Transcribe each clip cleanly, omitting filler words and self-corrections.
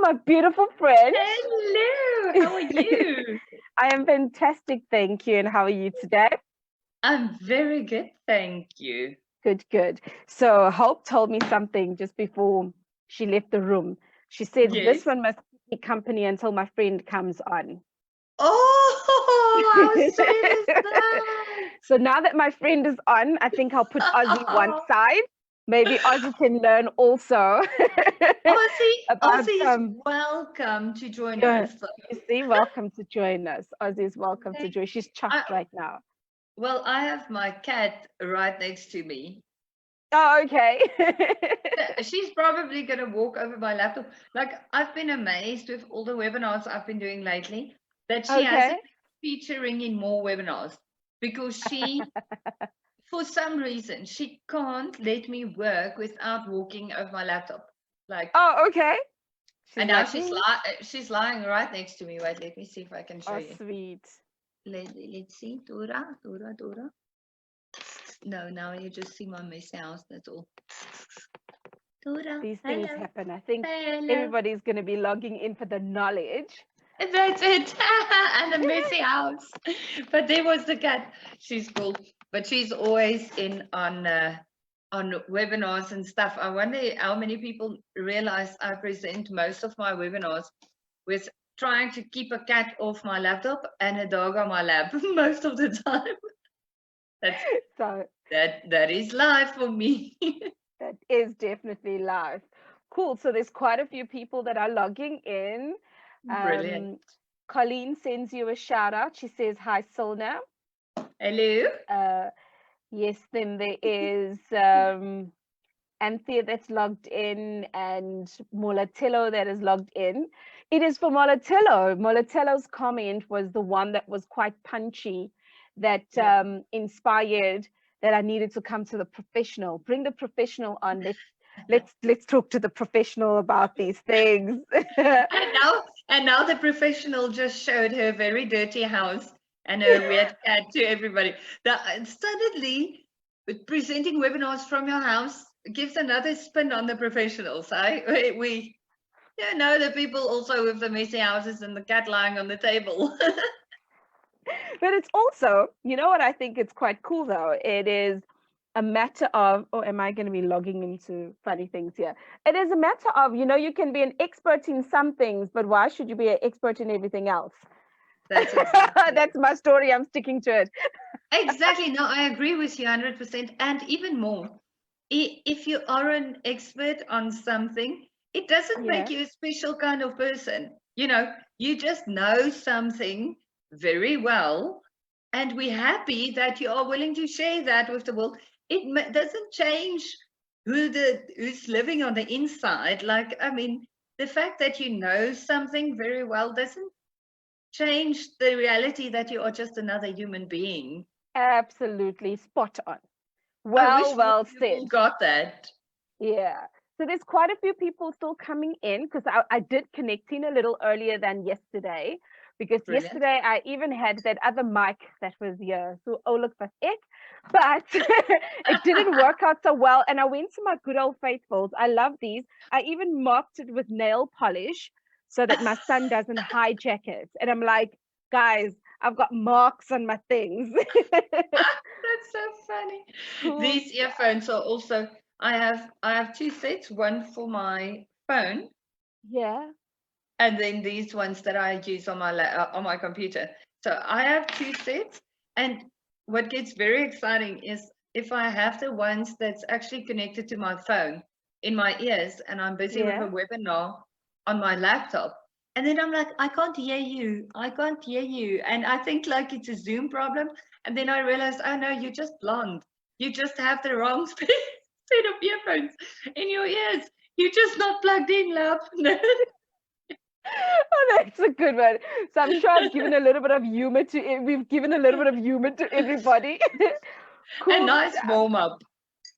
my beautiful friend. Hello, how are you? I am fantastic, thank you. And how are you today? I'm very good, thank you. Good, good. So Hope told me something just before she left the room. She said, Yes. this one must be company until my friend comes on. Oh, how sweet is that? So now that my friend is on, I think I'll put Ozzy one side. Maybe Ozzy can learn also about Ozzy is welcome to join yeah, us. you see, welcome to join us. Ozzy's welcome to Okay. join. She's chuffed I, right now. well, I have my cat right next to me. Oh, okay. She's probably going to walk over my laptop. Like, I've been amazed with all the webinars I've been doing lately that she Okay. hasn't been featuring in more webinars because for some reason, she can't let me work without walking over my laptop. Like, Oh, okay. and She's now like, she's lying right next to me. Wait, let me see if I can show oh, you. sweet. Let's see, Dora. No, now you just see my messy house. That's all. Dora, These things hello. happen. I think Hello. everybody's going to be logging in for the knowledge. That's it. And a messy house. But there was the cat. She's cool. But she's always in on webinars and stuff. I wonder how many people realize I present most of my webinars with trying to keep a cat off my laptop and a dog on my lap most of the time. That is life for me. That is definitely live. Cool. So there's quite a few people that are logging in. Brilliant. Colleen sends you a shout out. She says, hi, Silna. Hello. Yes, then there is Anthea that's logged in and Molatello that is logged in. It is for Molatello. Molatello's comment was the one that was quite punchy, that inspired that I needed to come to the professional. Bring the professional on. Let's talk to the professional about these things. and now the professional just showed her very dirty house and her weird cat to everybody. Suddenly, presenting webinars from your house gives another spin on the professionals. We know the people also with the messy houses and the cat lying on the table. But it's also, you know what I think it's quite cool though? It is a matter of, oh, am I going to be logging into funny things here? It is a matter of, you can be an expert in some things, but why should you be an expert in everything else? That's my story. I'm sticking to it. Exactly. No, I agree with you 100%. And even more, if you are an expert on something, it doesn't make you a special kind of person. You just know something very well, and we're happy that you are willing to share that with the world. It doesn't change who's living on the inside. Like, I mean, the fact that you know something very well doesn't change the reality that you are just another human being. Absolutely spot on. I wish Well people said. got that. Yeah. So there's quite a few people still coming in because I did connect in a little earlier than yesterday, because yesterday I even had that other mic that was here. So look for it, but it didn't work out so well. And I went to my good old faithfuls. I love these. I even marked it with nail polish so that my son doesn't hijack it. And I'm like, guys, I've got marks on my things. That's so funny. Cool. These earphones are also, I have two sets, one for my phone. Yeah. And then these ones that I use on my computer. So I have two sets, and what gets very exciting is if I have the ones that's actually connected to my phone in my ears, and I'm busy with a webinar on my laptop, and then I'm like, I can't hear you, and I think like it's a Zoom problem, and then I realize, oh no, you're just blonde, you just have the wrong set of earphones in your ears, you're just not plugged in, love. Oh, that's a good one. So I'm sure I've given a little bit of humor to we've given a little bit of humor to everybody. Cool. A nice warm up.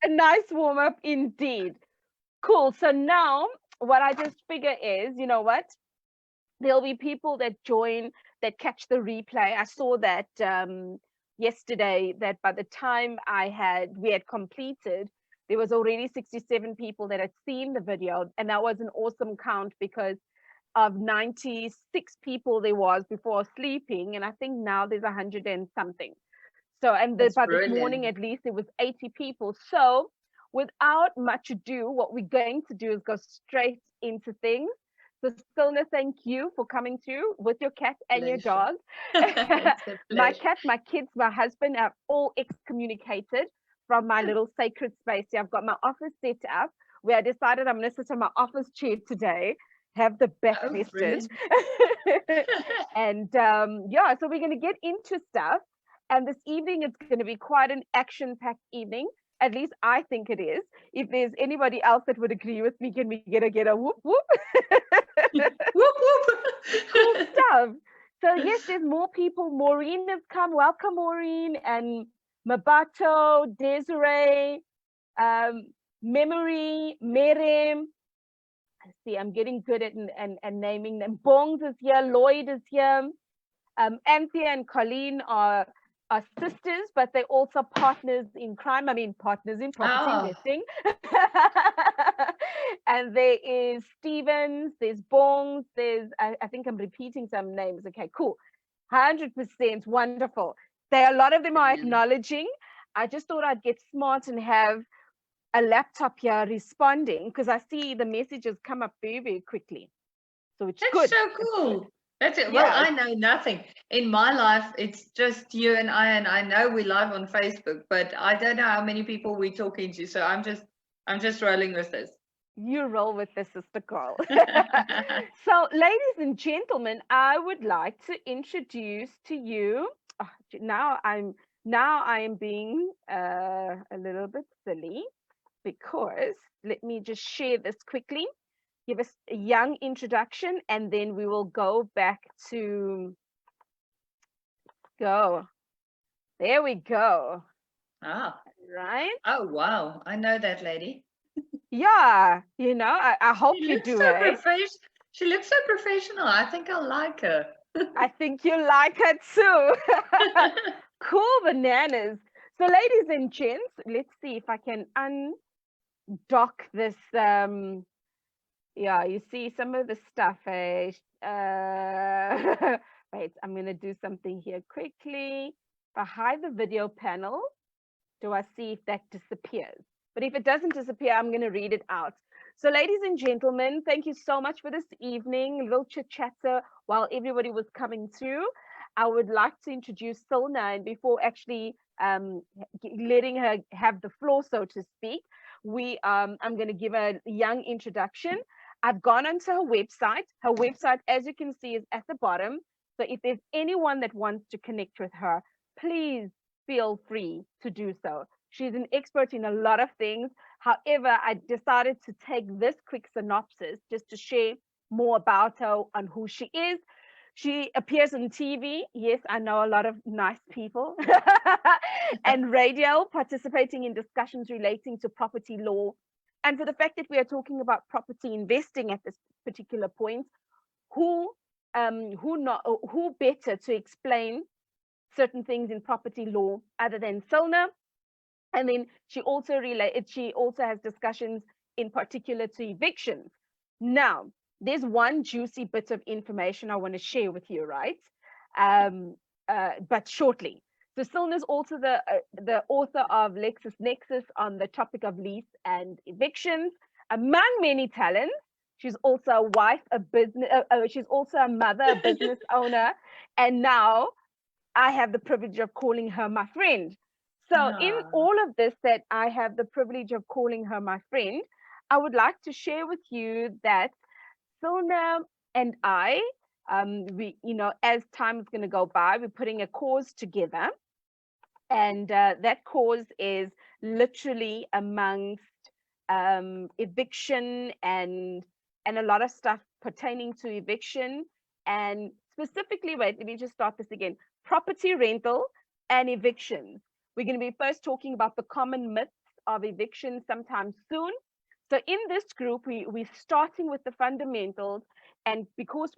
A nice warm up indeed. Cool. So now what I just figure is, you know what? There'll be people that join, that catch the replay. I saw that yesterday, that by the time we had completed, there was already 67 people that had seen the video, and that was an awesome count, because of 96 people there was before sleeping, and I think now there's 100 and something. So, and That's by this morning, brilliant. at least, it was 80 people. So, without much ado, what we're going to do is go straight into things. So, Stillness, thank you for coming through with your cat and your Pleasure. dog. It's a My pleasure. cat, my kids, my husband are all excommunicated from my little sacred space. Yeah, I've got my office set up where I decided I'm going to sit on my office chair today, have the back Oh, rested. brilliant. And yeah, so we're going to get into stuff. And this evening, it's going to be quite an action-packed evening. At least I think it is. If there's anybody else that would agree with me, can we get a whoop whoop? Whoop, whoop. Cool stuff. So yes, there's more people. Maureen has come. Welcome, Maureen, and Mabato, Desiree, Memory, Merem. I see. I'm getting good at and naming them. Bongs is here. Lloyd is here. Anthea and Colleen are sisters, but they're also partners in crime. I mean, partners in property Oh, investing. And there is Stevens, there's Bongs, there's, I think I'm repeating some names. Okay, cool. 100% wonderful. A lot of them are brilliant. acknowledging. I just thought I'd get smart and have a laptop here responding because I see the messages come up very, very quickly. So it's That's good. so It's good. cool. That's it. Well, Yeah. I know nothing. In my life, it's just you and I know we live on Facebook, but I don't know how many people we're talking to. So I'm just rolling with this. You roll with the sister Carl. So, ladies and gentlemen, I would like to introduce to you. Now I am being a little bit silly because let me just share this quickly. Give us a young introduction, and then we will go back to go. There we go. Ah. Right? Oh, wow. I know that lady. Yeah. I hope She you looks do, so eh? She looks so professional. I think I'll like her. I think you like it too. Cool bananas. So, ladies and gents, let's see if I can undock this. Yeah, you see some of the stuff. Eh? Wait, I'm going to do something here quickly. If I hide the video panel, do I see if that disappears? But if it doesn't disappear, I'm going to read it out. So, ladies and gentlemen, thank you so much for this evening. A little chit chatter while everybody was coming through. I would like to introduce Silna, and before actually letting her have the floor, so to speak, I'm going to give a young introduction. I've gone onto her website. Her website, as you can see, is at the bottom. So if there's anyone that wants to connect with her, please feel free to do so. She's an expert in a lot of things. However, I decided to take this quick synopsis just to share more about her and who she is. She appears on TV. Yes, I know a lot of nice people. And radio, participating in discussions relating to property law. And for the fact that we are talking about property investing at this particular point, who better to explain certain things in property law other than Silna? And then she also has discussions in particular to evictions. Now, there's one juicy bit of information I want to share with you, right? But shortly. So Silna is also the author of LexisNexis on the topic of lease and evictions, among many talents. She's also a wife, a business. She's also a mother, a business owner, and now I have the privilege of calling her my friend. So, in all of this, that I have the privilege of calling her my friend, I would like to share with you that Silna and I, as time is going to go by, we're putting a cause together. And that cause is literally amongst eviction and a lot of stuff pertaining to eviction. And specifically, wait, let me just start this again. Property rental and evictions. We're going to be first talking about the common myths of eviction sometime soon. So in this group, we're starting with the fundamentals. And because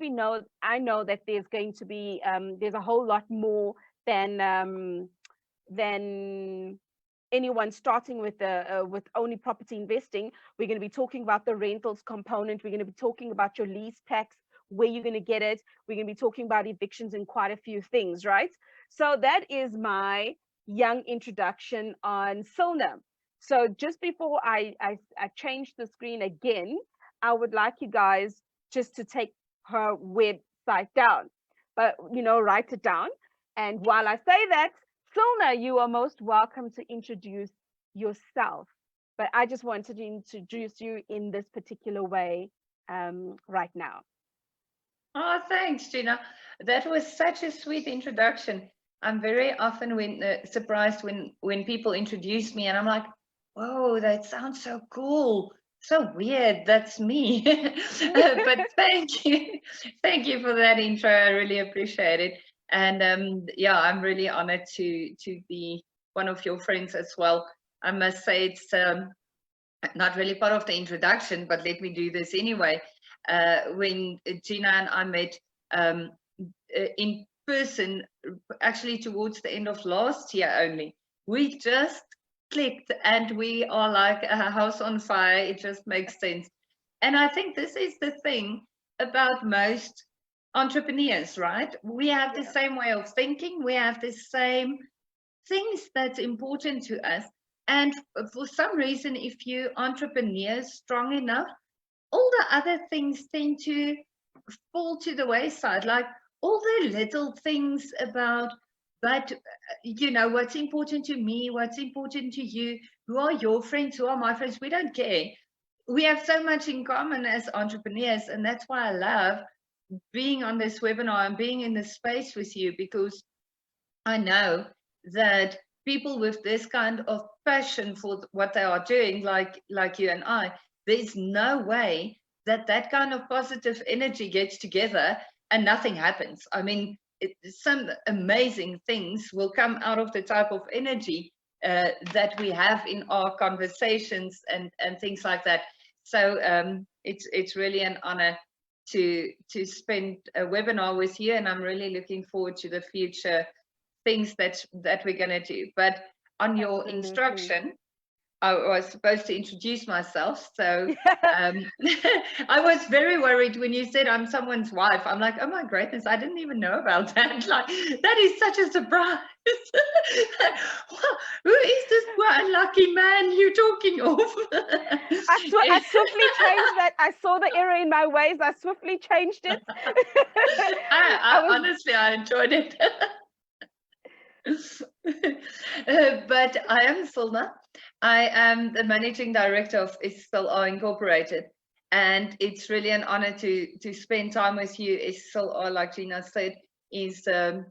I know that there's going to be, there's a whole lot more than anyone starting with only property investing. We're going to be talking about the rentals component. We're going to be talking about your lease packs. where you're going to get it. We're going to be talking about evictions and quite a few things, right? So that is my young introduction on Silna. So just before I change the screen again, I would like you guys just to take her website down, but write it down. And while I say that, Silna, you are most welcome to introduce yourself. But I just wanted to introduce you in this particular way right now. Oh, thanks, Gina. That was such a sweet introduction. I'm very often surprised when people introduce me, and I'm like, "Whoa, that sounds so cool, so weird. That's me." But thank you for that intro. I really appreciate it. And yeah, I'm really honored to be one of your friends as well. I must say it's not really part of the introduction, but let me do this anyway. When Gina and I met in person, actually towards the end of last year only, we just clicked and we are like a house on fire. It just makes sense. And I think this is the thing about most entrepreneurs, right? We have the same way of thinking. We have the same things that's important to us. And for some reason, if you entrepreneurs strong enough, all the other things tend to fall to the wayside, like all the little things about, but what's important to me, what's important to you, who are your friends, who are my friends, we don't care. We have so much in common as entrepreneurs, and that's why I love being on this webinar and being in this space with you, because I know that people with this kind of passion for what they are doing, like you and I, there's no way that kind of positive energy gets together and nothing happens. I mean, some amazing things will come out of the type of energy that we have in our conversations and things like that. So it's really an honor to spend a webinar with you, and I'm really looking forward to the future things that we're going to do. But on your instruction, I was supposed to introduce myself, so I was very worried when you said I'm someone's wife. I'm like, oh my greatness, I didn't even know about that. Like, that is such a surprise. Who is this lucky man you're talking of? I swiftly changed that. I saw the error in my ways. I swiftly changed it. Honestly, I enjoyed it. But I am Silna. I am the managing director of SLR Incorporated, and it's really an honor to spend time with you. SLR, like Gina said, is a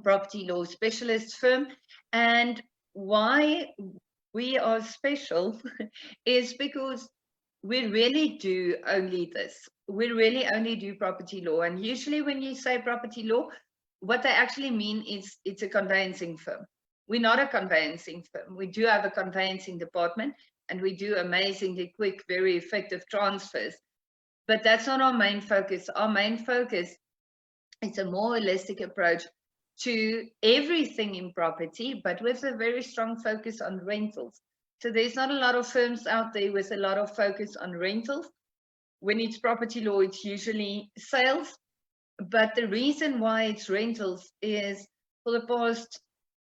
property law specialist firm, and why we are special is because we really do only this. We really only do property law, and usually when you say property law, what they actually mean is it's a conveyancing firm. We're not a conveyancing firm. We do have a conveyancing department, and we do amazingly quick, very effective transfers. But that's not our main focus. Our main focus is a more holistic approach to everything in property, but with a very strong focus on rentals. So there's not a lot of firms out there with a lot of focus on rentals. When it's property law, it's usually sales. But the reason why it's rentals is for the past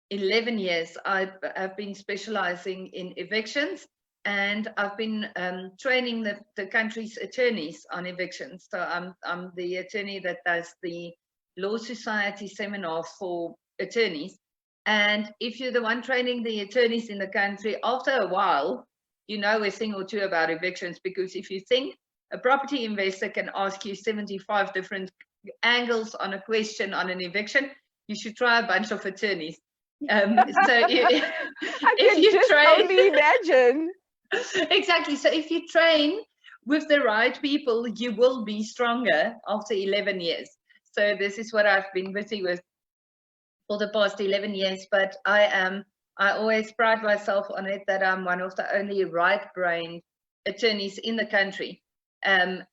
11 years, I have been specializing in evictions, and I've been training the country's attorneys on evictions. So I'm the attorney that does the Law Society seminar for attorneys. And if you're the one training the attorneys in the country, after a while, you know a thing or two about evictions, because if you think a property investor can ask you 75 different angles on a question on an eviction, you should try a bunch of attorneys. So I can just only imagine. Exactly. So if you train with the right people, you will be stronger after 11 years. So this is what I've been busy with for the past 11 years. But I always pride myself on it that I'm one of the only right-brained attorneys in the country. And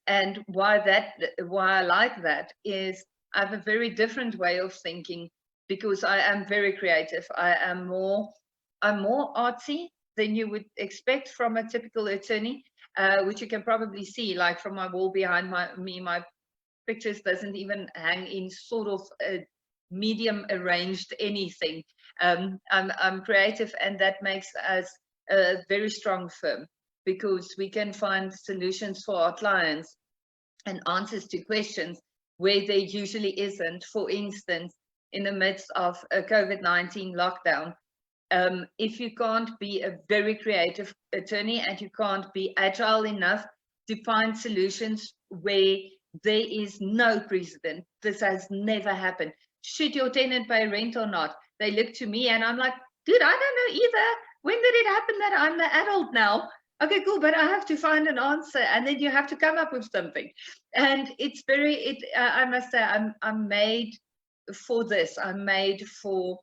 why I like that is I have a very different way of thinking, because I am very creative. I'm more artsy than you would expect from a typical attorney, which you can probably see, like from my wall behind me, my pictures doesn't even hang in sort of a medium arranged anything. I'm creative, and that makes us a very strong firm, because we can find solutions for our clients and answers to questions where there usually isn't. For instance, in the midst of a COVID-19 lockdown, if you can't be a very creative attorney and you can't be agile enough to find solutions where there is no precedent, this has never happened. Should your tenant pay rent or not? They look to me and I'm like, dude, I don't know either. When did it happen that I'm the adult now? Okay, cool, but I have to find an answer, and then you have to come up with something. And it's very, I must say, I'm made for this. I'm made for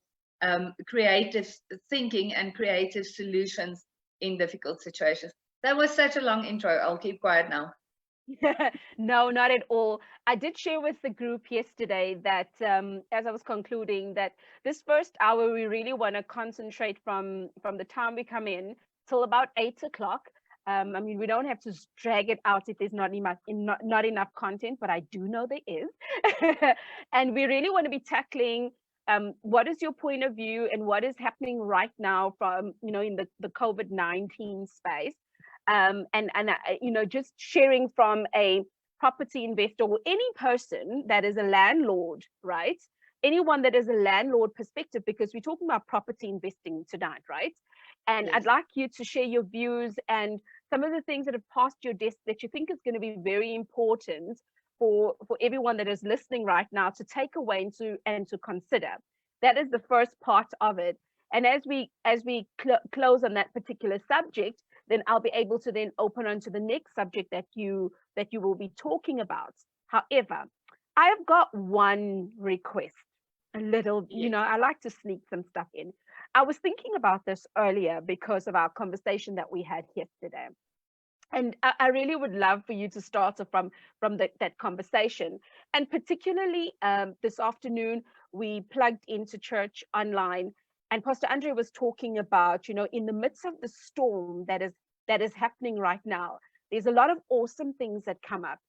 creative thinking and creative solutions in difficult situations. That was such a long intro. I'll keep quiet now. No, not at all. I did share with the group yesterday that as I was concluding, that this first hour we really want to concentrate from the time we come in till about 8 o'clock. I mean, we don't have to drag it out if there's not enough content, but I do know there is. And we really want to be tackling what is your point of view and what is happening right now from, in the COVID-19 space. And just sharing from a property investor or any person that is a landlord, right? Anyone that is a landlord perspective, because we're talking about property investing tonight, right? And yes. I'd like you to share your views and some of the things that have passed your desk that you think is going to be very important for everyone that is listening right now to take away and to consider. That is the first part of it. And as we close on that particular subject, then I'll be able to then open on to the next subject that you will be talking about. However, I've got one request, a little, I like to sneak some stuff in. I was thinking about this earlier because of our conversation that we had yesterday. And I really would love for you to start from that conversation. And particularly this afternoon, we plugged into church online, and Pastor Andre was talking about, in the midst of the storm that is happening right now, there's a lot of awesome things that come up.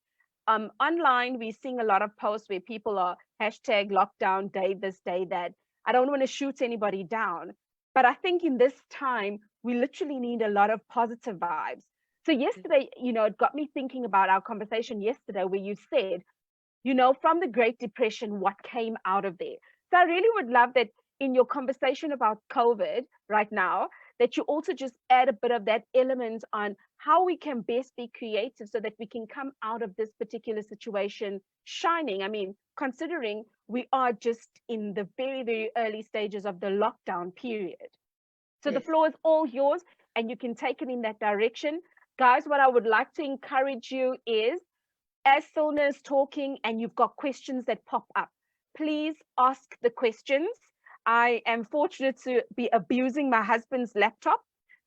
Online, we're seeing a lot of posts where people are hashtag lockdown day this, day that. I don't want to shoot anybody down, but I think in this time, we literally need a lot of positive vibes. So yesterday, it got me thinking about our conversation yesterday where you said, from the Great Depression, what came out of there. So I really would love that in your conversation about COVID right now, that you also just add a bit of that element on how we can best be creative so that we can come out of this particular situation shining. I mean, considering we are just in the very, very early stages of the lockdown period. So yes. The floor is all yours and you can take it in that direction. Guys, what I would like to encourage you is, as Silna is talking and you've got questions that pop up, please ask the questions. I am fortunate to be abusing my husband's laptop.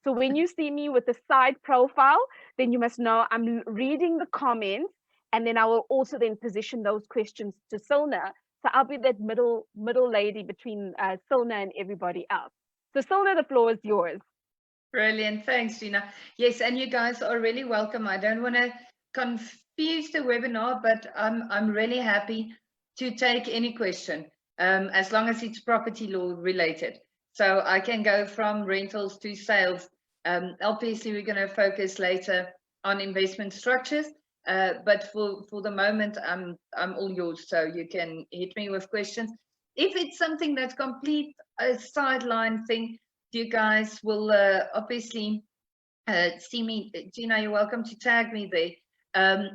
So when you see me with a side profile, then you must know I'm reading the comments, and then I will also then position those questions to Silna. So I'll be that middle lady between Silna and everybody else. So Silna, the floor is yours. Brilliant. Thanks, Gina. Yes, and you guys are really welcome. I don't want to confuse the webinar, but I'm really happy to take any question as long as it's property law related. So I can go from rentals to sales. Obviously, we're going to focus later on investment structures, but for the moment, I'm all yours. So you can hit me with questions. If it's something that's complete a sideline thing, you guys will obviously see me. Gina, you're welcome to tag me there.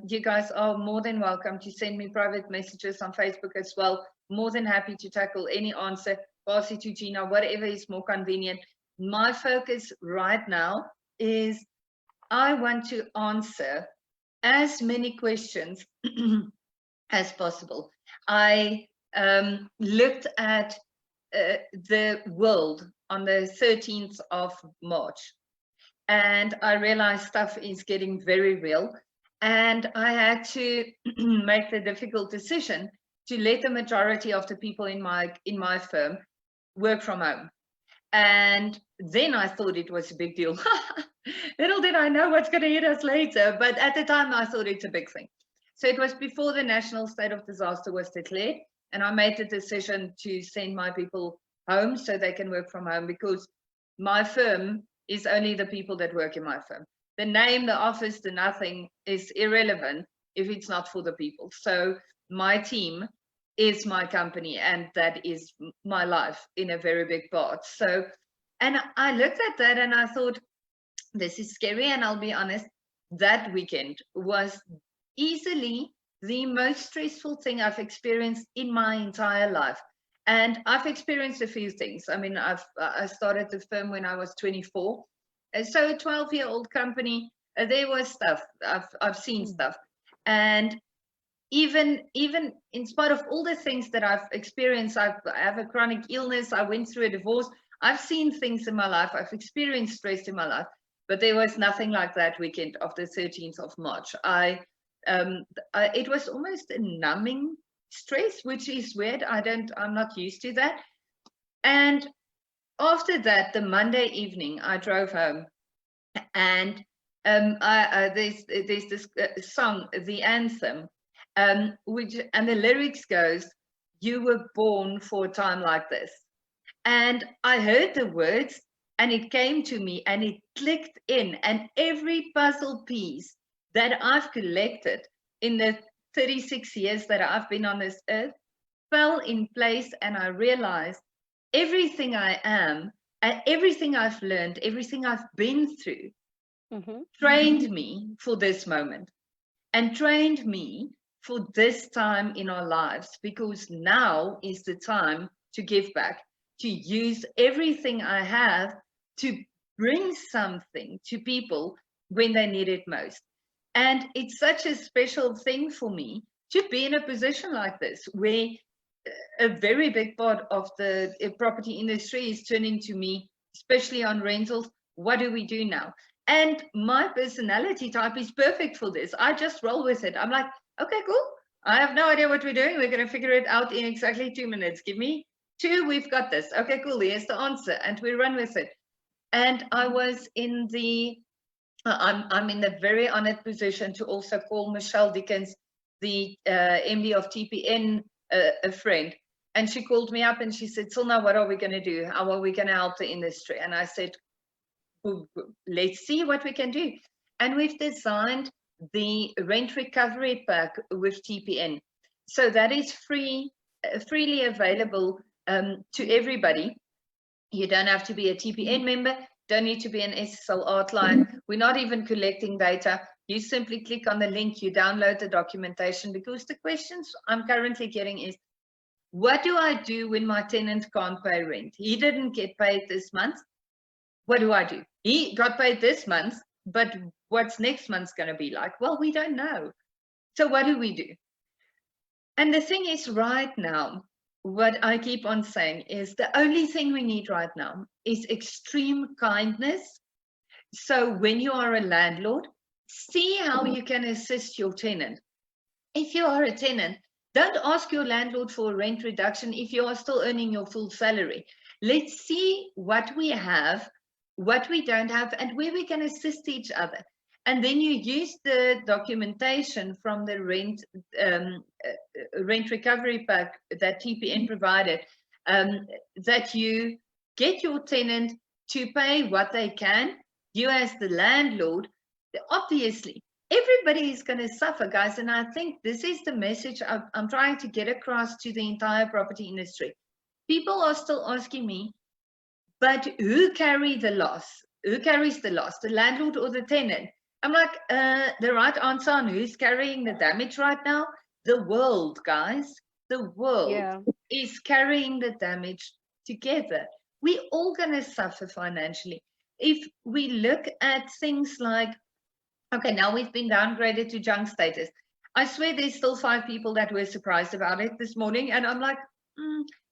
You guys are more than welcome to send me private messages on Facebook as well. More than happy to tackle any answer, pass it to Gina, whatever is more convenient. My focus right now is I want to answer as many questions as possible. I looked at the world on the 13th of March, and I realized stuff is getting very real, and I had to make the difficult decision to let the majority of the people in my firm work from home. And then I thought it was a big deal. Little did I know what's going to hit us later, but at the time I thought it's a big thing. So it was before the national state of disaster was declared. And I made the decision to send my people home so they can work from home, because my firm is only the people that work in my firm. The name, the office, the nothing is irrelevant if it's not for the people. So my team is my company, and that is my life in a very big part. So, and I looked at that and I thought, this is scary. And I'll be honest, that weekend was easily the most stressful thing I've experienced in my entire life. And I've experienced a few things. I mean, I started the firm when I was 24. So a 12-year-old company, there was stuff. I've seen stuff. And even in spite of all the things that I've experienced, I have a chronic illness, I went through a divorce, I've seen things in my life, I've experienced stress in my life, but there was nothing like that weekend of the 13th of March. It was almost a numbing stress, which is weird. I'm not used to that. And after that, the Monday evening, I drove home, and there's this song, the anthem, which, and the lyrics goes, "You were born for a time like this." And I heard the words, and it came to me, and it clicked in, and every puzzle piece that I've collected in the 36 years that I've been on this earth fell in place, and I realized everything I am and everything I've learned, everything I've been through, trained me for this moment, and trained me for this time in our lives, because now is the time to give back, to use everything I have to bring something to people when they need it most. And it's such a special thing for me to be in a position like this, where a very big part of the property industry is turning to me, especially on rentals. What do we do now? And my personality type is perfect for this. I just roll with it. I'm like, okay, cool. I have no idea what we're doing. We're going to figure it out in exactly 2 minutes. Give me 2, we've got this. Okay, cool. Here's the answer. And we run with it. And I was in the, I'm in the very honored position to also call Michelle Dickens, the MD of TPN, a friend. And she called me up and she said, Silna, what are we going to do? How are we going to help the industry? And I said, let's see what we can do. And we've designed the rent recovery pack with TPN. So that is freely available to everybody. You don't have to be a TPN member, don't need to be an SSL outline. We're not even collecting data. You simply click on the link, you download the documentation, because the questions I'm currently getting is, what do I do when my tenant can't pay rent? He didn't get paid this month. What do I do? He got paid this month, but what's next month's going to be like? Well, we don't know. So what do we do? And the thing is, right now, what I keep on saying is the only thing we need right now is extreme kindness. So when you are a landlord, see how you can assist your tenant. If you are a tenant, don't ask your landlord for a rent reduction if you are still earning your full salary. Let's see what we have, what we don't have, and where we can assist each other. And then you use the documentation from the rent recovery pack that TPN provided, that you get your tenant to pay what they can. You as the landlord, obviously, everybody is going to suffer, guys. And I think this is the message I'm trying to get across to the entire property industry. People are still asking me, but who carries the loss? Who carries the loss, the landlord or the tenant? I'm like, the right answer on who's carrying the damage right now? The world, guys. The world is carrying the damage together. We're all going to suffer financially. If we look at things like, okay, now we've been downgraded to junk status. I swear there's still 5 people that were surprised about it this morning. And I'm like,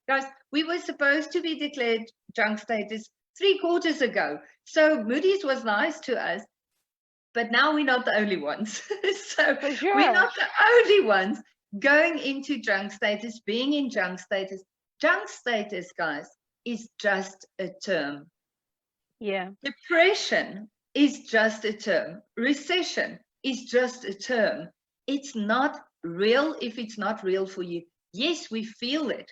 guys, we were supposed to be declared junk status 3 quarters ago. So Moody's was nice to us. But now we're not the only ones. So we're not the only ones going into junk status, being in junk status. Junk status, guys, is just a term. Yeah. Depression is just a term. Recession is just a term. it's not real if it's not real for you. Yes, we feel it.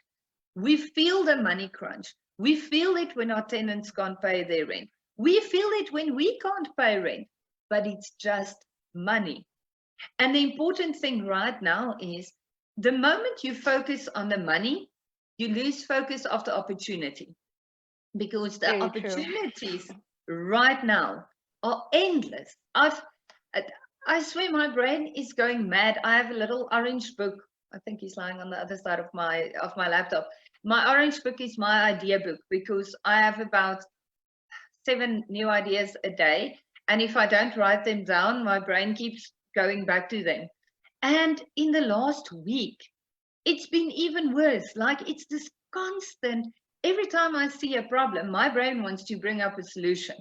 We feel the money crunch. We feel it when our tenants can't pay their rent. We feel it when we can't pay rent, but it's just money. And the important thing right now is the moment you focus on the money, you lose focus of the opportunity, because the opportunities right now are endless. I swear my brain is going mad. I have a little orange book. I think he's lying on the other side of my laptop. My orange book is my idea book, because I have about 7 new ideas a day. And if I don't write them down, my brain keeps going back to them. And in the last week, it's been even worse. Like, it's this constant, every time I see a problem, my brain wants to bring up a solution.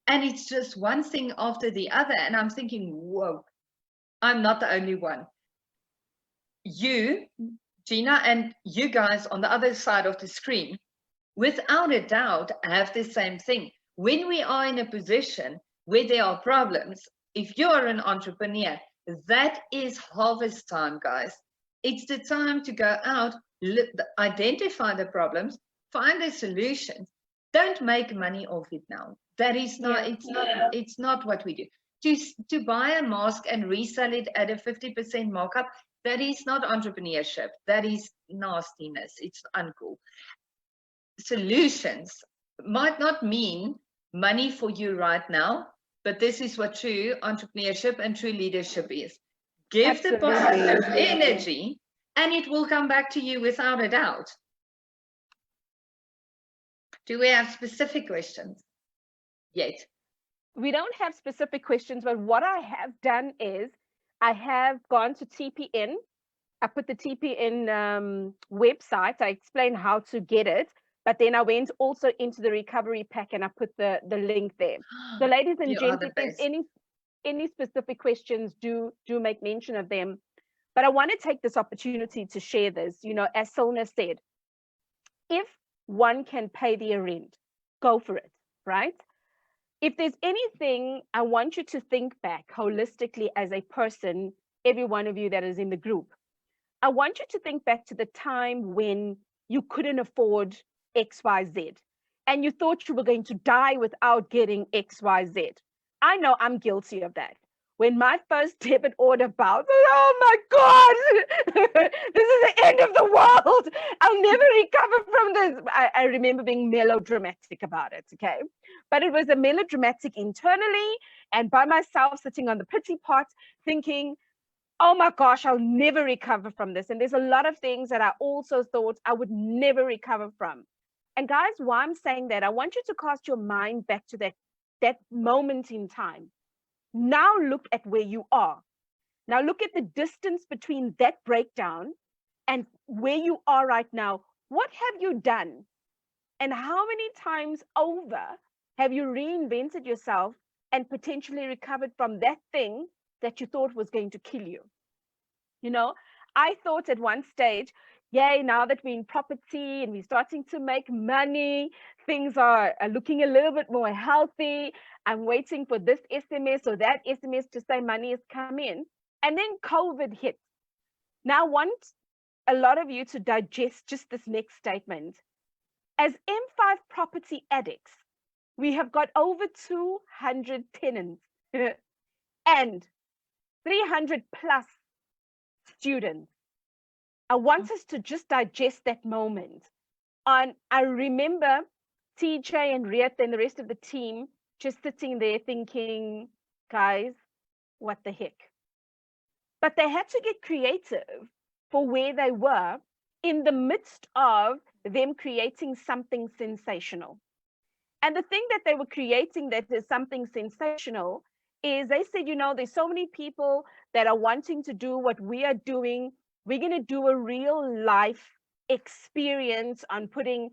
And it's just one thing after the other. And I'm thinking, whoa, I'm not the only one. You, Gina, and you guys on the other side of the screen, without a doubt, have the same thing. When we are in a position where there are problems, if you're an entrepreneur, that is harvest time, guys. It's the time to go out, identify the problems, find the solutions. Don't make money off it now. That is not, it's not what we do. To buy a mask and resell it at a 50% markup, that is not entrepreneurship. That is nastiness. It's uncool. Solutions might not mean money for you right now, but this is what true entrepreneurship and true leadership is. Give the positive energy, and it will come back to you without a doubt. Do we have specific questions yet? We don't have specific questions, but what I have done is I have gone to TPN. I put the TPN website. I explained how to get it, but then I went also into the recovery pack and I put the link there. So ladies and gents, if there's any specific questions, do make mention of them. But I want to take this opportunity to share this. You know, as Silna said, if one can pay their rent, go for it, right? If there's anything, I want you to think back holistically as a person, every one of you that is in the group. I want you to think back to the time when you couldn't afford XYZ and you thought you were going to die without getting XYZ. I know I'm guilty of that. When my first debit order bounced, oh my God, this is the end of the world. I'll never recover from this. I remember being melodramatic about it, okay? But it was a melodramatic internally and by myself sitting on the pity pot thinking, oh my gosh, I'll never recover from this. And there's a lot of things that I also thought I would never recover from. And guys, why I'm saying that, I want you to cast your mind back to that moment in time. Now look at where you are. Now look at the distance between that breakdown and where you are right now. What have you done? And how many times over have you reinvented yourself and potentially recovered from that thing that you thought was going to kill you? You know, I thought at one stage, yay, now that we're in property and we're starting to make money, things are looking a little bit more healthy. I'm waiting for this SMS or that SMS to say money has come in. And then COVID hit. Now I want a lot of you to digest just this next statement. As M5 property addicts, we have got over 200 tenants and 300 plus students. I want us to just digest that moment. And I remember TJ and Riet and the rest of the team just sitting there thinking, guys, what the heck? But they had to get creative for where they were in the midst of them creating something sensational. And the thing that they were creating that is something sensational is they said, you know, there's so many people that are wanting to do what we are doing. We're going to do a real life experience on putting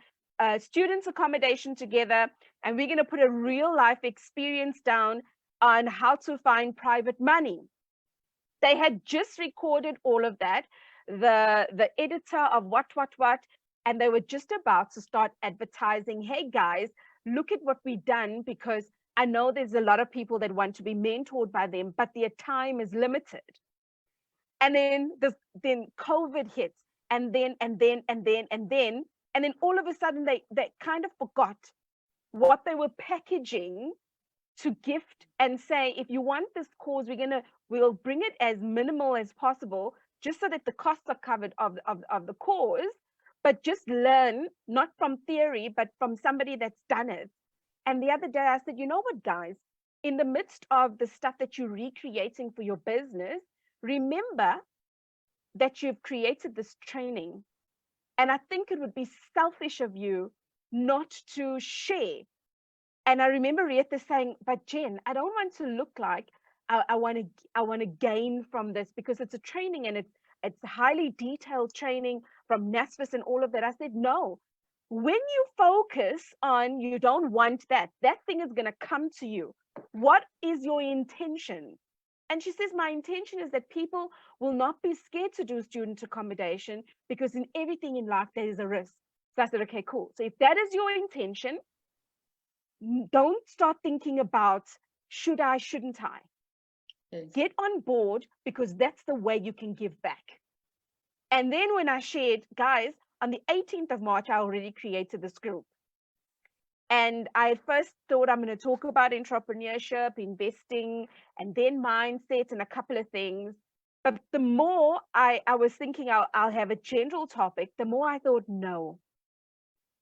students' accommodation together, and we're going to put a real life experience down on how to find private money. They had just recorded all of that, the editor of what, and they were just about to start advertising, hey guys, look at what we've done, because I know there's a lot of people that want to be mentored by them, but their time is limited. And then COVID hits, and then all of a sudden they kind of forgot what they were packaging to gift and say, if you want this cause, we'll bring it as minimal as possible, just so that the costs are covered of the cause, but just learn, not from theory, but from somebody that's done it. And the other day I said, you know what, guys, in the midst of the stuff that you're recreating for your business, remember that you've created this training. And I think it would be selfish of you not to share. And I remember Rieta saying, but Jen, I don't want to look like I want to gain from this, because it's a training and it's highly detailed training from NASFIS and all of that. I said, no, when you focus on you don't want that thing is going to come to you. What is your intention? And she says, my intention is that people will not be scared to do student accommodation, because in everything in life, there is a risk. So I said, okay, cool. So if that is your intention, don't start thinking about should I, shouldn't I? Yes. Get on board, because that's the way you can give back. And then when I shared, guys, on the 18th of March, I already created this group. And I first thought I'm going to talk about entrepreneurship, investing, and then mindset and a couple of things. But the more I was thinking I'll have a general topic, the more I thought, no,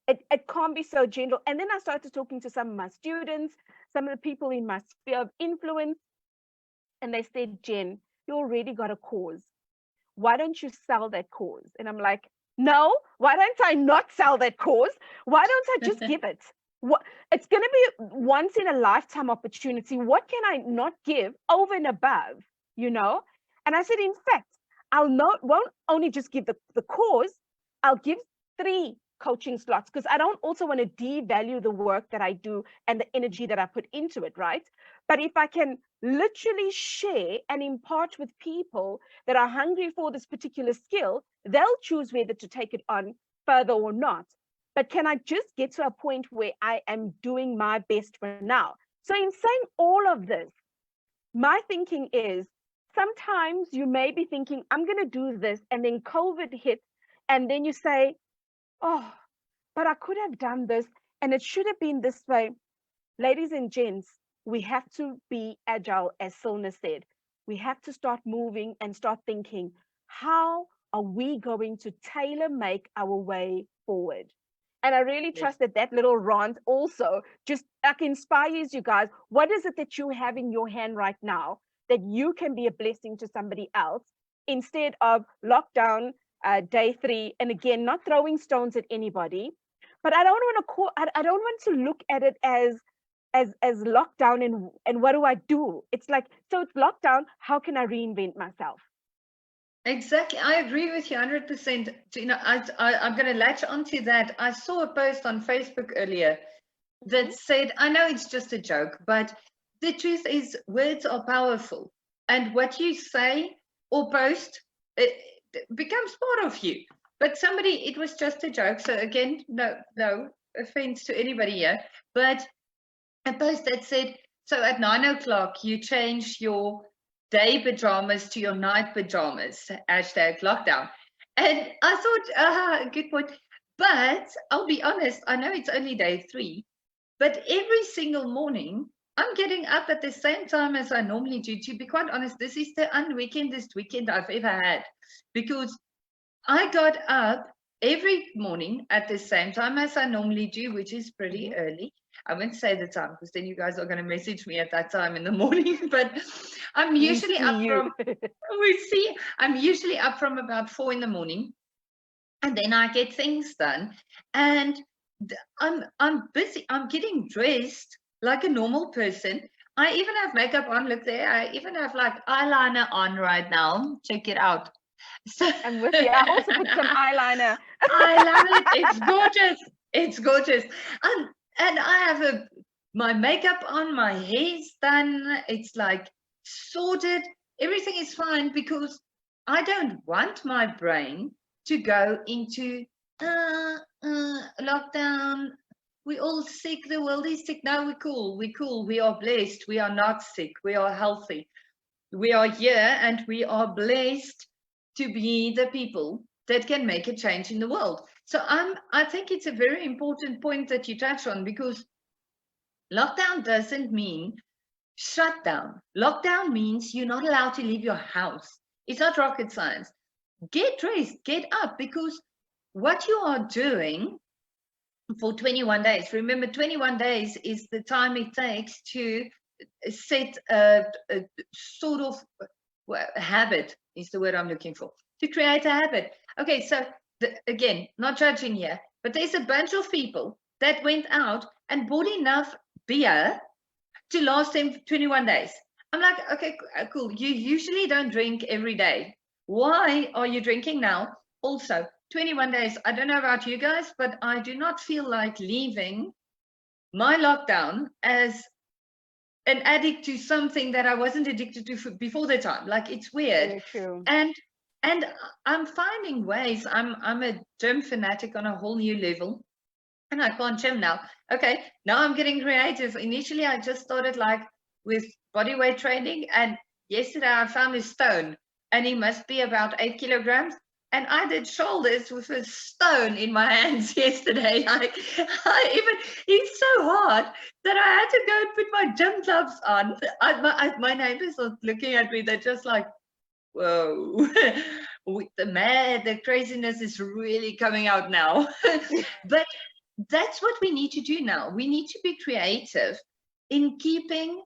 it can't be so general. And then I started talking to some of my students, some of the people in my sphere of influence, and they said, Jen, you already got a cause. Why don't you sell that cause? And I'm like, no, why don't I not sell that cause? Why don't I just give it? It's going to be once in a lifetime opportunity. What can I not give over and above, you know? And I said, in fact, won't only just give the cause, I'll give 3 coaching slots, because I don't also want to devalue the work that I do and the energy that I put into it, right? But if I can literally share and impart with people that are hungry for this particular skill, they'll choose whether to take it on further or not. But can I just get to a point where I am doing my best for now? So in saying all of this, my thinking is, sometimes you may be thinking, I'm going to do this, and then COVID hits, and then you say, oh, but I could have done this, and it should have been this way. Ladies and gents, we have to be agile, as Silna said. We have to start moving and start thinking, how are we going to tailor make our way forward? And I really trust that little rant also just inspires you guys. What is it that you have in your hand right now that you can be a blessing to somebody else, instead of lockdown day 3? And again, not throwing stones at anybody, but I don't want to look at it as lockdown and what do I do? It's like, so it's lockdown, how can I reinvent myself? Exactly. I agree with you 100%. You know, I'm going to latch onto that. I saw a post on Facebook earlier that said, I know it's just a joke, but the truth is words are powerful. And what you say or post, it becomes part of you. But it was just a joke. So again, no offense to anybody here, but a post that said, so at 9 o'clock, you change your day pajamas to your night pajamas, #lockdown. And I thought, good point. But I'll be honest, I know it's only day 3, but every single morning, I'm getting up at the same time as I normally do. To be quite honest, this is the unweekendest weekend I've ever had, because I got up every morning at the same time as I normally do, which is pretty early. I won't say the time, because then you guys are going to message me at that time in the morning. But I'm usually I'm usually up from about 4 in the morning, and then I get things done. And I'm busy. I'm getting dressed like a normal person. I even have makeup on. Look there. I even have like eyeliner on right now. Check it out. So I'm with you. I also put some eyeliner. I love it. It's gorgeous. It's gorgeous. And I have my makeup on, my hair's done. It's like sorted. Everything is fine, because I don't want my brain to go into lockdown. We're all sick. The world is sick. No, we're cool. We're cool. We are blessed. We are not sick. We are healthy. We are here and we are blessed to be the people that can make a change in the world. So I think it's a very important point that you touch on, because lockdown doesn't mean shutdown. Lockdown means you're not allowed to leave your house. It's not rocket science. Get dressed, get up, because what you are doing for 21 days, remember 21 days is the time it takes to set a sort of habit, is the word I'm looking for, to create a habit. Okay, so again, not judging here, but there's a bunch of people that went out and bought enough beer to last them 21 days. I'm like, okay, cool. You usually don't drink every day. Why are you drinking now? Also, 21 days. I don't know about you guys, but I do not feel like leaving my lockdown as an addict to something that I wasn't addicted to before the time. Like, it's weird. Very true. And I'm finding ways. I'm a gym fanatic on a whole new level. And I can't gym now. Okay, now I'm getting creative. Initially, I just started like with body weight training. And yesterday I found a stone, and he must be about 8 kilograms. And I did shoulders with a stone in my hands yesterday. It's so hard that I had to go and put my gym gloves on. My neighbors are looking at me. They're just like, whoa, the craziness is really coming out now. But that's what we need to do now. We need to be creative in keeping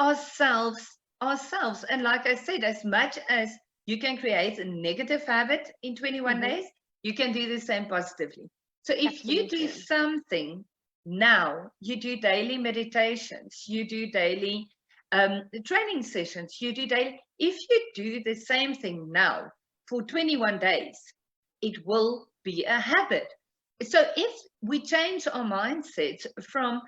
ourselves. And like I said, as much as you can create a negative habit in 21 days, you can do the same positively. So if you do something now, you do daily meditations, you do daily training sessions, you do daily. If you do the same thing now for 21 days, it will be a habit. So if we change our mindset from,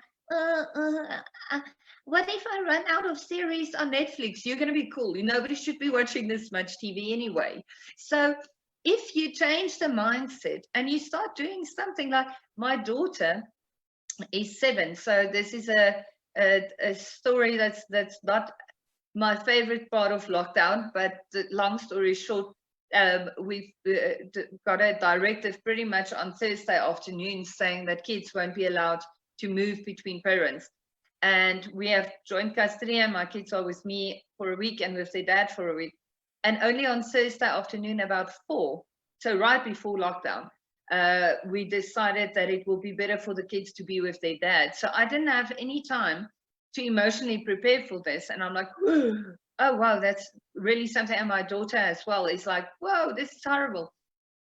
what if I run out of series on Netflix? You're going to be cool. Nobody should be watching this much TV anyway. So if you change the mindset and you start doing something like, my daughter is 7. So this is a story that's not my favorite part of lockdown, but the long story short, we've got a directive pretty much on Thursday afternoon saying that kids won't be allowed to move between parents. And we have joint custody, and my kids are with me for a week and with their dad for a week. And only on Thursday afternoon about 4, so right before lockdown, we decided that it will be better for the kids to be with their dad. So I didn't have any time to emotionally prepare for this. And I'm like, oh, wow, that's really something. And my daughter as well is like, whoa, this is horrible.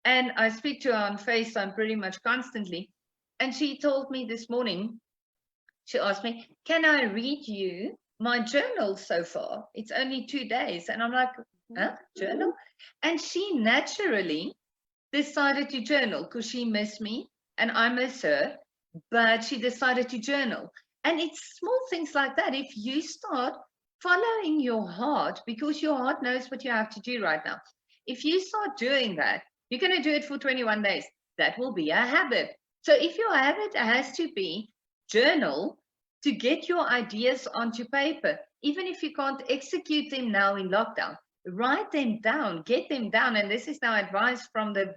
And I speak to her on FaceTime pretty much constantly. And she told me this morning, she asked me, can I read you my journal so far? It's only 2 days. And I'm like, huh, journal? And she naturally decided to journal because she missed me and I miss her, but she decided to journal. And it's small things like that. If you start following your heart, because your heart knows what you have to do right now. If you start doing that, you're going to do it for 21 days. That will be a habit. So if your habit has to be journal to get your ideas onto paper, even if you can't execute them now in lockdown, write them down, get them down. And this is now advice from the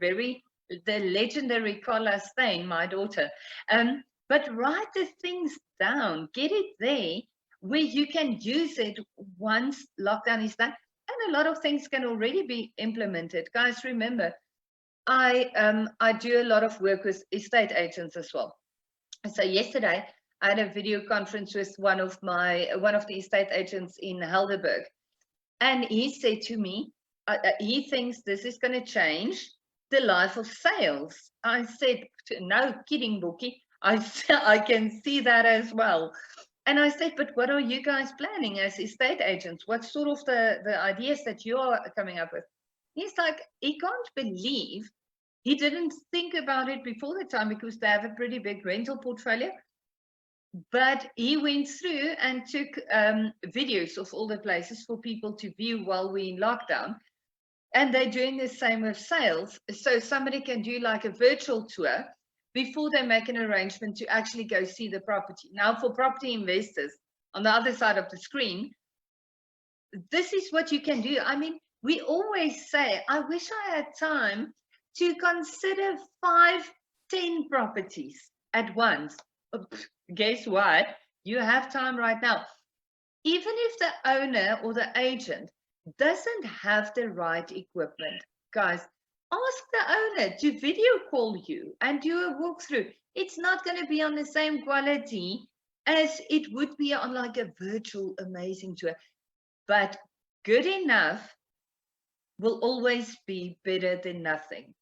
legendary Carla Stein, my daughter. But write the things down, get it there where you can use it once lockdown is done. And a lot of things can already be implemented. Guys, remember, I do a lot of work with estate agents as well. So yesterday I had a video conference with one of the estate agents in Helderberg, and he said to me, he thinks this is going to change the life of sales. I said, no kidding, Bookie. I can see that as well. And I said, but what are you guys planning as estate agents? What sort of the ideas that you are coming up with? He's like, he can't believe he didn't think about it before the time because they have a pretty big rental portfolio. But he went through and took videos of all the places for people to view while we're in lockdown. And they're doing the same with sales. So somebody can do like a virtual tour before they make an arrangement to actually go see the property. Now, for property investors on the other side of the screen, this is what you can do. I mean, we always say, I wish I had time to consider 5, 10 properties at once. Guess what? You have time right now. Even if the owner or the agent doesn't have the right equipment, guys, ask the owner to video call you and do a walkthrough. It's not going to be on the same quality as it would be on like a virtual amazing tour, but good enough will always be better than nothing.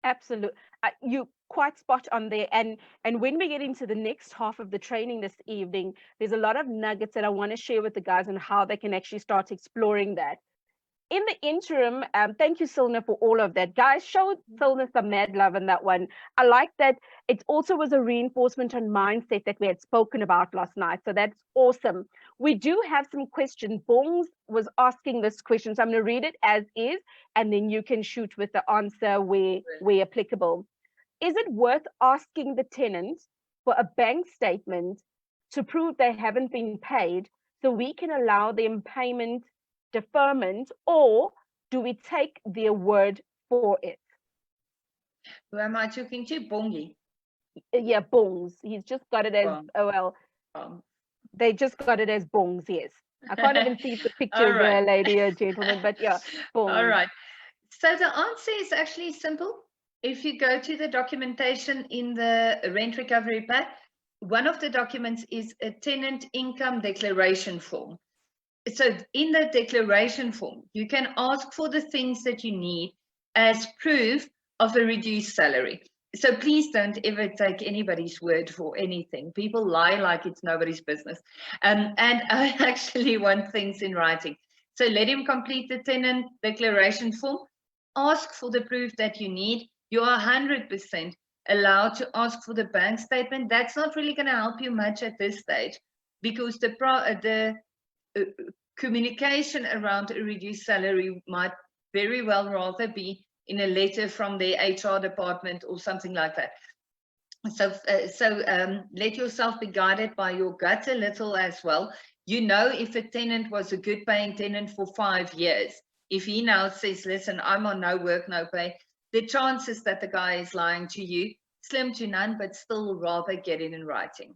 Absolutely. You quite spot on there. And when we get into the next half of the training this evening, there's a lot of nuggets that I want to share with the guys on how they can actually start exploring that. In the interim, thank you, Silna, for all of that. Guys, show Silna some mad love in that one. I like that it also was a reinforcement on mindset that we had spoken about last night. So that's awesome. We do have some questions. Bongs was asking this question, so I'm going to read it as is, and then you can shoot with the answer where applicable. Is it worth asking the tenant for a bank statement to prove they haven't been paid so we can allow them payment deferment, or do we take their word for it? Who am I talking to? Bongi. Yeah, Bongs. He's just got it as they just got it as Bongs. Yes, I can't even see the picture, right. Lady or gentleman, but yeah, Bongs. All right. So the answer is actually simple. If you go to the documentation in the rent recovery pack, one of the documents is a tenant income declaration form. So in the declaration form, you can ask for the things that you need as proof of a reduced salary. So please don't ever take anybody's word for anything. People lie like it's nobody's business. And I actually want things in writing. So let him complete the tenant declaration form. Ask for the proof that you need. You are 100% allowed to ask for the bank statement. That's not really going to help you much at this stage, because the communication around a reduced salary might very well rather be in a letter from the HR department or something like that. So let yourself be guided by your gut a little as well. You know, if a tenant was a good paying tenant for 5 years, if he now says, listen, I'm on no work, no pay, the chances that the guy is lying to you, slim to none, but still rather get it in writing.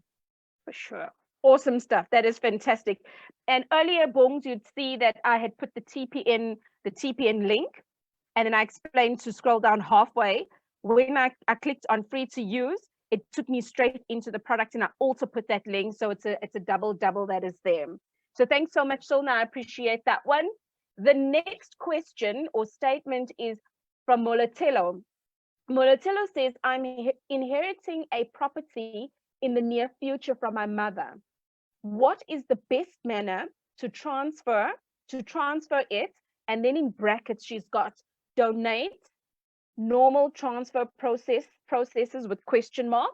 For sure. Awesome stuff. That is fantastic. And earlier, Bongs, you'd see that I had put the TPN link, and then I explained to scroll down halfway. When I clicked on free to use, it took me straight into the product, and I also put that link. So it's a double that is there. So thanks so much, Solna. I appreciate that one. The next question or statement is from Molatello. Molatello says, I'm inheriting a property in the near future from my mother. What is the best manner to transfer it? And then in brackets, she's got donate, normal transfer processes with question mark.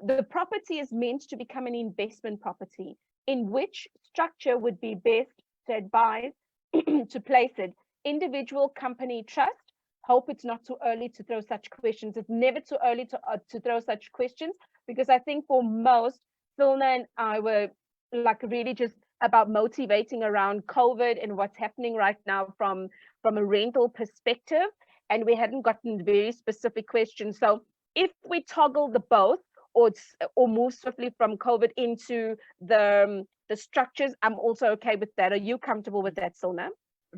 The property is meant to become an investment property. In which structure would be best to advise to place it? Individual, company, trust? Hope it's not too early to throw such questions. It's never too early to throw such questions, because I think for most, Silna and I were like really just about motivating around COVID and what's happening right now from a rental perspective, and we hadn't gotten very specific questions. So if we toggle the both or move swiftly from COVID into the structures, I'm also okay with that. Are you comfortable with that, Silna?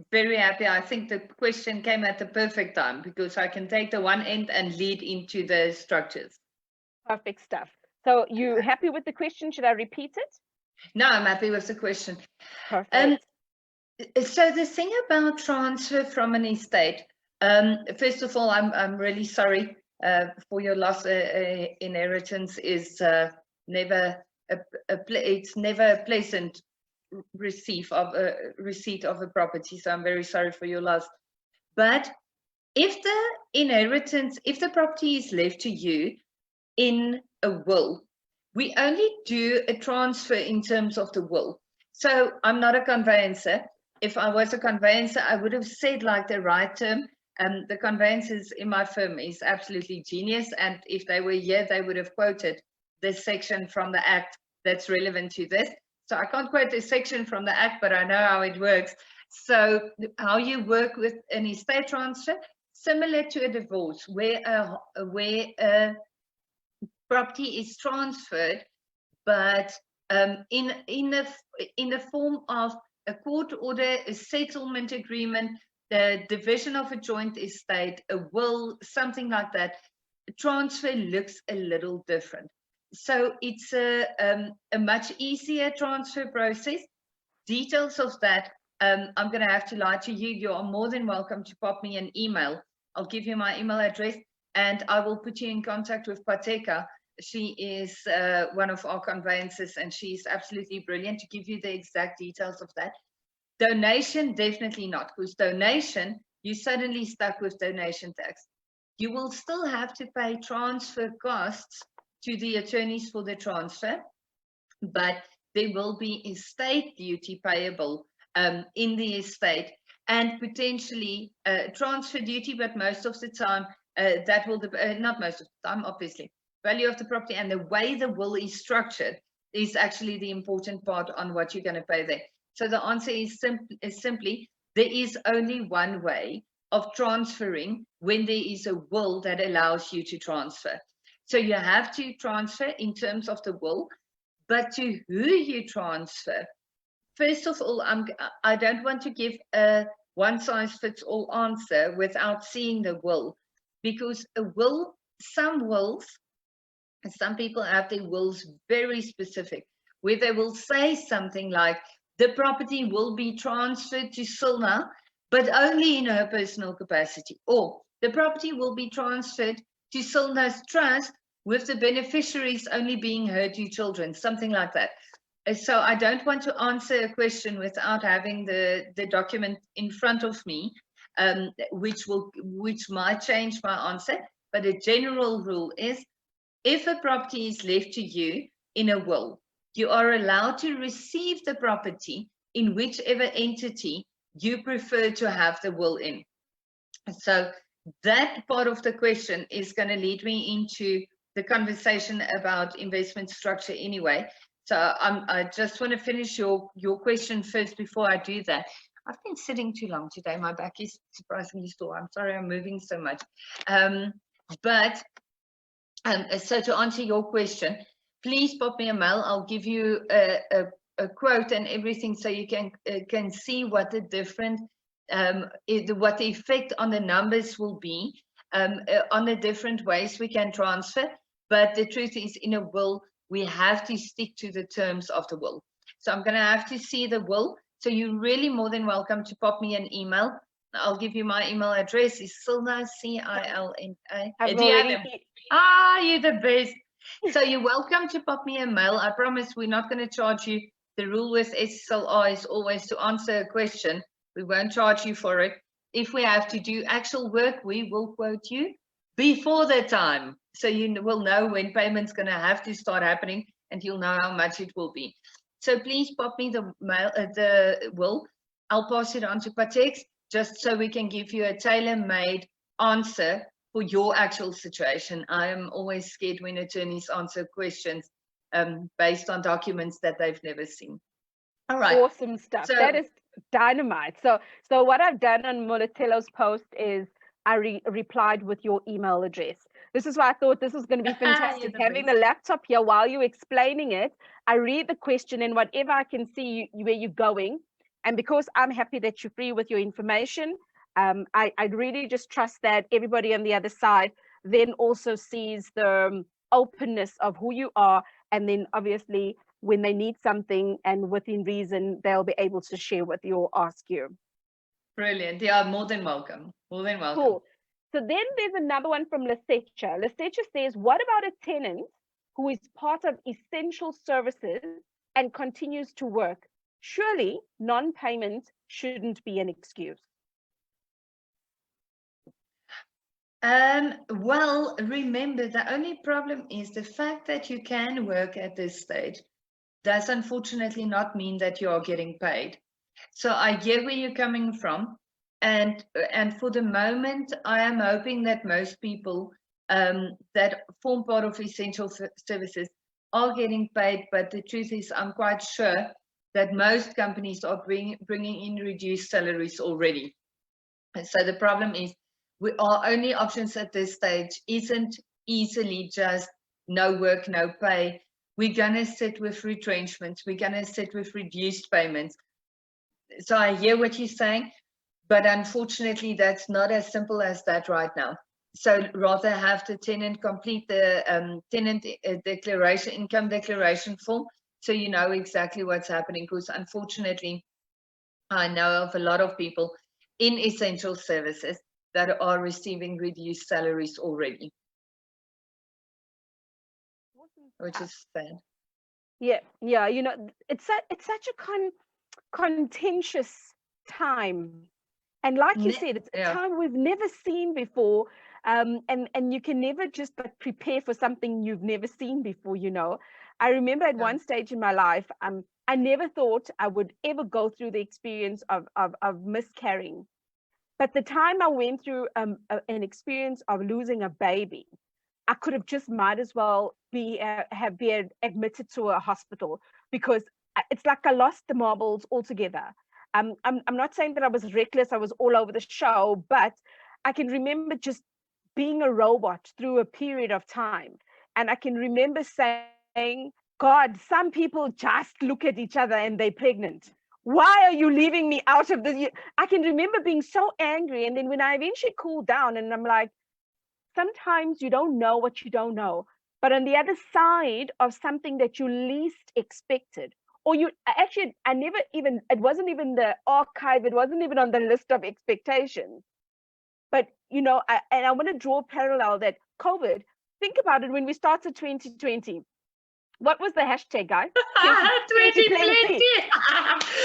Very happy. I think the question came at the perfect time, because I can take the one end and lead into the structures. Perfect stuff. So you happy with the question? Should I repeat it? No, I'm happy with the question. Perfect. So the thing about transfer from an estate, first of all, I'm really sorry for your loss. Inheritance is never it's never a pleasant receipt of a property. So I'm very sorry for your loss. But if the property is left to you in a will, we only do a transfer in terms of the will. So I'm not a conveyancer. If I was a conveyancer, I would have said like the right term. The conveyancers in my firm is absolutely genius. And if they were here, they would have quoted this section from the Act that's relevant to this. So I can't quote this section from the Act, but I know how it works. So how you work with an estate transfer, similar to a divorce, where a property is transferred, but in the form of a court order, a settlement agreement, the division of a joint estate, a will, something like that. Transfer looks a little different. So it's a much easier transfer process. Details of that, I'm going to have to lie to you. You are more than welcome to pop me an email. I'll give you my email address and I will put you in contact with Pateka. She is one of our conveyancers and she's absolutely brilliant to give you the exact details of that. Donation, definitely not, because donation, you suddenly stuck with donation tax. You will still have to pay transfer costs to the attorneys for the transfer, but there will be estate duty payable in the estate and potentially transfer duty, but most of the time, that will, not most of the time, obviously, value of the property and the way the will is structured is actually the important part on what you're going to pay there. So the answer is simply, there is only one way of transferring when there is a will that allows you to transfer. So you have to transfer in terms of the will, but to who you transfer. First of all, I don't want to give a one-size-fits-all answer without seeing the will, because a will, some wills, and some people have their wills very specific, where they will say something like, the property will be transferred to Silna, but only in her personal capacity. Or the property will be transferred to Silna's trust with the beneficiaries only being her two children, something like that. So I don't want to answer a question without having the document in front of me, which might change my answer. But a general rule is, if a property is left to you in a will, you are allowed to receive the property in whichever entity you prefer to have the will in. So that part of the question is going to lead me into the conversation about investment structure anyway. So I just want to finish your question first before I do that. I've been sitting too long today. My back is surprisingly sore. I'm sorry I'm moving so much. So to answer your question, please pop me a mail. I'll give you a quote and everything so you can see what the different, what the effect on the numbers will be on the different ways we can transfer. But the truth is, in a will, we have to stick to the terms of the will. So I'm going to have to see the will. So you're really more than welcome to pop me an email. I'll give you my email address. It's Silna, C-I-L-N-A. You're the best. So you're welcome to pop me a mail. I promise we're not going to charge you. The rule with SLR is always to answer a question. We won't charge you for it. If we have to do actual work, we will quote you before the time. So you will know when payment's going to have to start happening and you'll know how much it will be. So please pop me the mail, the will. I'll pass it on to Patex just so we can give you a tailor-made answer for your actual situation. I am always scared when attorneys answer questions based on documents that they've never seen. All right. Awesome stuff. So, that is dynamite. So what I've done on Molatello's post is I replied with your email address. This is why I thought this was going to be fantastic. Having the laptop here while you're explaining it, I read the question and whatever I can see where you're going. And because I'm happy that you're free with your information, I really just trust that everybody on the other side then also sees the openness of who you are. And then obviously when they need something and within reason, they'll be able to share with you or ask you. Brilliant. Yeah, more than welcome. More than welcome. Cool. So then there's another one from Lisecha. Lisecha says, what about a tenant who is part of essential services and continues to work? Surely non-payment shouldn't be an excuse. Well, remember, the only problem is the fact that you can work at this stage does unfortunately not mean that you are getting paid. So I hear where you're coming from. And for the moment, I am hoping that most people that form part of essential services are getting paid. But the truth is, I'm quite sure that most companies are bringing in reduced salaries already. And so the problem is, our only options at this stage isn't easily just no work, no pay. We're going to sit with retrenchments. We're going to sit with reduced payments. So I hear what you're saying, but unfortunately, that's not as simple as that right now. So rather have the tenant complete the tenant declaration, income declaration form, so you know exactly what's happening. Because unfortunately, I know of a lot of people in essential services that are receiving reduced salaries already, which is sad. Yeah, it's such a contentious time, and like you said, it's a time we've never seen before, and you can never just but prepare for something you've never seen before. I remember at one stage in my life, I never thought I would ever go through the experience of miscarrying, but the time I went through an experience of losing a baby, I could have just might as well have been admitted to a hospital, because it's like I lost the marbles altogether. I'm not saying that I was reckless, I was all over the show, but I can remember just being a robot through a period of time. And I can remember saying, God, some people just look at each other and they're pregnant. Why are you leaving me out of this? I can remember being so angry. And then when I eventually cooled down, and I'm like, sometimes you don't know what you don't know, but on the other side of something that you least expected, or I never even, it wasn't even the archive, it wasn't even on the list of expectations. But, I want to draw a parallel that COVID, think about it, when we started 2020, what was the hashtag, guys? 20 plenty. We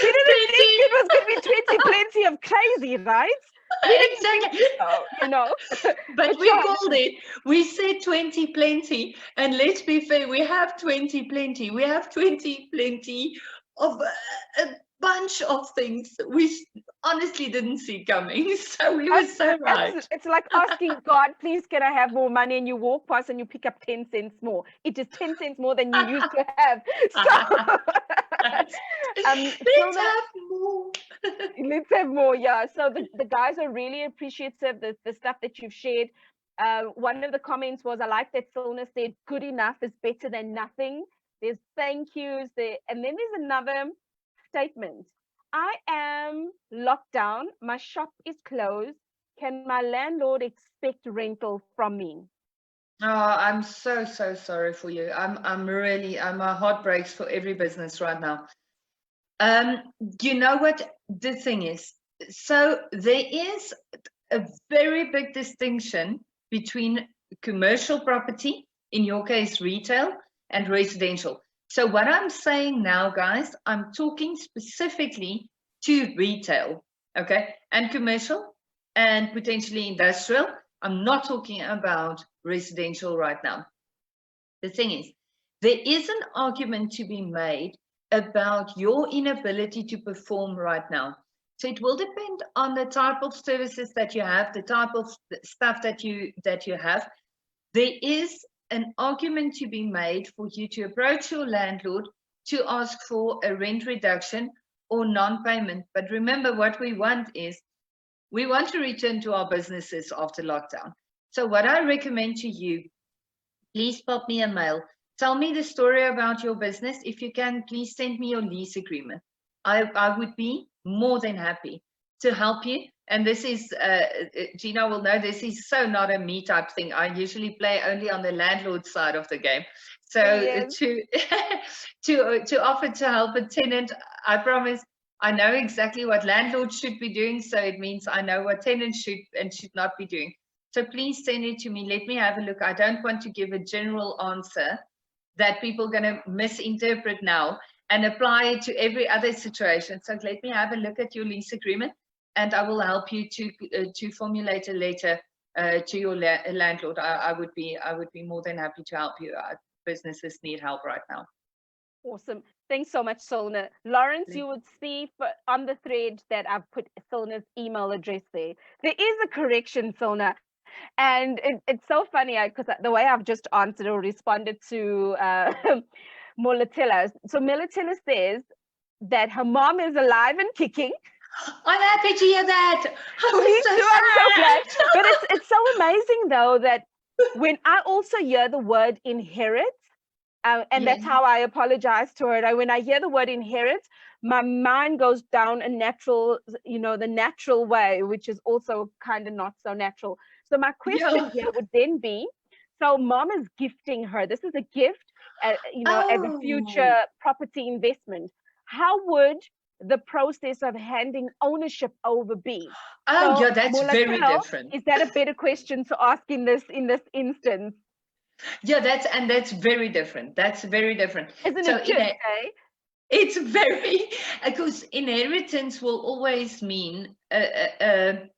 didn't think it was going to be 20 plenty of crazy, right? Exactly. But we called it, we said 20 plenty, and let's be fair, we have 20 plenty. We have 20 plenty of a bunch of things we honestly didn't see coming. So we were so right. It's like asking God, please, can I have more money? And you walk past and you pick up 10 cents more. It is 10 cents more than you used to have. So let's have more. Let's have more, yeah. So the guys are really appreciative of the stuff that you've shared. One of the comments was, I like that Silna said, good enough is better than nothing. There's thank yous there. And then there's another statement. I am locked down. My shop is closed. Can my landlord expect rental from me? Oh, I'm so sorry for you. My heart breaks for every business right now. You know what the thing is? So there is a very big distinction between commercial property, in your case retail, and residential. So what I'm saying now, guys, I'm talking specifically to retail, okay, and commercial and potentially industrial. I'm not talking about residential right now. The thing is, there is an argument to be made about your inability to perform right now. So it will depend on the type of services that you have, the type of stuff that you have. There is an argument to be made for you to approach your landlord to ask for a rent reduction or non-payment. But remember, what we want is, we want to return to our businesses after lockdown. So what I recommend to you, please pop me a mail. Tell me the story about your business. If you can, please send me your lease agreement. I would be more than happy to help you. And this is, Gina will know, this is so not a me type thing. I usually play only on the landlord side of the game. So yes. to offer to help a tenant, I promise I know exactly what landlords should be doing. So it means I know what tenants should and should not be doing. So please send it to me. Let me have a look. I don't want to give a general answer that people are going to misinterpret now and apply it to every other situation. So let me have a look at your lease agreement, and I will help you to formulate a letter to your landlord. I would be more than happy to help you. Businesses need help right now. Awesome. Thanks so much, Silna. Lawrence, you would see on the thread that I've put Silna's email address there. There is a correction, Silna. And it's so funny because the way I've just answered or responded to Molatilla. So Molatilla says, that her mom is alive and kicking. I'm happy to hear that. Me too, I'm so glad. But it's so amazing though that when I also hear the word inherit, and that's how I apologize to her. When I hear the word inherit, my mind goes down a natural, the natural way, which is also kind of not so natural. So my question here would then be, so mom is gifting her. This is a gift, as a future property investment. How would the process of handing ownership over be? That's very different. Is that a better question to ask in this instance? Yeah, that's very different. That's very different. Isn't it just, It's very, because inheritance will always mean a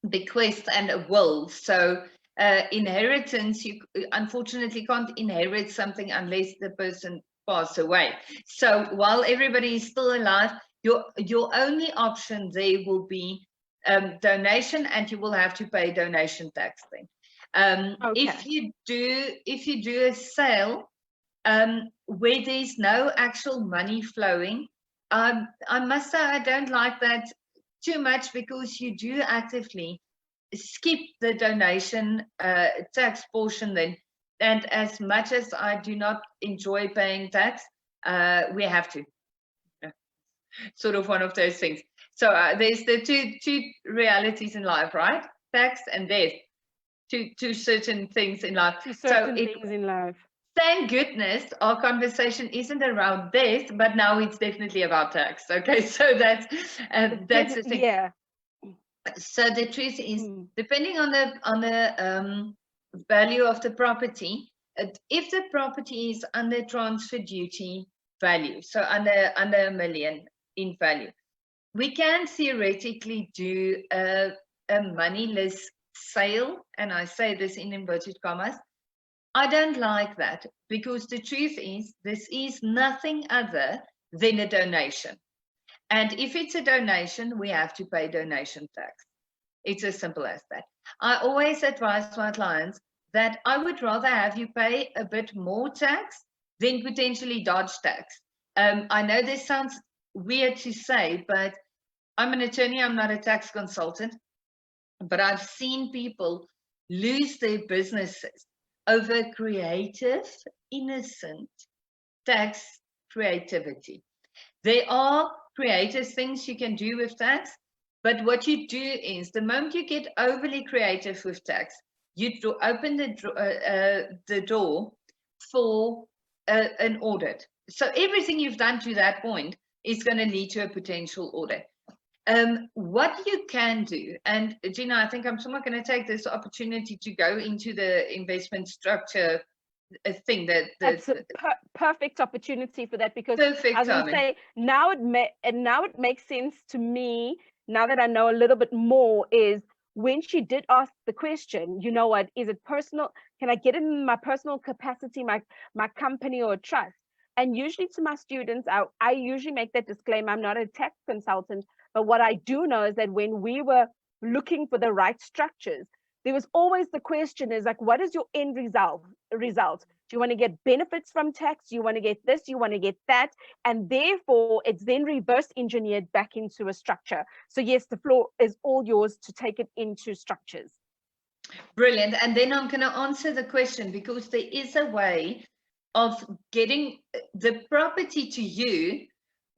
bequest and a will. So inheritance, you unfortunately can't inherit something unless the person passes away. So while everybody is still alive, your only option there will be donation, and you will have to pay donation tax then. If you do a sale where there's no actual money flowing, I must say I don't like that too much, because you do actively skip the donation tax portion then. And as much as I do not enjoy paying tax, we have to. Sort of one of those things. So there's the two realities in life, right? Tax and death. Two certain things in life. Things in life. Thank goodness our conversation isn't around death, but now it's definitely about tax. Okay, so that's the thing. Yeah. So the truth is, depending on the value of the property, if the property is under transfer duty value, so under $1 million in value, we can theoretically do a moneyless sale, and I say this in inverted commas. I don't like that, because the truth is, this is nothing other than a donation. And if it's a donation, we have to pay donation tax. It's as simple as that. I always advise my clients that I would rather have you pay a bit more tax than potentially dodge tax. I know this sounds weird to say, but I'm an attorney, I'm not a tax consultant, but I've seen people lose their businesses over creative, innocent tax creativity. There are creative things you can do with tax, but what you do is, the moment you get overly creative with tax, you open the door for an audit. So everything you've done to that point is going to lead to a potential audit. What you can do, and Gina, I think I'm somewhat going to take this opportunity to go into the investment structure thing. That's a perfect opportunity for that, because I was going to say, now it makes sense to me, now that I know a little bit more, is when she did ask the question, you know what, is it personal? Can I get it in my personal capacity, my company or trust? And usually to my students, I usually make that disclaimer, I'm not a tax consultant, but what I do know is that when we were looking for the right structures, there was always the question is like, what is your end result? Do you want to get benefits from tax? Do you want to get this? Do you want to get that? And therefore, it's then reverse engineered back into a structure. So yes, the floor is all yours to take it into structures. Brilliant. And then I'm going to answer the question, because there is a way of getting the property to you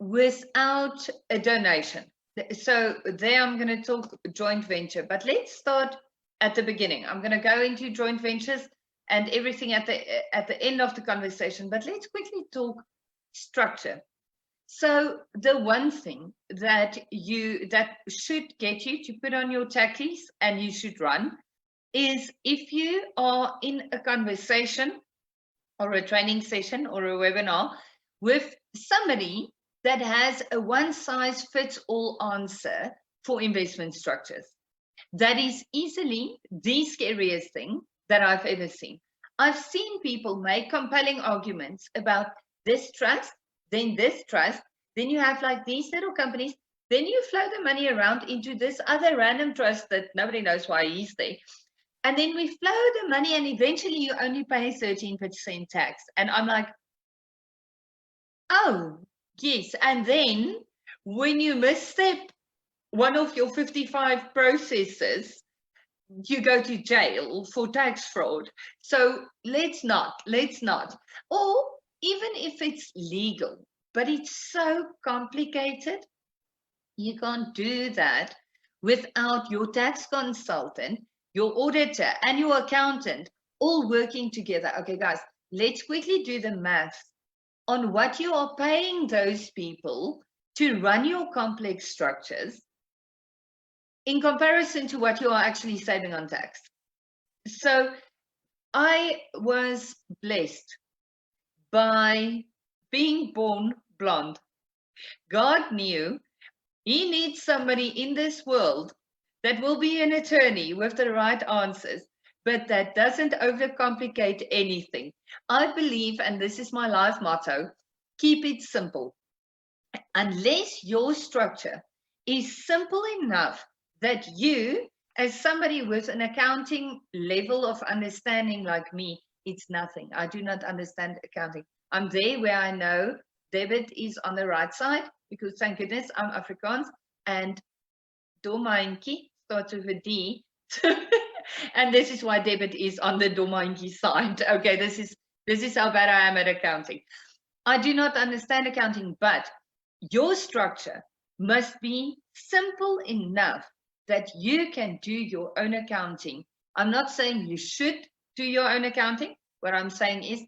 without a donation. So there I'm going to talk joint venture, but let's start at the beginning. I'm going to go into joint ventures and everything at the end of the conversation, but let's quickly talk structure. So the one thing that should get you to put on your tackies and you should run is, if you are in a conversation or a training session or a webinar with somebody that has a one-size-fits-all answer for investment structures. That is easily the scariest thing that I've ever seen. I've seen people make compelling arguments about this trust, then this trust, then you have like these little companies, then you flow the money around into this other random trust that nobody knows why he's there. And then we flow the money and eventually you only pay 13% tax. And I'm like, oh, Yes, and then when you misstep one of your 55 processes, you go to jail for tax fraud. So let's not. Or even if it's legal, but it's so complicated, you can't do that without your tax consultant, your auditor, and your accountant all working together. Okay, guys, let's quickly do the math on what you are paying those people to run your complex structures in comparison to what you are actually saving on tax. So I was blessed by being born blonde. God knew He needs somebody in this world that will be an attorney with the right answers, but that doesn't overcomplicate anything. I believe, and this is my life motto, keep it simple. Unless your structure is simple enough that you, as somebody with an accounting level of understanding like me, it's nothing. I do not understand accounting. I'm there where I know debit is on the right side because thank goodness I'm Afrikaans and domaintjie starts with a D. And this is why debit is on the domaintjie side. Okay, this is how bad I am at accounting. I do not understand accounting, but your structure must be simple enough that you can do your own accounting. I'm not saying you should do your own accounting. What I'm saying is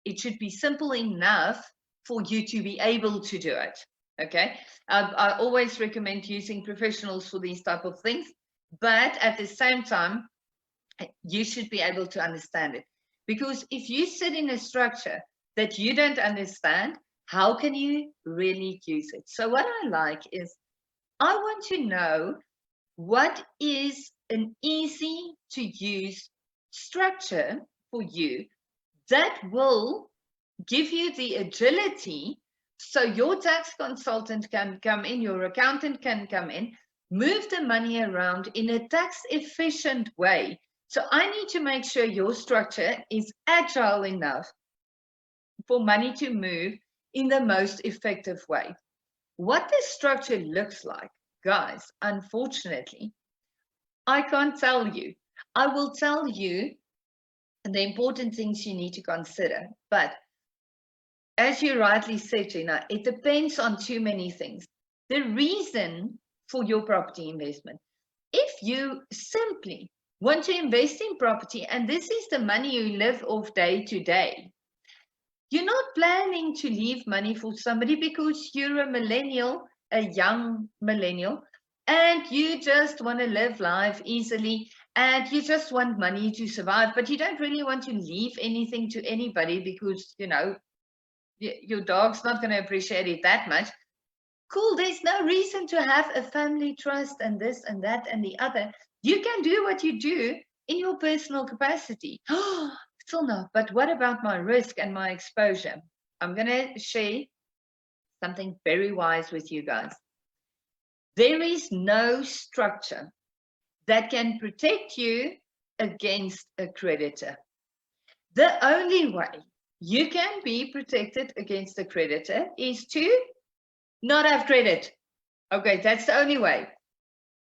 it should be simple enough for you to be able to do it. Okay, I always recommend using professionals for these type of things, but at the same time, you should be able to understand it. Because if you sit in a structure that you don't understand, how can you really use it? So what I like is, I want to know what is an easy to use structure for you that will give you the agility so your tax consultant can come in, your accountant can come in, move the money around in a tax efficient way. So I need to make sure your structure is agile enough for money to move in the most effective way. What this structure looks like, guys, unfortunately, I can't tell you. I will tell you the important things you need to consider. But as you rightly said, Gina, it depends on too many things. The reason for your property investment, if you simply want to invest in property and this is the money you live off day to day, you're not planning to leave money for somebody because you're a millennial, a young millennial, and you just want to live life easily and you just want money to survive, but you don't really want to leave anything to anybody because, you know, your dog's not going to appreciate it that much. Cool, there's no reason to have a family trust and this and that and the other. You can do what you do in your personal capacity. Still not, but what about my risk and my exposure? I'm going to share something very wise with you guys. There is no structure that can protect you against a creditor. The only way you can be protected against a creditor is to not have credit. Okay, that's the only way.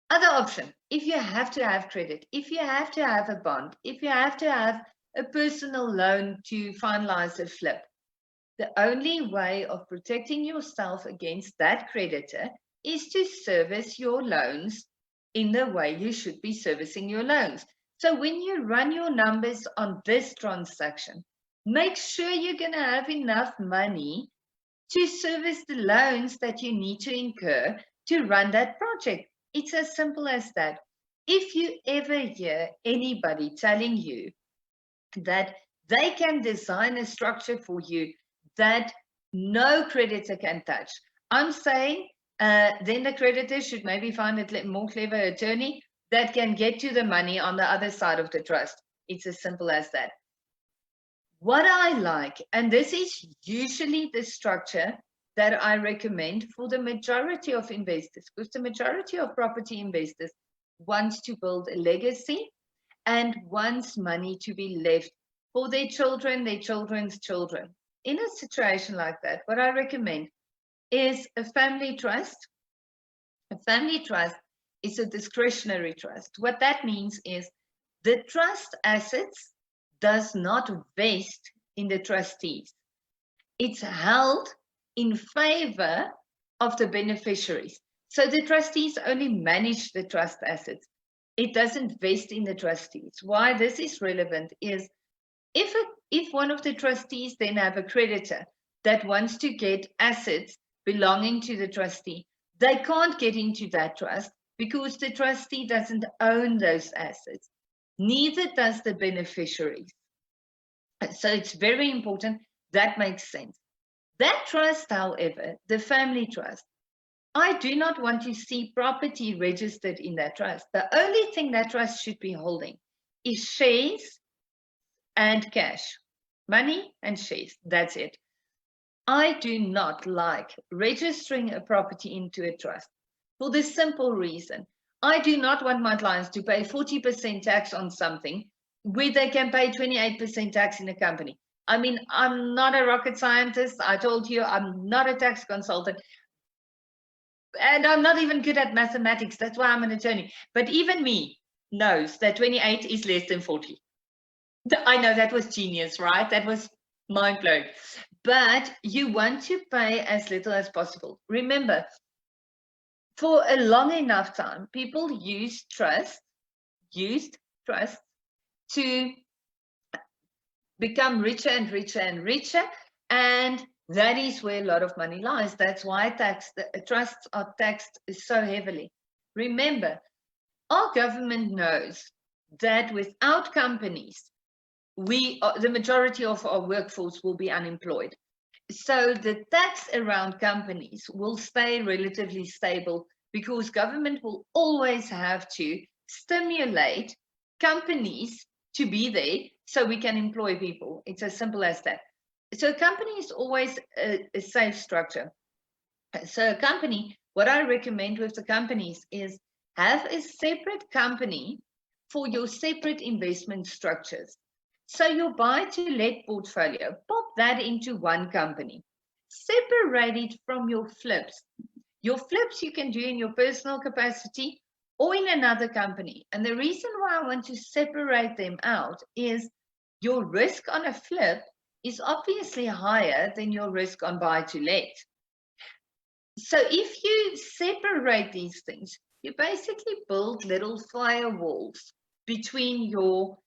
Other option, if you have to have credit, if you have to have a bond, if you have to have a personal loan to finalize a flip, the only way of protecting yourself against that creditor is to service your loans in the way you should be servicing your loans. So when you run your numbers on this transaction, make sure you're going to have enough money to service the loans that you need to incur to run that project. It's as simple as that. If you ever hear anybody telling you that they can design a structure for you that no creditor can touch, I'm saying then the creditor should maybe find a more clever attorney that can get to the money on the other side of the trust. It's as simple as that. What I like, and this is usually the structure that I recommend for the majority of investors, because the majority of property investors wants to build a legacy and wants money to be left for their children, their children's children. In a situation like that, what I recommend is a family trust. A family trust is a discretionary trust. What that means is the trust assets does not vest in the trustees. It's held in favor of the beneficiaries. So the trustees only manage the trust assets. It doesn't vest in the trustees. Why this is relevant is if one of the trustees then have a creditor that wants to get assets belonging to the trustee, they can't get into that trust because the trustee doesn't own those assets. Neither does the beneficiaries. So it's very important. That makes sense. That trust, however, the family trust, I do not want to see property registered in that trust. The only thing that trust should be holding is shares and cash, money and shares. That's it. I do not like registering a property into a trust for the simple reason. I do not want my clients to pay 40% tax on something where they can pay 28% tax in a company. I mean, I'm not a rocket scientist. I told you I'm not a tax consultant. And I'm not even good at mathematics. That's why I'm an attorney. But even me knows that 28 is less than 40. I know that was genius, right? That was mind-blowing. But you want to pay as little as possible. Remember, for a long enough time, people used trust to become richer and richer and richer. And that is where a lot of money lies. That's why trusts are taxed so heavily. Remember, our government knows that without companies, the majority of our workforce will be unemployed. So the tax around companies will stay relatively stable because government will always have to stimulate companies to be there so we can employ people. It's as simple as that. So a company is always a safe structure. So a company, what I recommend with the companies is have a separate company for your separate investment structures. So your buy-to-let portfolio, pop that into one company. Separate it from your flips. Your flips you can do in your personal capacity or in another company. And the reason why I want to separate them out is your risk on a flip is obviously higher than your risk on buy-to-let. So if you separate these things, you basically build little firewalls between your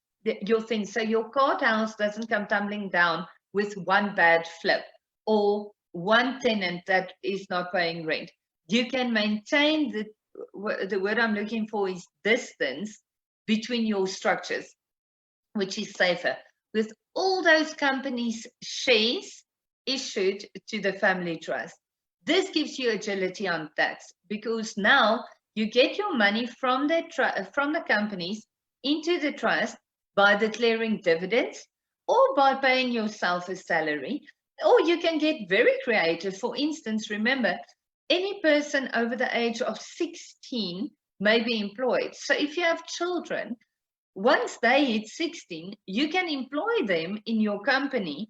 things. So your courthouse doesn't come tumbling down with one bad flip or one tenant that is not paying rent. You can maintain the word I'm looking for is distance between your structures, which is safer. With all those companies' shares issued to the family trust, this gives you agility on tax because now you get your money from the companies into the trust by declaring dividends or by paying yourself a salary, or you can get very creative. For instance, remember, any person over the age of 16 may be employed. So if you have children, once they hit 16, you can employ them in your company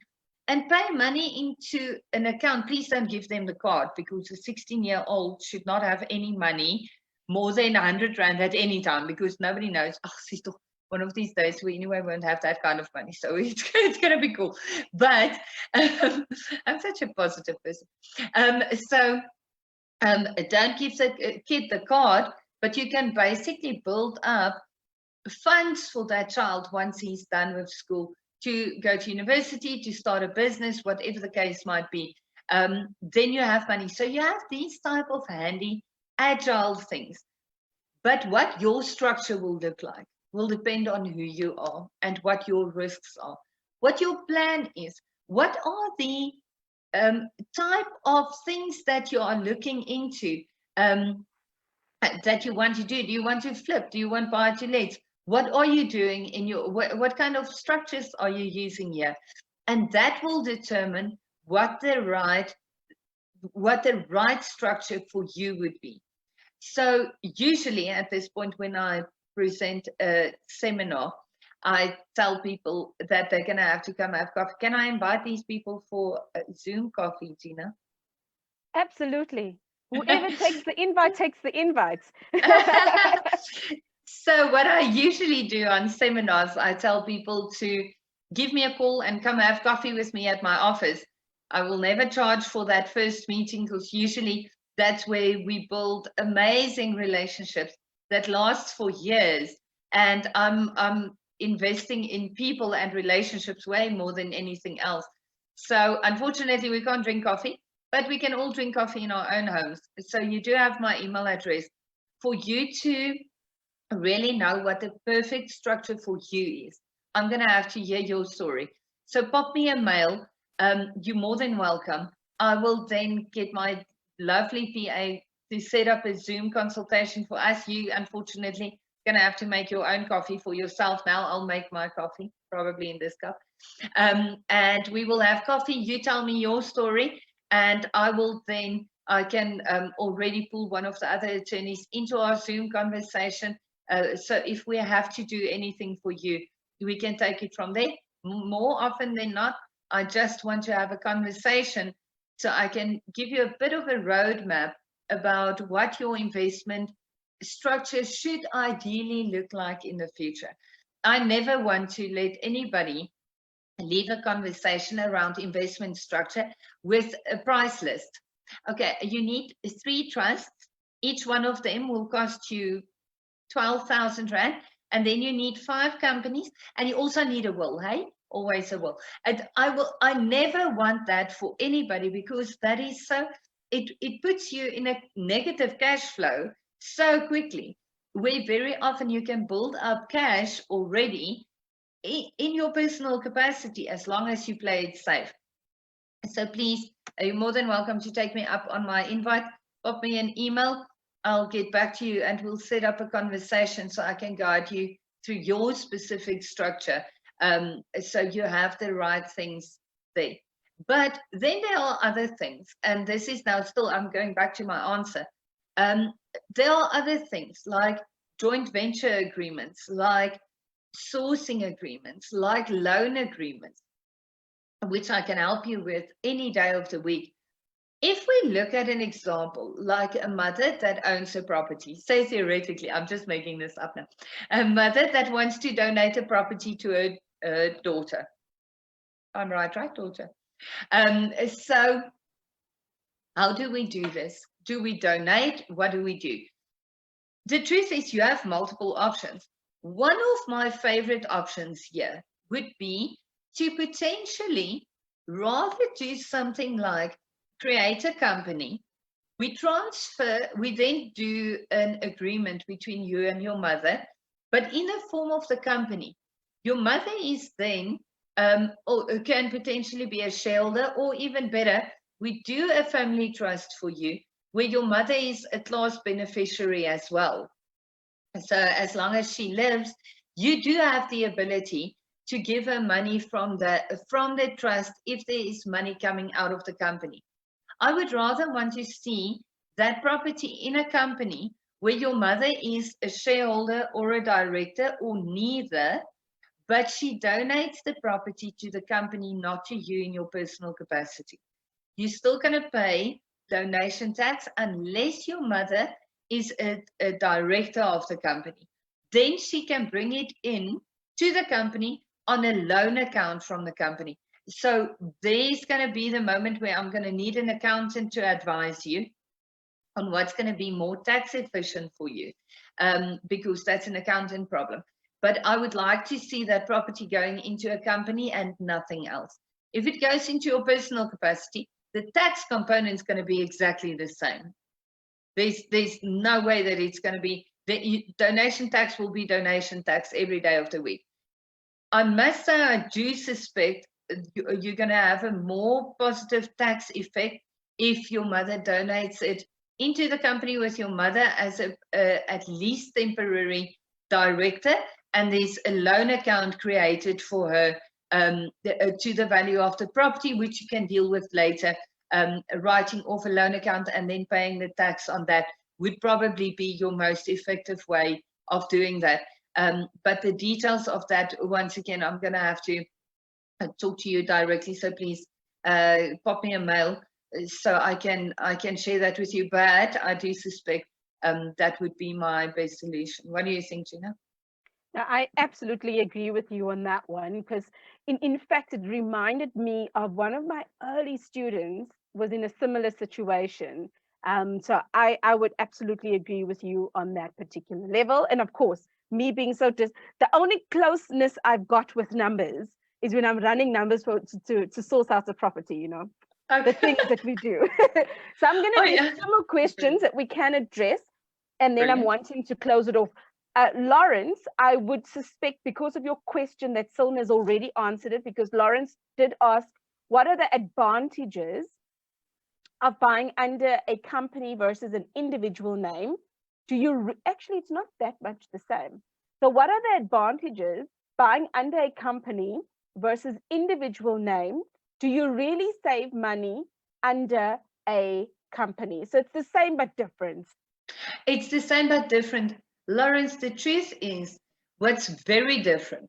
and pay money into an account. Please don't give them the card because a 16-year-old should not have any money more than 100 Rand at any time because nobody knows. Oh, one of these days we anyway won't have that kind of money, so it's going to be cool. But I'm such a positive person. Don't give the kid the card, but you can basically build up funds for that child once he's done with school to go to university, to start a business, whatever the case might be. Then you have money. So you have these type of handy, agile things. But what your structure will look like will depend on who you are and what your risks are, what your plan is, what are the type of things that you are looking into that you want to do. Do you want to flip? Do you want buy-to-let? What are you doing in your, what kind of structures are you using here? And that will determine what the right structure for you would be. So usually at this point when I present a seminar, I tell people that they're going to have to come have coffee. Can I invite these people for a Zoom coffee, Tina? Absolutely. Whoever takes the invite takes the invite. So what I usually do on seminars, I tell people to give me a call and come have coffee with me at my office. I will never charge for that first meeting, because usually that's where we build amazing relationships that last for years. And I'm investing in people and relationships way more than anything else. So unfortunately, we can't drink coffee, but we can all drink coffee in our own homes. So you do have my email address for you to really know what the perfect structure for you is. I'm going to have to hear your story. So pop me a mail. You're more than welcome. I will then get my lovely PA to set up a Zoom consultation for us. You, unfortunately, going to have to make your own coffee for yourself now. I'll make my coffee, probably in this cup. And we will have coffee. You tell me your story, and I will then, I can already pull one of the other attorneys into our Zoom conversation. So if we have to do anything for you, we can take it from there. More often than not, I just want to have a conversation so I can give you a bit of a roadmap about what your investment structure should ideally look like in the future. I never want to let anybody leave a conversation around investment structure with a price list. Okay, you need 3 trusts. Each one of them will cost you 12,000 Rand. And then you need 5 companies, and you also need a will, hey? Always a will. And I never want that for anybody, because that is so, it puts you in a negative cash flow so quickly, where very often you can build up cash already in your personal capacity, as long as you play it safe. So please, you're more than welcome to take me up on my invite. Pop me an email. I'll get back to you, and we'll set up a conversation so I can guide you through your specific structure, so you have the right things there. But then there are other things, and this is now still, I'm going back to my answer. There are other things like joint venture agreements, like sourcing agreements, like loan agreements, which I can help you with any day of the week. If we look at an example, like a mother that owns a property, say theoretically, I'm just making this up now, a mother that wants to donate a property to her daughter. I'm right, daughter? So how do we do this? Do we donate? What do we do? The truth is, you have multiple options. One of my favorite options here would be to potentially rather do something like create a company, we then do an agreement between you and your mother, but in the form of the company. Your mother is then, or can potentially be a shareholder, or even better, we do a family trust for you, where your mother is a class beneficiary as well. So as long as she lives, you do have the ability to give her money from the trust if there is money coming out of the company. I would rather want to see that property in a company where your mother is a shareholder or a director or neither, but she donates the property to the company, not to you in your personal capacity. You're still going to pay donation tax unless your mother is a director of the company. Then she can bring it in to the company on a loan account from the company. So there's going to be the moment where I'm going to need an accountant to advise you on what's going to be more tax efficient for you, because that's an accountant problem. But I would like to see that property going into a company and nothing else. If it goes into your personal capacity, the tax component is going to be exactly the same. There's no way that it's going to be, donation tax will be donation tax every day of the week. I must say, I do suspect you're going to have a more positive tax effect if your mother donates it into the company with your mother as at least temporary director, and there's a loan account created for her to the value of the property, which you can deal with later. Writing off a loan account and then paying the tax on that would probably be your most effective way of doing that. But the details of that, once again, I'm going to have to talk to you directly. So please pop me a mail So I can share that with you, but I do suspect that would be my best solution. What do you think, Gina? Now, I absolutely agree with you on that one, because in fact, it reminded me of one of my early students was in a similar situation. So I would absolutely agree with you on that particular level. And of course, me being the only closeness I've got with numbers is when I'm running numbers to source out a property, you know, the things that we do. So I'm going to do some more questions that we can address, and then I'm wanting to close it off. Lawrence, I would suspect, because of your question, that Silne has already answered it, because Lawrence did ask, what are the advantages of buying under a company versus an individual name? Actually, it's not that much the same. So what are the advantages buying under a company versus individual name? Do you really save money under a company? So it's the same but different. It's the same but different. Lawrence, the truth is, what's very different,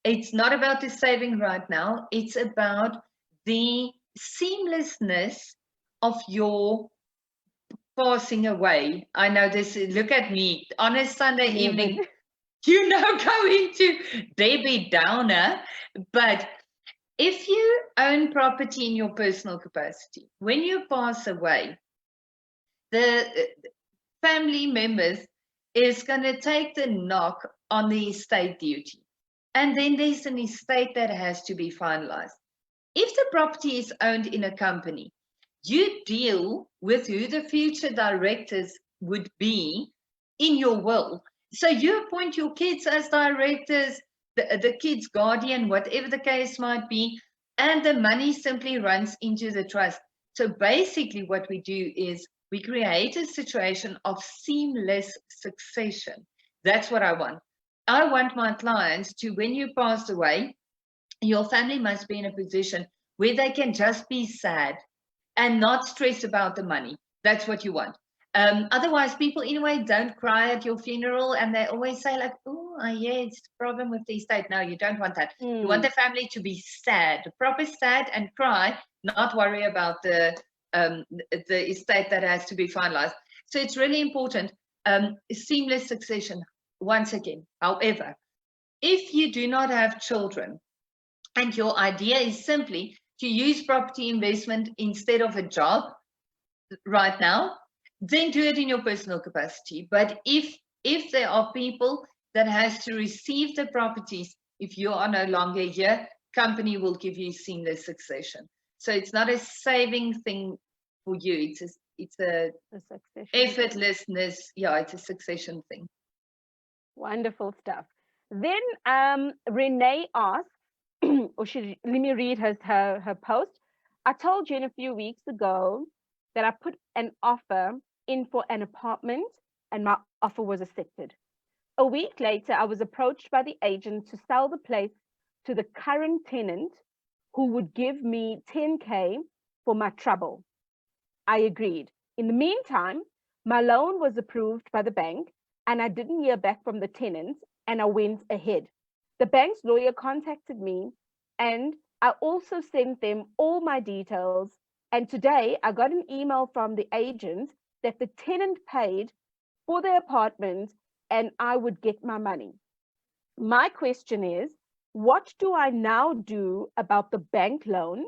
it's not about the saving right now, it's about the seamlessness of your passing away. I know this, look at me, on a Sunday evening, going to Debbie Downer, but if you own property in your personal capacity, when you pass away, the family members is going to take the knock on the estate duty. And then there's an estate that has to be finalized. If the property is owned in a company, you deal with who the future directors would be in your will. So you appoint your kids as directors, the kids' guardian, whatever the case might be, and the money simply runs into the trust. So basically what we do is we create a situation of seamless succession. That's what I want. I want my clients to, when you pass away, your family must be in a position where they can just be sad and not stress about the money. That's what you want. Otherwise, people in a way don't cry at your funeral, and they always say like, oh, yeah, it's the problem with the estate. No, you don't want that. You want the family to be sad, proper sad, and cry, not worry about the estate that has to be finalized. So it's really important. Seamless succession, once again. However, if you do not have children and your idea is simply to use property investment instead of a job right now, then do it in your personal capacity. But if there are people that has to receive the properties, if you are no longer here, company will give you seamless succession. So it's not a saving thing for you. It's a effortlessness. Yeah, it's a succession thing. Wonderful stuff. Then Renee asked, let me read her post. I told Jen a few weeks ago that I put an offer in for an apartment and my offer was accepted. A week later, I was approached by the agent to sell the place to the current tenant, who would give me 10K for my trouble. I agreed. In the meantime, my loan was approved by the bank and I didn't hear back from the tenants, and I went ahead. The bank's lawyer contacted me and I also sent them all my details. And today I got an email from the agent that the tenant paid for the apartment and I would get my money. My question is, what do I now do about the bank loan?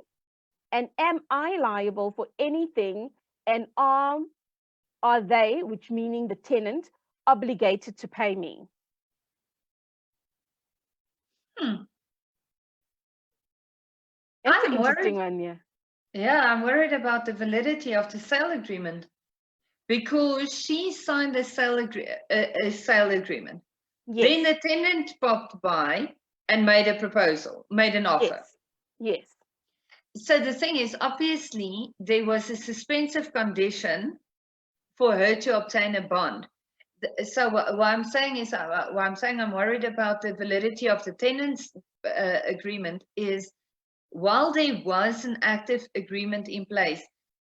And am I liable for anything? And are they, which meaning the tenant, obligated to pay me? That's an interesting one, yeah. Yeah, I'm worried about the validity of the sale agreement, because she signed a sale agreement. Yes. Then the tenant popped by and made a proposal, made an offer. Yes. So the thing is, obviously, there was a suspensive condition for her to obtain a bond. So what I'm saying is, I'm worried about the validity of the tenant's agreement is, while there was an active agreement in place,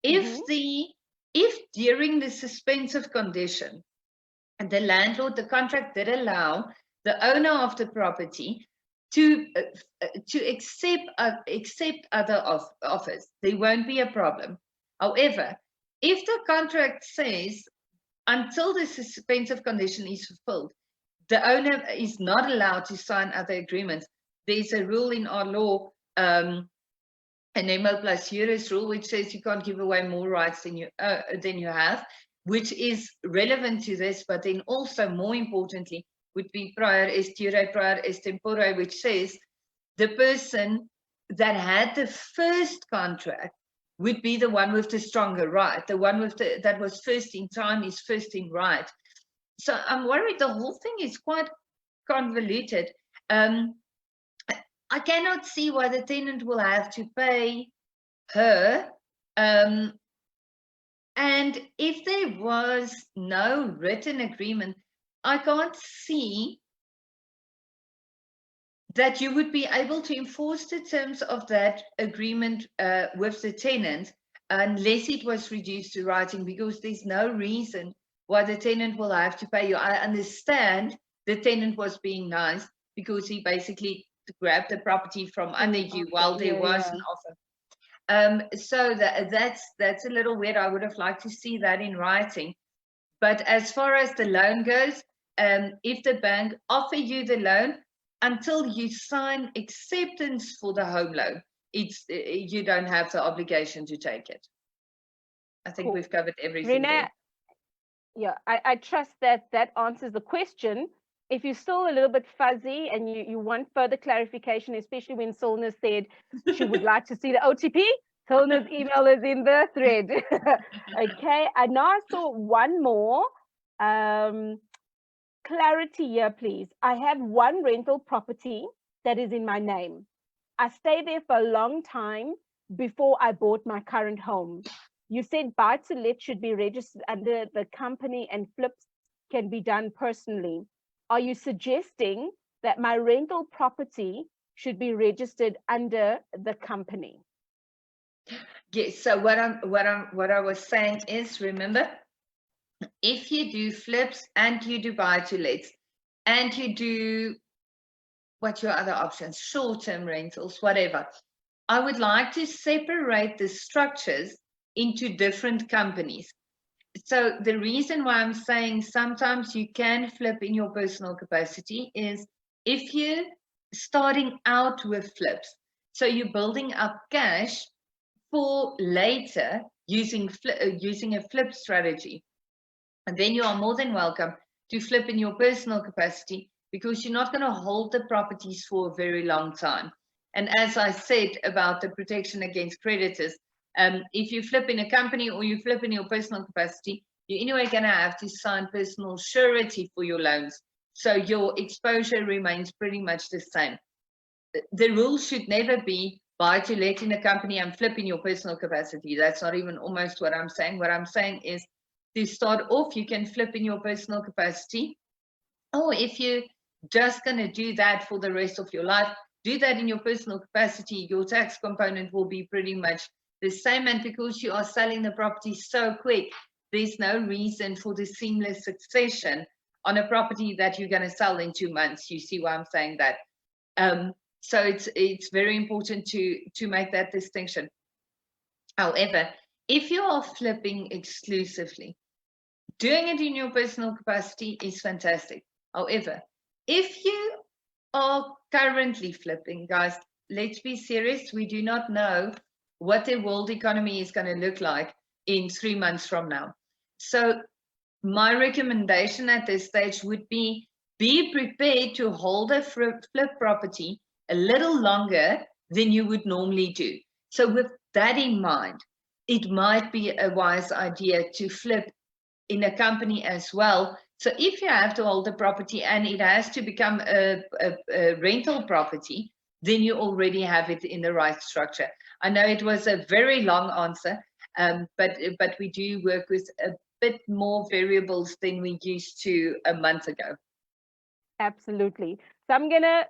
if during the suspensive condition, the landlord, the contract did allow the owner of the property to accept other offers, there won't be a problem. However, if the contract says until the suspensive condition is fulfilled, the owner is not allowed to sign other agreements. There's a rule in our law, an MO plus juris rule, which says you can't give away more rights than you have, which is relevant to this, but then also more importantly would be prior est jure, prior est tempore, which says the person that had the first contract would be the one with the stronger right. The one with that was first in time is first in right. So I'm worried the whole thing is quite convoluted. I cannot see why the tenant will have to pay her. And if there was no written agreement, I can't see that you would be able to enforce the terms of that agreement with the tenant unless it was reduced to writing, because there's no reason why the tenant will have to pay you. I understand the tenant was being nice because he basically grabbed the property from under you while there was an offer. So that's a little weird. I would have liked to see that in writing. But as far as the loan goes, if the bank offer you the loan, until you sign acceptance for the home loan, you don't have the obligation to take it. I think we've covered everything. Renee, yeah, I trust that answers the question. If you're still a little bit fuzzy and you want further clarification, especially when Silna said she would like to see the OTP, Silna's email is in the thread. Okay, I now saw one more. Clarity here, please. I have one rental property that is in my name. I stayed there for a long time before I bought my current home. You said buy to let should be registered under the company and flips can be done personally. Are you suggesting that my rental property should be registered under the company? Yes. So what I was saying is, remember, if you do flips and you do buy to lets and you do what's your other options, short-term rentals, whatever, I would like to separate the structures into different companies. So the reason why I'm saying sometimes you can flip in your personal capacity is if you're starting out with flips, so you're building up cash for later using a flip strategy, and then you are more than welcome to flip in your personal capacity, because you're not going to hold the properties for a very long time. And as I said about the protection against creditors, if you flip in a company or you flip in your personal capacity, you're anyway going to have to sign personal surety for your loans. So your exposure remains pretty much the same. The rule should never be buy to let in a company and flip in your personal capacity. That's not even almost what I'm saying. What I'm saying is, to start off, you can flip in your personal capacity. Or if you're just going to do that for the rest of your life, do that in your personal capacity. Your tax component will be pretty much the same. And because you are selling the property so quick, there's no reason for the seamless succession on a property that you're going to sell in 2 months. You see why I'm saying that? So it's very important to make that distinction. However, if you are flipping exclusively, doing it in your personal capacity is fantastic. However, if you are currently flipping, guys, let's be serious. We do not know what the world economy is going to look like in 3 months from now. So my recommendation at this stage would be prepared to hold a flip property a little longer than you would normally do. So with that in mind, it might be a wise idea to flip in a company as well. So if you have to hold the property and it has to become a rental property, then you already have it in the right structure. I know it was a very long answer, but we do work with a bit more variables than we used to a month ago. Absolutely. So I'm gonna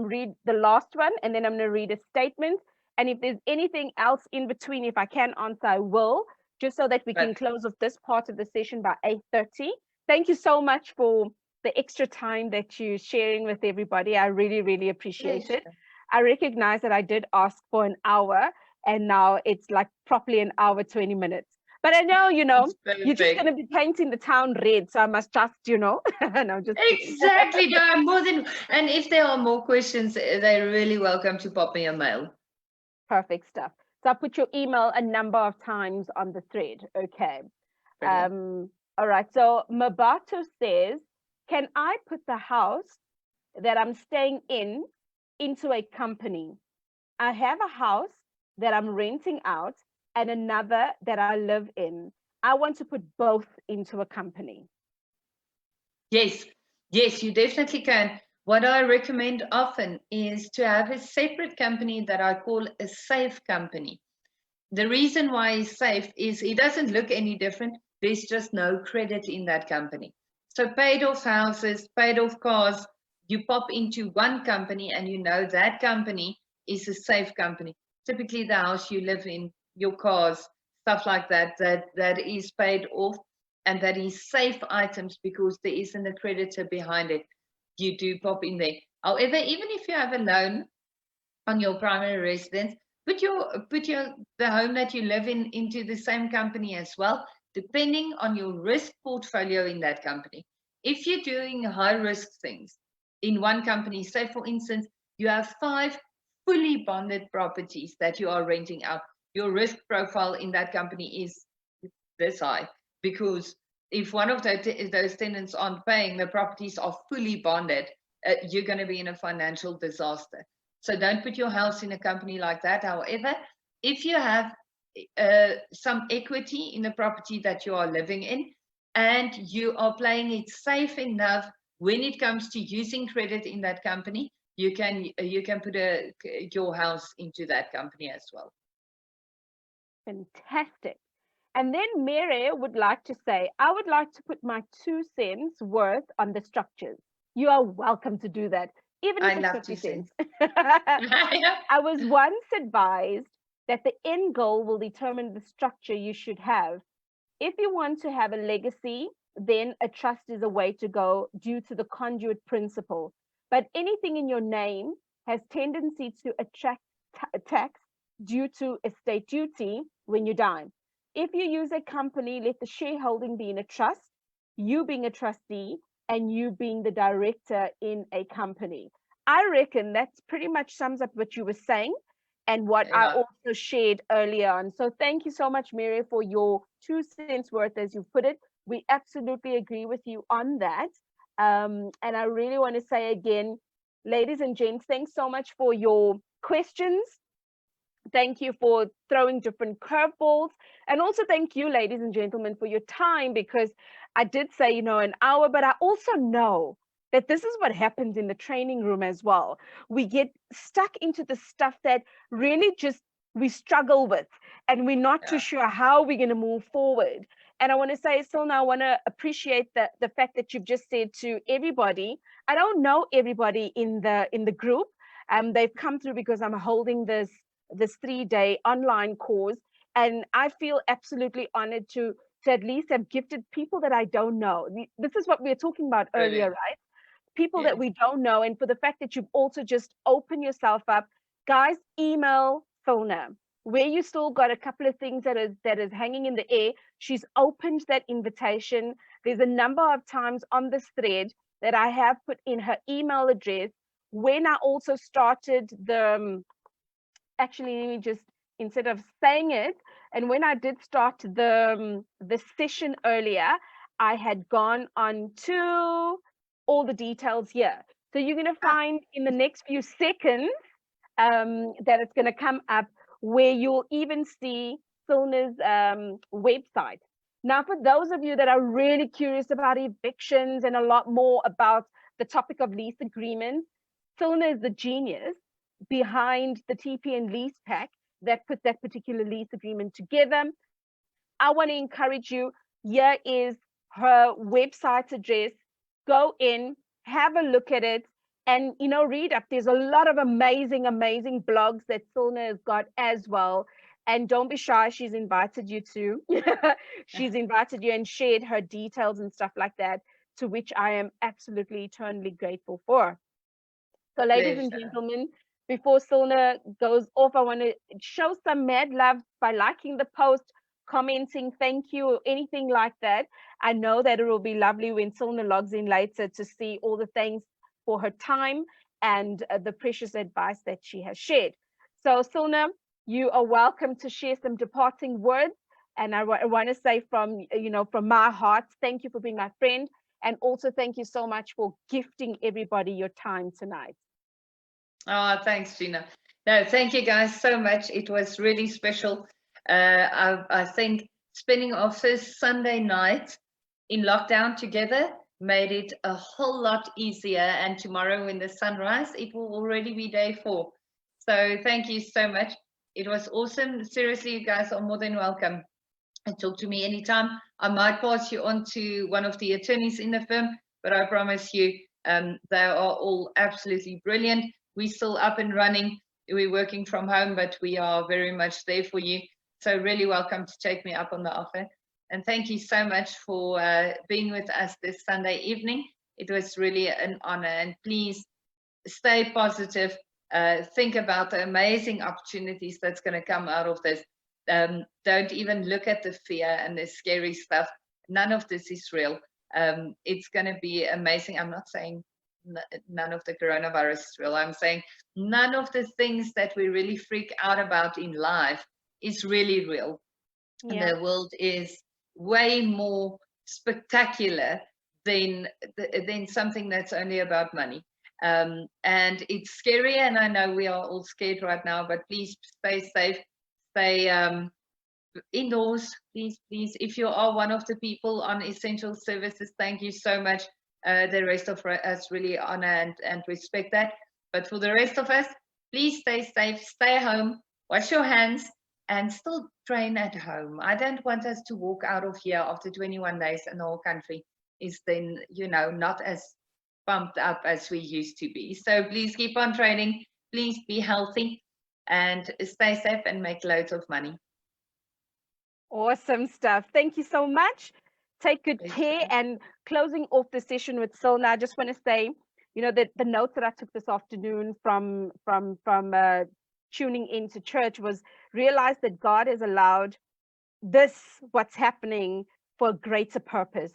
read the last one, and then I'm gonna read a statement. And if there's anything else in between, if I can answer, I will, just so that we can close off this part of the session by 8:30. Thank you so much for the extra time that you're sharing with everybody. I really, really appreciate it. I recognize that I did ask for an hour, and now it's like properly an hour, 20 minutes. But I know, you're just going to be painting the town red, so I must just, no, just exactly. No, I'm more than, and if there are more questions, they're really welcome to pop me a mail. Perfect stuff. So I put your email a number of times on the thread. Okay. All right. So Mabato says, can I put the house that I'm staying into a company? I have a house that I'm renting out and another that I live in. I want to put both into a company. Yes, you definitely can. What I recommend often is to have a separate company that I call a safe company. The reason why it's safe is it doesn't look any different. There's just no credit in that company. So paid off houses, paid off cars, you pop into one company and you know that company is a safe company. Typically the house you live in, your cars, stuff like that is paid off and that is safe items because there isn't a creditor behind it. You do pop in there. However, even if you have a loan on your primary residence, put the home that you live in into the same company as well, depending on your risk portfolio in that company. If you're doing high risk things in one company, say for instance, you have 5 fully bonded properties that you are renting out, your risk profile in that company is this high, because if one of those tenants aren't paying, the properties are fully bonded, you're going to be in a financial disaster. So don't put your house in a company like that. However, if you have some equity in the property that you are living in and you are playing it safe enough when it comes to using credit in that company, you can put your house into that company as well. Fantastic. And then Mary would like to say, I would like to put my 2 cents worth on the structures. You are welcome to do that, even if it's 50 cents. I was once advised that the end goal will determine the structure you should have. If you want to have a legacy, then a trust is a way to go due to the conduit principle. But anything in your name has tendency to attract tax due to estate duty when you die. If you use a company, let the shareholding be in a trust, you being a trustee, and you being the director in a company. I reckon that pretty much sums up what you were saying and what I also shared earlier on. So thank you so much, Mary, for your 2 cents worth, as you put it. We absolutely agree with you on that. And I really want to say again, ladies and gents, thanks so much for your questions. Thank you for throwing different curveballs. And also thank you, ladies and gentlemen, for your time, because I did say, an hour, but I also know that this is what happens in the training room as well. We get stuck into the stuff that really just we struggle with, and we're not too sure how we're going to move forward. And I want to say, Silna, I want to appreciate the fact that you've just said to everybody, I don't know everybody in the group. They've come through because I'm holding this 3-day online course, and I feel absolutely honored to at least have gifted people that I don't know. This is what we were talking about earlier, right? People that we don't know, and for the fact that you've also just opened yourself up. Guys, email Filna, where you still got a couple of things that is hanging in the air. She's opened that invitation. There's a number of times on this thread that I have put in her email address. When I also started actually, let me just, instead of saying it, and when I did start the session earlier, I had gone on to all the details here. So you're going to find in the next few seconds that it's going to come up where you'll even see Silna's website. Now, for those of you that are really curious about evictions and a lot more about the topic of lease agreements, Silna is the genius behind the TP and lease pack that put that particular lease agreement together. I want to encourage you. Here is her website address. Go in, have a look at it, and read up. There's a lot of amazing blogs that Silna has got as well. And don't be shy, she's invited you to. She's invited you and shared her details and stuff like that, to which I am absolutely eternally grateful for. So ladies and gentlemen, before Silna goes off, I want to show some mad love by liking the post, commenting thank you, or anything like that. I know that it will be lovely when Silna logs in later to see all the thanks for her time and the precious advice that she has shared. So Silna, you are welcome to share some departing words. And I want to say from my heart, thank you for being my friend. And also thank you so much for gifting everybody your time tonight. Oh, thanks, Gina. No, thank you guys so much. It was really special. I think spending our first Sunday night in lockdown together made it a whole lot easier. And tomorrow when the sun rises, it will already be day 4. So thank you so much. It was awesome. Seriously, you guys are more than welcome. And talk to me anytime. I might pass you on to one of the attorneys in the firm, but I promise you, they are all absolutely brilliant. We're still up and running. We're working from home, but we are very much there for you. So really welcome to take me up on the offer. And thank you so much for being with us this Sunday evening. It was really an honor. And please stay positive. Think about the amazing opportunities that's going to come out of this. Don't even look at the fear and the scary stuff. None of this is real. It's going to be amazing. I'm not saying none of the coronavirus is real. I'm saying none of the things that we really freak out about in life is really real. Yeah. The world is way more spectacular than something that's only about money. And it's scary, and I know we are all scared right now, but please stay safe. Stay indoors, please. If you are one of the people on essential services, thank you so much. The rest of us really honor and respect that. But for the rest of us, please stay safe, stay home, wash your hands, and still train at home. I don't want us to walk out of here after 21 days and the whole country is then, not as pumped up as we used to be. So please keep on training. Please be healthy and stay safe and make loads of money. Awesome stuff. Thank you so much. Take good care. And closing off the session with Silna, I just want to say, the notes that I took this afternoon from tuning into church was realize that God has allowed what's happening, for a greater purpose.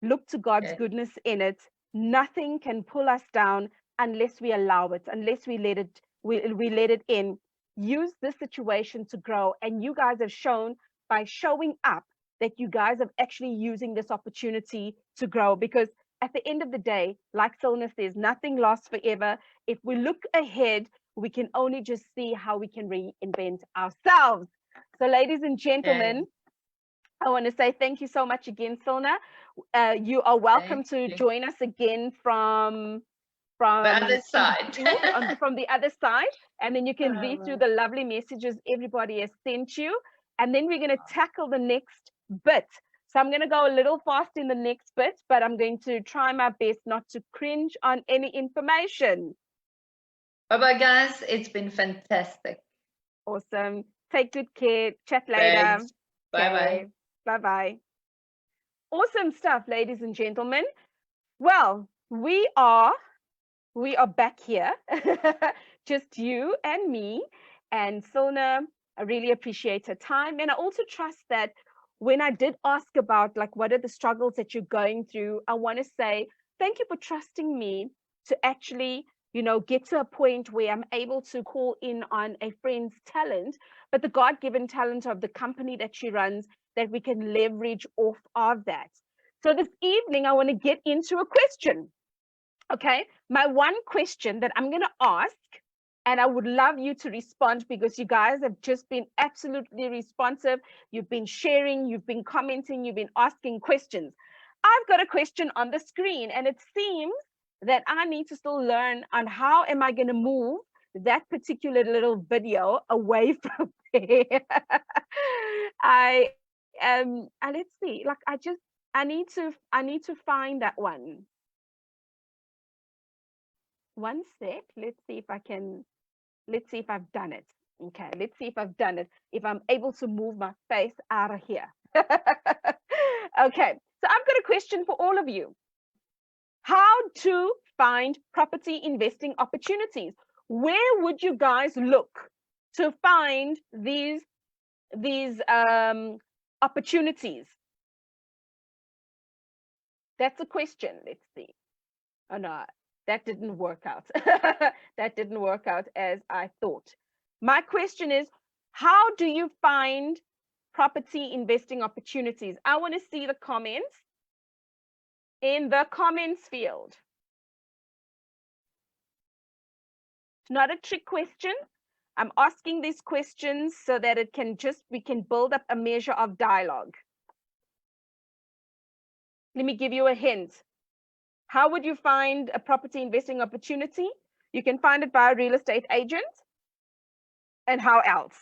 Look to God's goodness in it. Nothing can pull us down unless we allow it, unless we let it, we let it in. Use this situation to grow. And you guys have shown by showing up that you guys are actually using this opportunity to grow, because at the end of the day, like Silna says, nothing lasts forever. If we look ahead, we can only just see how we can reinvent ourselves. So ladies and gentlemen, I want to say thank you so much again, Silna. You are welcome to join us again from the other side. From the other side, and then you can read through the lovely messages everybody has sent you, and then we're going to tackle the next bit. So I'm going to go a little fast in the next bit, but I'm going to try my best not to cringe on any information. Bye-bye, guys. It's been fantastic. Awesome. Take good care. Chat later. Bye-bye. Bye-bye. Awesome stuff, ladies and gentlemen. Well, we are back here, just you and me. And Silna, I really appreciate her time. And I also trust that when I did ask about what are the struggles that you're going through, I want to say thank you for trusting me to actually, get to a point where I'm able to call in on a friend's talent, but the God-given talent of the company that she runs, that we can leverage off of that. So this evening, I want to get into a question. Okay, my one question that I'm going to ask, and I would love you to respond, because you guys have just been absolutely responsive. You've been sharing, you've been commenting, you've been asking questions. I've got a question on the screen, and it seems that I need to still learn on how am I going to move that particular little video away from there. Let's see, I need to find that one. One sec. Let's see if I've done it. Okay, let's see if I've done it. If I'm able to move my face out of here. Okay, so I've got a question for all of you. How to find property investing opportunities? where would you guys look to find these opportunities? That's a question. Let's see. Oh no, that didn't work out. That didn't work out as I thought. My question is, how do you find property investing opportunities? I want to see the comments in the comments field. It's not a trick question. I'm asking these questions so that we can build up a measure of dialogue. Let me give you a hint. How would you find a property investing opportunity? You can find it by a real estate agent. And how else?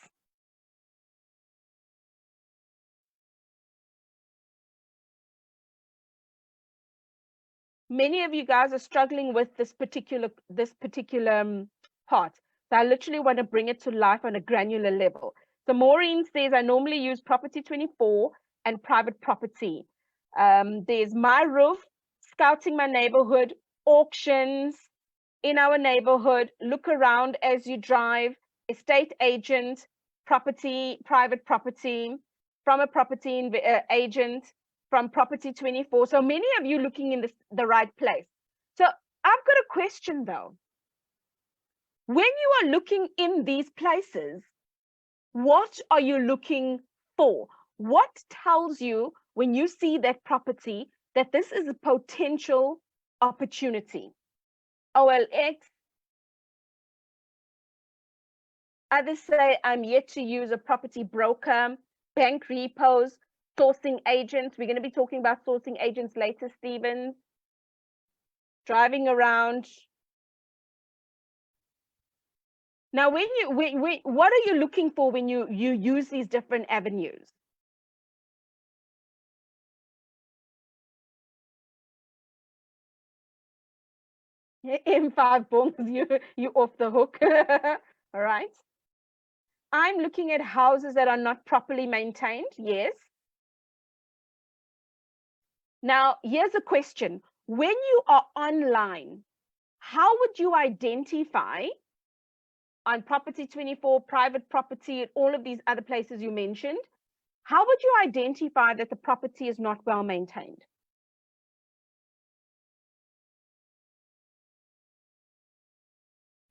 Many of you guys are struggling with this particular part. So I literally want to bring it to life on a granular level. So Maureen says, I normally use Property 24 and private property. There's My Roof, scouting my neighborhood, auctions in our neighborhood, look around as you drive, estate agent, property, private property, from a property agent, from Property 24. So many of you looking in the right place. So I've got a question though. When you are looking in these places, what are you looking for? What tells you when you see that property that this is a potential opportunity? OLX. Others say I'm yet to use a property broker, bank repos, sourcing agents. We're going to be talking about sourcing agents later, Stephen. Driving around. Now, what are you looking for when you use these different avenues? M5 bongs, you off the hook. All right. I'm looking at houses that are not properly maintained. Yes. Now, here's a question. When you are online, how would you identify on Property 24, private property, and all of these other places you mentioned, how would you identify that the property is not well maintained?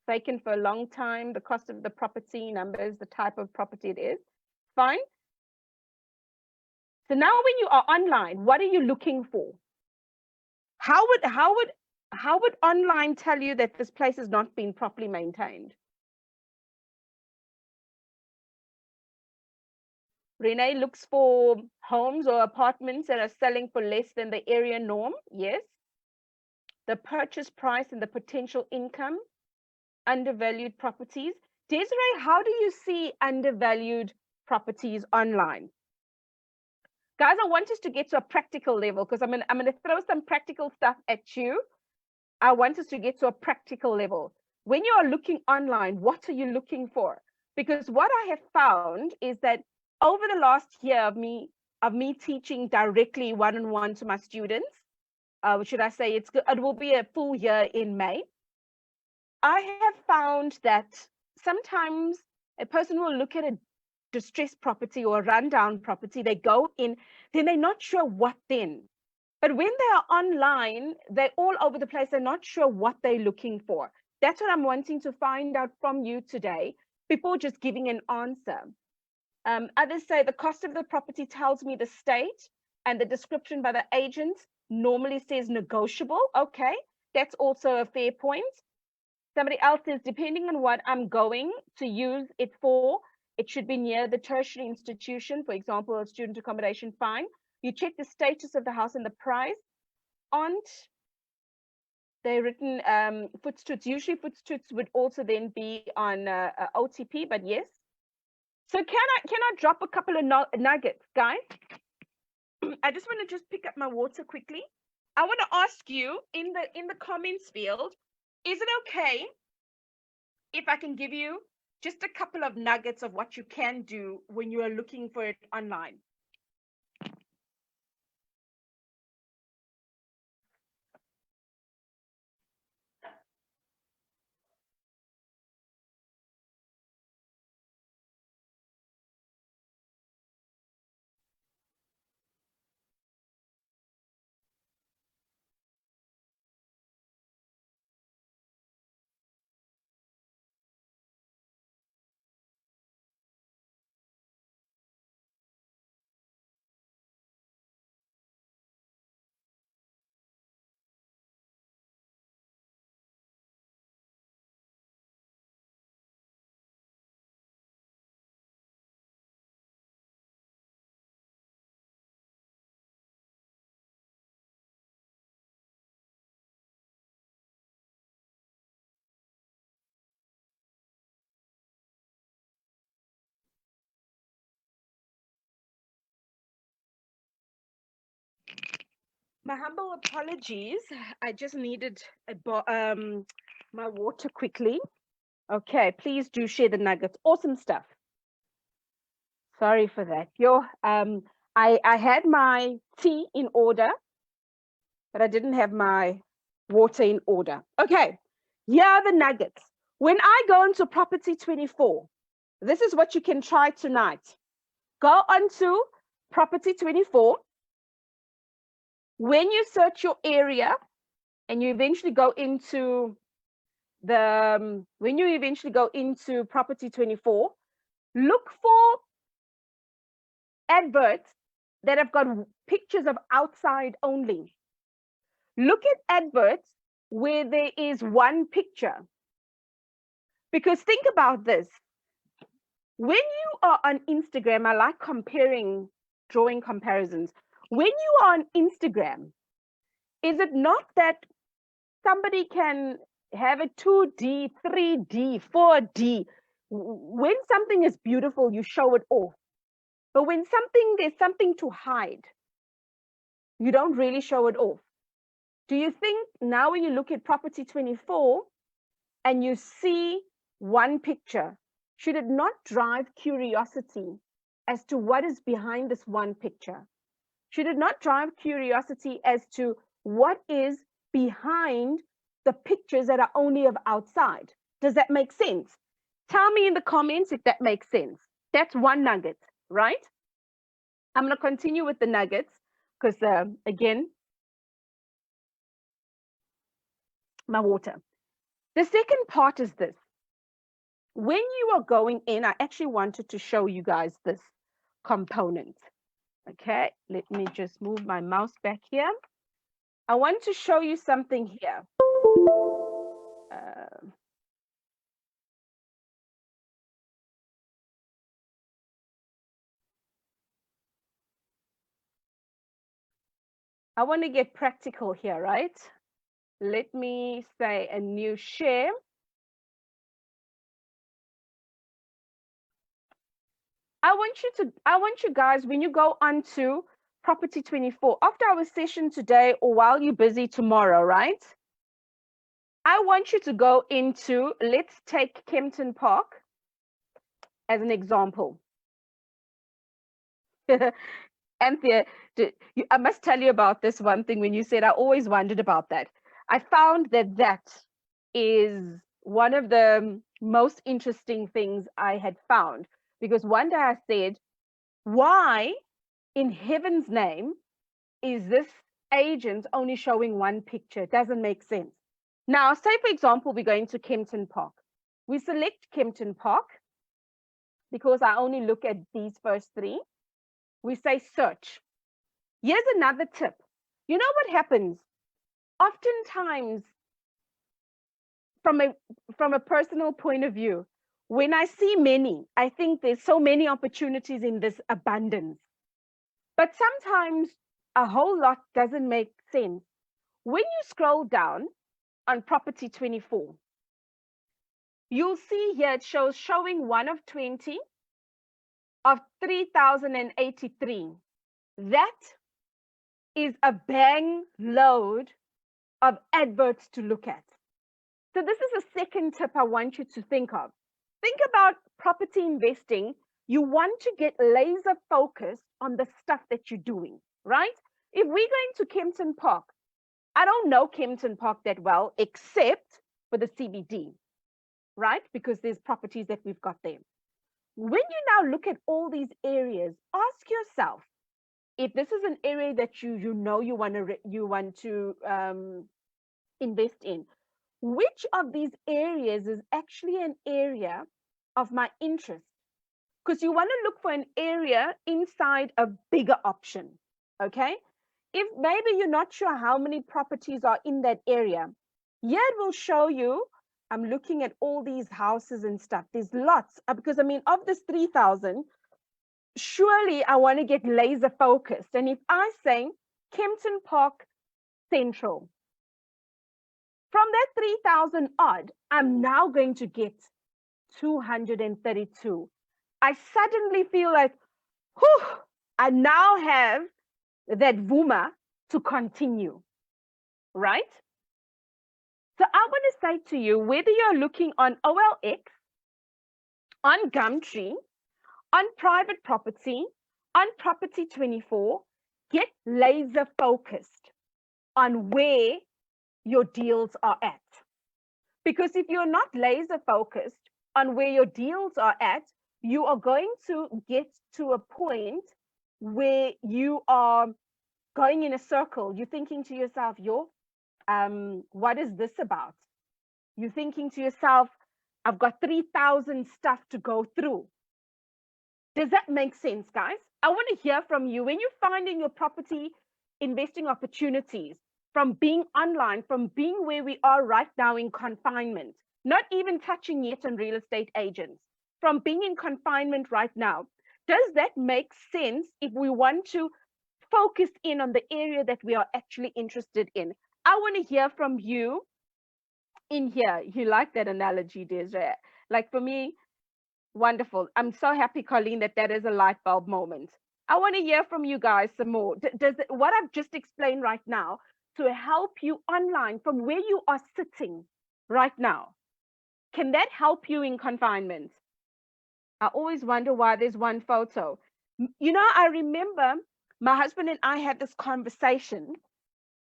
Vacant for a long time, the cost of the property, numbers, the type of property it is. Fine. So now when you are online, what are you looking for? How would online tell you that this place has not been properly maintained? Renee looks for homes or apartments that are selling for less than the area norm. Yes. The purchase price and the potential income, undervalued properties. Desiree, how do you see undervalued properties online? Guys, I want us to get to a practical level because I'm gonna throw some practical stuff at you. I want us to get to a practical level. When you are looking online, what are you looking for? Because what I have found is that over the last year of me teaching directly one-on-one to my students, should I say it will be a full year in May. I have found that sometimes a person will look at a distressed property or a rundown property, they go in, then they're not sure what then. But when they are online, they're all over the place. They're not sure what they're looking for. That's what I'm wanting to find out from you today before just giving an answer. Others say the cost of the property tells me the state, and the description by the agent normally says negotiable. Okay, that's also a fair point. Somebody else says, depending on what I'm going to use it for, it should be near the tertiary institution, for example, a student accommodation, fine. You check the status of the house and the price. Aren't they written footstoots? Usually footstoots would also then be on OTP, but yes. So can I drop a couple of nuggets, guys? I just want to just pick up my water quickly. I want to ask you in the comments field, is it okay if I can give you just a couple of nuggets of what you can do when you are looking for it online? My humble apologies. I just needed my water quickly. Okay, please do share the nuggets. Awesome stuff. Sorry for that. I had my tea in order, but I didn't have my water in order. Okay, here are the nuggets. When I go into Property 24, this is what you can try tonight. Go onto Property 24. When you search your area and you eventually go into when you eventually go into Property 24, look for adverts that have got pictures of outside only. Look at adverts where there is one picture. Because think about this. When you are on Instagram, I like drawing comparisons. When you are on Instagram, is it not that somebody can have a 2D, 3D, 4D? When something is beautiful, you show it off. But when there's something to hide, you don't really show it off. Do you think now when you look at Property 24 and you see one picture, should it not drive curiosity as to what is behind this one picture? Should it not drive curiosity as to what is behind the pictures that are only of outside? Does that make sense? Tell me in the comments if that makes sense. That's one nugget, right? I'm going to continue with the nuggets because, again, my water. The second part is this. When you are going in, I actually wanted to show you guys this component. Okay, let me just move my mouse back here. I want to show you something here. I want to get practical here, right? Let me say a new share. I want you guys, when you go onto Property 24, after our session today or while you're busy tomorrow, right? I want you to go into, let's take Kempton Park as an example. Anthea, I must tell you about this one thing when you said I always wondered about that. I found that is one of the most interesting things I had found, because one day I said, why in heaven's name is this agent only showing one picture? It doesn't make sense. Now, say for example, we're going to Kempton Park. We select Kempton Park because I only look at these first three. We say search. Here's another tip. You know what happens? Oftentimes, from a personal point of view, when I see many, I think there's so many opportunities in this abundance. But sometimes a whole lot doesn't make sense. When you scroll down on Property 24, you'll see here it shows showing 1 of 20 of 3,083. That is a bang load of adverts to look at. So this is a second tip I want you to think of. Think about property investing. You want to get laser focused on the stuff that you're doing, right? If we're going to Kempton Park, I don't know Kempton Park that well, except for the CBD, right? Because there's properties that we've got there. When you now look at all these areas, ask yourself, if this is an area that you want to invest in, which of these areas is actually an area of my interest? Because you want to look for an area inside a bigger option, okay? If maybe you're not sure how many properties are in that area, here it will show you, I'm looking at all these houses and stuff. There's lots, because I mean, of this 3,000, surely I want to get laser focused. And if I say Kempton Park Central, from that 3,000 odd, I'm now going to get 232. I suddenly feel like, whew, I now have that Vuma to continue, right? So I want to say to you, whether you're looking on OLX, on Gumtree, on private property, on Property 24, get laser focused on where your deals are at. Because if you're not laser focused on where your deals are at, you are going to get to a point where you are going in a circle. You're thinking to yourself, what is this about? You're thinking to yourself, I've got 3,000 stuff to go through. Does that make sense, guys? I want to hear from you. When you're finding your property investing opportunities, from being online, from being where we are right now in confinement, not even touching yet on real estate agents, from being in confinement right now, does that make sense if we want to focus in on the area that we are actually interested in? I want to hear from you in here. You like that analogy, Desiree? Like for me, wonderful. I'm so happy, Colleen, that is a light bulb moment. I want to hear from you guys some more. Does what I've just explained right now to help you online from where you are sitting right now, can that help you in confinement? I always wonder why there's one photo. You know, I remember my husband and I had this conversation.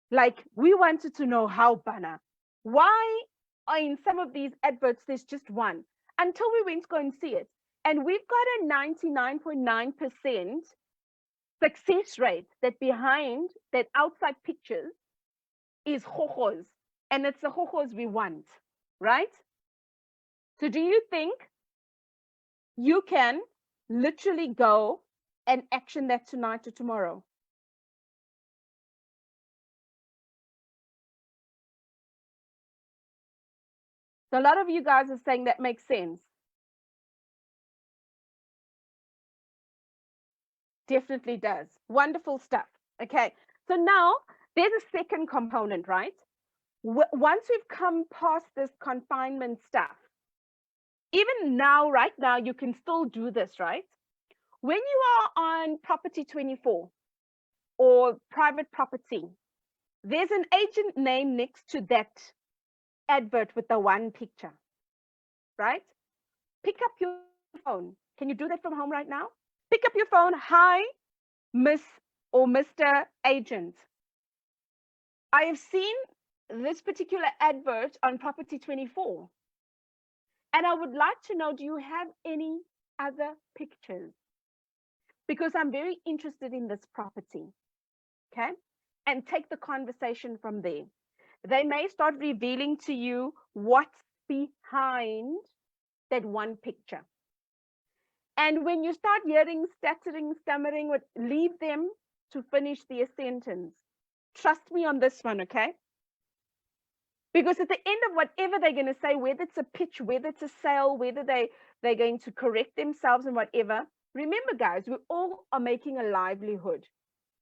Like, we wanted to know how, Bana, why in some of these adverts there's just one, until we went to go and see it. And we've got a 99.9% success rate that behind that outside pictures is hojos, and it's the hojos we want, right? So do you think you can literally go and action that tonight or tomorrow? So a lot of you guys are saying that makes sense. Definitely does. Wonderful stuff. Okay, so now there's a second component, right? Once we've come past this confinement stuff, even now, right now, you can still do this, right? When you are on Property 24 or private property, there's an agent name next to that advert with the one picture, right? Pick up your phone. Can you do that from home right now? Pick up your phone. Hi, Miss or Mr. Agent. I have seen this particular advert on Property 24. And I would like to know, do you have any other pictures? Because I'm very interested in this property. Okay? And take the conversation from there. They may start revealing to you what's behind that one picture. And when you start hearing stuttering, stammering, leave them to finish their sentence. Trust me on this one, okay? Because at the end of whatever they're going to say, whether it's a pitch, whether it's a sale, whether they're going to correct themselves and whatever, remember, guys, we all are making a livelihood.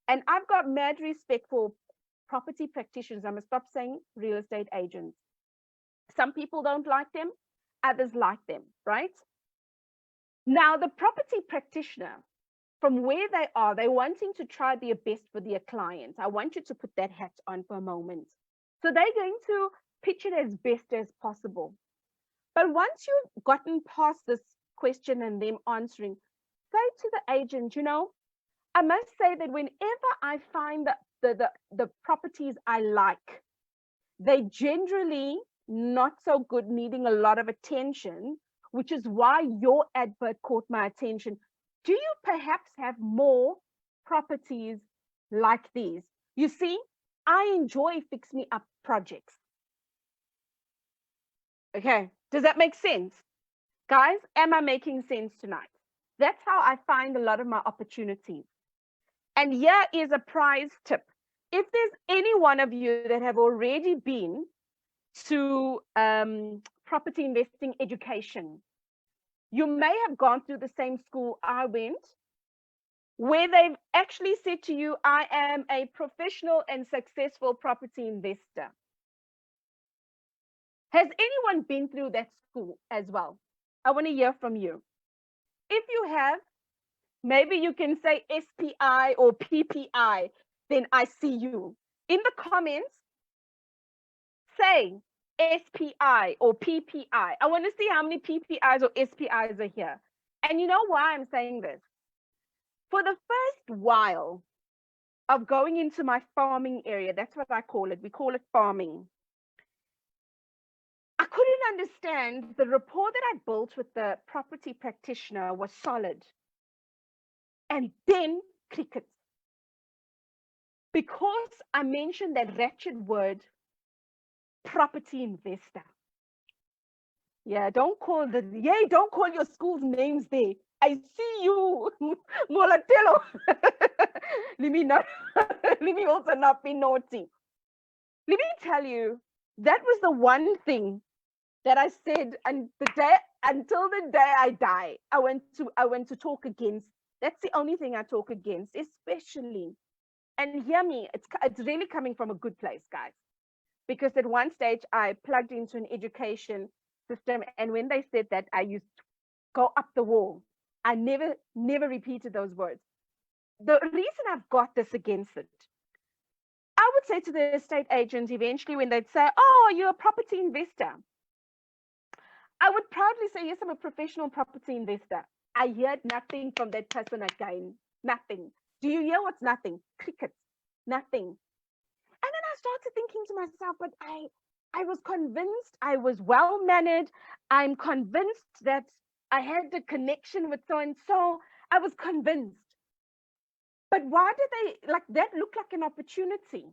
And I've got mad respect for property practitioners. I must stop saying real estate agents. Some people don't like them, others like them, right? Now, the property practitioner, from where they are, they're wanting to try their best for their clients. I want you to put that hat on for a moment. So they're going to pitch it as best as possible. But once you've gotten past this question and them answering, say to the agent, you know, I must say that whenever I find the properties I like, they generally not so good, needing a lot of attention, which is why your advert caught my attention. Do you perhaps have more properties like these? You see, I enjoy fix me up projects. Okay, does that make sense? Guys, am I making sense tonight? That's how I find a lot of my opportunities. And here is a prize tip. If there's any one of you that have already been to property investing education, you may have gone through the same school I went, where they've actually said to you, I am a professional and successful property investor. Has anyone been through that school as well? I want to hear from you. If you have, maybe you can say SPI or PPI. then I see you. In the comments, say SPI or PPI. I want to see how many PPIs or SPIs are here. And you know why I'm saying this? For the first while of going into my farming area, that's what I call it. We call it farming. I couldn't understand the rapport that I built with the property practitioner was solid. And then crickets. Because I mentioned that wretched word, property investor. Yeah, don't call your school's names there. I see you, Molatelo. let me also not be naughty. Let me tell you, that was the one thing that I said, and until the day I die, I went to talk against. That's the only thing I talk against, especially. And hear me, it's really coming from a good place, guys. Because at one stage I plugged into an education system, and when they said that, I used to go up the wall. I never repeated those words. The reason I've got this against it, I would say to the estate agent eventually when they'd say, oh, you're a property investor, I would proudly say, yes, I'm a professional property investor. I heard nothing from that person again. Nothing. Do you hear what's nothing? Crickets. Nothing. And then I started thinking to myself, but I was convinced I was well-mannered. I'm convinced that I had a connection with so-and-so. I was convinced. But why did they, like, that look like an opportunity?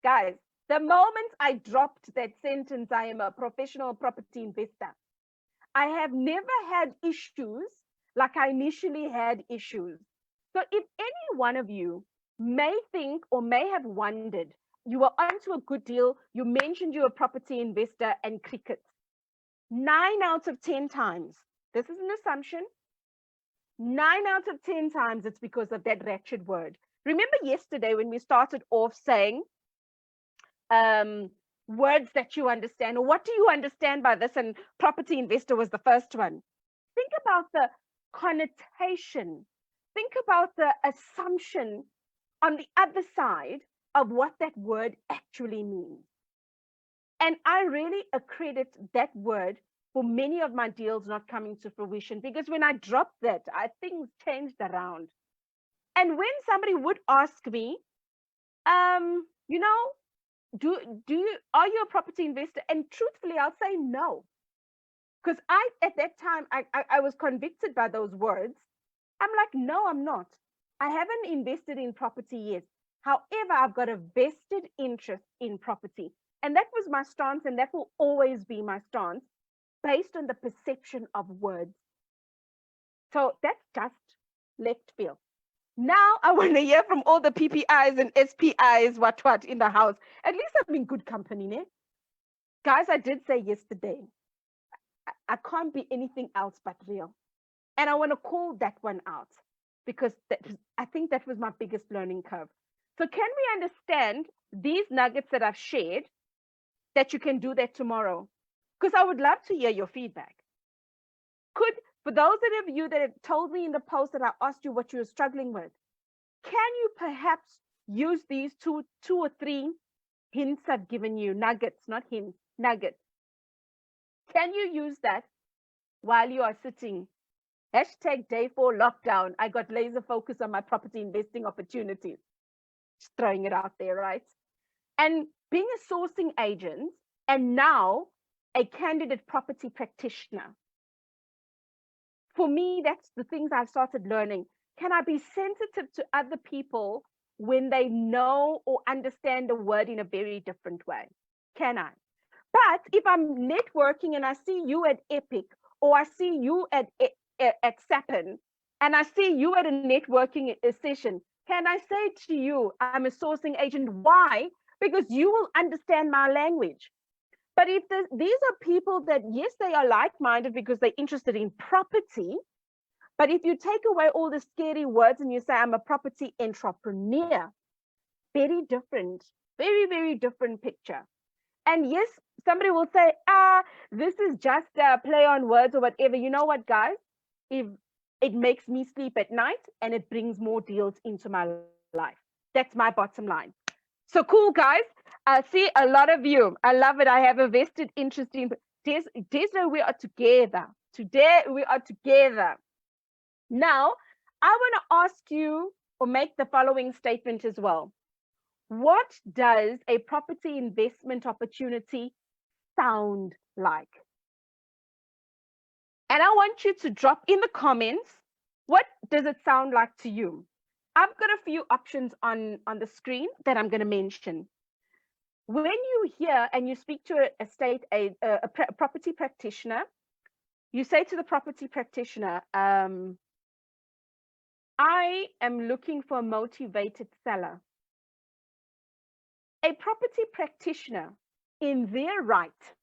Guys, the moment I dropped that sentence, I am a professional property investor, I have never had issues like I initially had issues. So if any one of you may think or may have wondered, you were onto a good deal, you mentioned you're a property investor, and crickets, 9 out of 10 times, this is an assumption, 9 out of 10 times it's because of that wretched word. Remember yesterday when we started off saying words that you understand, or what do you understand by this? And property investor was the first one. Think about the connotation. Think about the assumption on the other side of what that word actually means. And I really accredit that word for many of my deals not coming to fruition, because when I dropped that, things changed around. And when somebody would ask me, you know, are you a property investor? And truthfully, I'll say no. Because at that time, I was convicted by those words. I'm like, no, I'm not. I haven't invested in property yet. However, I've got a vested interest in property. And that was my stance, and that will always be my stance, based on the perception of words. So that's just left field. Now I want to hear from all the PPIs and SPIs, what in the house. At least I'm in good company, ne? Guys, I did say yesterday, I can't be anything else but real. And I want to call that one out, because I think that was my biggest learning curve. So can we understand these nuggets that I've shared, that you can do that tomorrow? Because I would love to hear your feedback. For those of you that have told me in the post that I asked you what you were struggling with, can you perhaps use these two or three hints I've given you, nuggets, not hints, nuggets? Can you use that while you are sitting? #day 4 lockdown. I got laser focus on my property investing opportunities. Just throwing it out there, right? And being a sourcing agent, and now a candidate property practitioner. For me, that's the things I've started learning. Can I be sensitive to other people when they know or understand a word in a very different way? Can I? But if I'm networking and I see you at Epic, or I see you at Sapin, and I see you at a networking session, can I say to you, I'm a sourcing agent? Why? Because you will understand my language. But if these are people that, yes, they are like-minded because they're interested in property, but if you take away all the scary words and you say, I'm a property entrepreneur, very different, very, very different picture. And yes, somebody will say, this is just a play on words or whatever. You know what, guys? If it makes me sleep at night and it brings more deals into my life. That's my bottom line. So cool, guys. I see a lot of you. I love it. I have a vested interest in Today we are together. Today we are together. Now, I want to ask you or make the following statement as well. What does a property investment opportunity sound like? And I want you to drop in the comments, what does it sound like to you? I've got a few options on the screen that I'm going to mention. When you hear and you speak to a property practitioner, you say to the property practitioner, I am looking for a motivated seller. A property practitioner in their right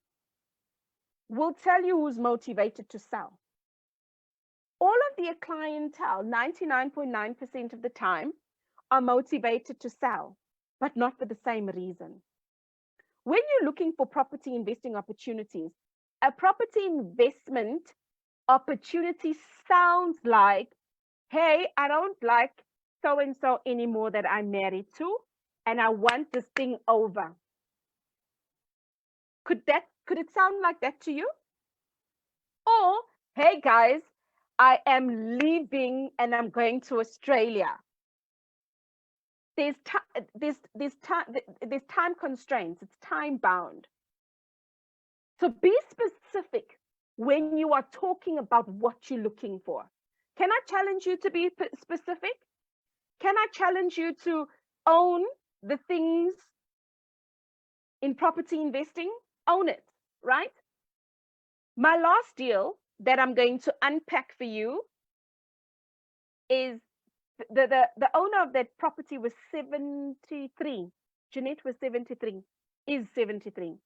will tell you who's motivated to sell. All of their clientele, 99.9% of the time, are motivated to sell, but not for the same reason. When you're looking for property investing opportunities, a property investment opportunity sounds like, hey, I don't like so-and-so anymore that I'm married to, and I want this thing over. Could it sound like that to you? Or, hey guys, I am leaving and I'm going to Australia. There's time constraints. It's time bound. So be specific when you are talking about what you're looking for. Can I challenge you to be specific? Can I challenge you to own the things in property investing? Own it, right? My last deal that I'm going to unpack for you is the owner of that property was 73. Jeanette was 73, is 73.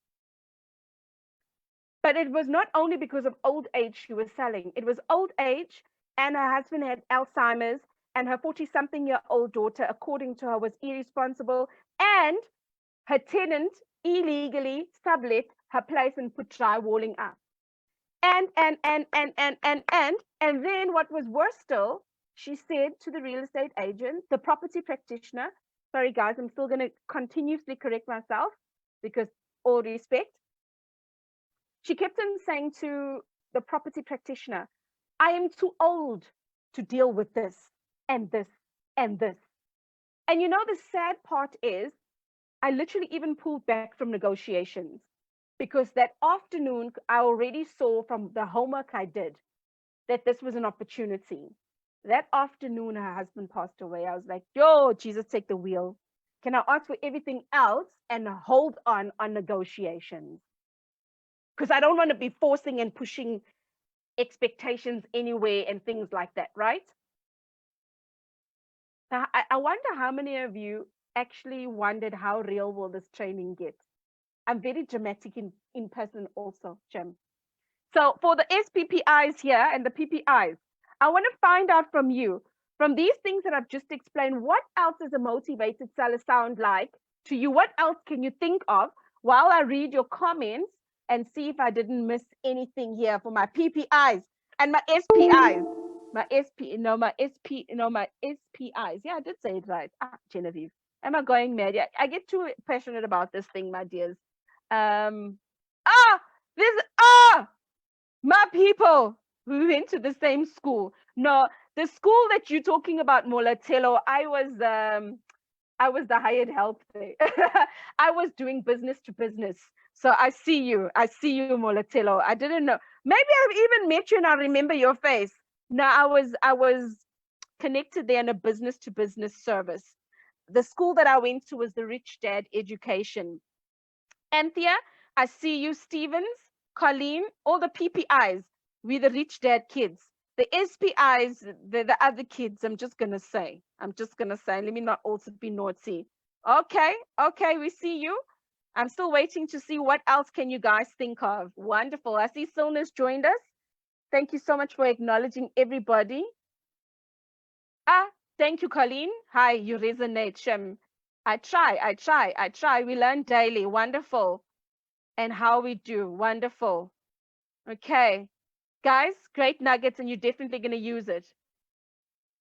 But it was not only because of old age she was selling. It was old age, and her husband had Alzheimer's, and her 40-something-year-old daughter, according to her, was irresponsible, and her tenant illegally sublet her place and put drywalling up. And then what was worse still, she said to the real estate agent, the property practitioner, sorry guys, I'm still going to continuously correct myself because all respect. She kept on saying to the property practitioner, I am too old to deal with this and this and this. And you know, the sad part is, I literally even pulled back from negotiations because that afternoon, I already saw from the homework I did that this was an opportunity. That afternoon, her husband passed away. I was like, yo, Jesus, take the wheel. Can I ask for everything else and hold on negotiations? Because I don't want to be forcing and pushing expectations anywhere and things like that, right? Now, I wonder how many of you actually wondered how real will this training get? I'm very dramatic in person also, Jim. So for the SPPIs here and the PPIs, I want to find out from you, from these things that I've just explained, what else does a motivated seller sound like to you? What else can you think of while I read your comments and see if I didn't miss anything here for my PPIs and my SPIs? My SPIs. Yeah, I did say it right. Genevieve. Am I going mad? Yeah, I get too passionate about this thing, my dears. My people who went to the same school. No, the school that you're talking about, Molatelo, I was the hired help there. I was doing business to business. So I see you, Molatelo. I didn't know. Maybe I've even met you and I remember your face. No, I was connected there in a business to business service. The school that I went to was the Rich Dad Education. Anthea, I see you, Stevens, Colleen, all the PPIs. We the Rich Dad kids. The SPIs, the other kids, I'm just going to say, let me not also be naughty. Okay, we see you. I'm still waiting to see what else can you guys think of. Wonderful. I see Silna's joined us. Thank you so much for acknowledging everybody. Thank you, Colleen. Hi, you resonate, Shem. I try. We learn daily. Wonderful. And how we do. Wonderful. Okay. Guys, great nuggets, and you're definitely going to use it.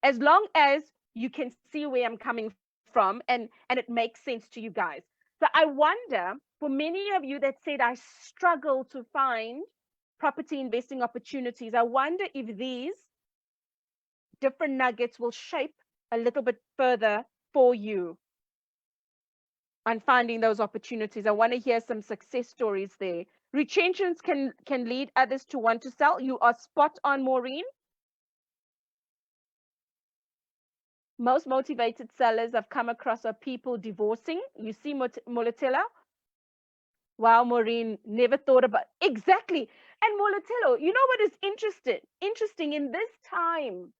As long as you can see where I'm coming from, and it makes sense to you guys. So I wonder, for many of you that said, I struggle to find property investing opportunities, I wonder if these different nuggets will shape a little bit further for you on finding those opportunities. I want to hear some success stories there. Retrenchments can lead others to want to sell. You are spot on, Maureen. Most motivated sellers I've come across are people divorcing. You see, Molatella? Wow, Maureen, never thought about exactly. And Molatello, you know what is interesting in this time?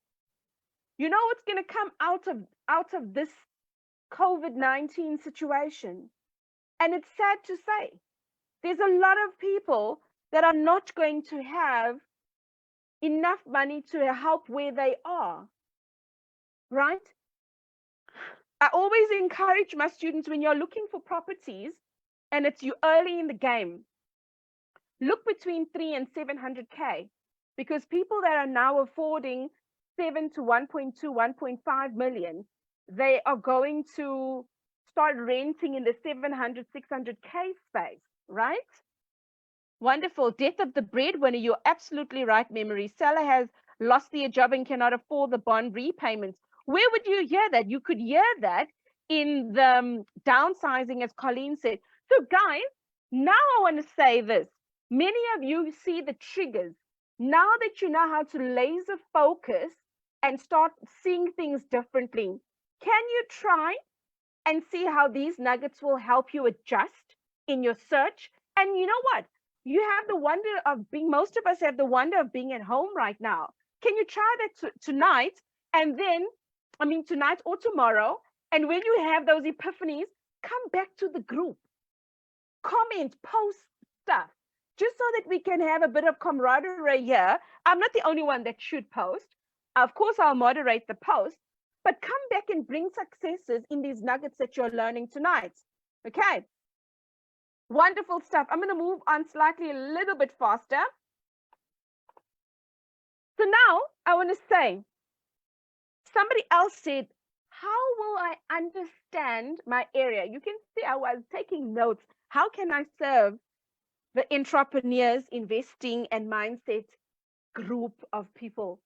You know what's going to come out of this COVID-19 situation? And it's sad to say, there's a lot of people that are not going to have enough money to help where they are, right? I always encourage my students, when you're looking for properties and it's you early in the game, look between 3 and 700K, because people that are now affording 7 to 1.2, 1.5 million, they are going to start renting in the 700, 600K space, right? Wonderful. Death of the breadwinner. You're absolutely right, Memory. Seller has lost their job and cannot afford the bond repayments. Where would you hear that? You could hear that in the downsizing, as Colleen said. So guys, now I want to say this. Many of you see the triggers. Now that you know how to laser focus and start seeing things differently, can you try and see how these nuggets will help you adjust in your search? And you know what? You have the wonder of being, most of us have the wonder of being at home right now. Can you try that tonight? And then, tonight or tomorrow. And when you have those epiphanies, come back to the group, comment, post stuff, just so that we can have a bit of camaraderie here. I'm not the only one that should post. Of course, I'll moderate the post, but come back and bring successes in these nuggets that you're learning tonight. Okay. Wonderful stuff. I'm going to move on slightly a little bit faster. So now I want to say, somebody else said, how will I understand my area? You can see I was taking notes. How can I serve the entrepreneurs, investing, and mindset group of people?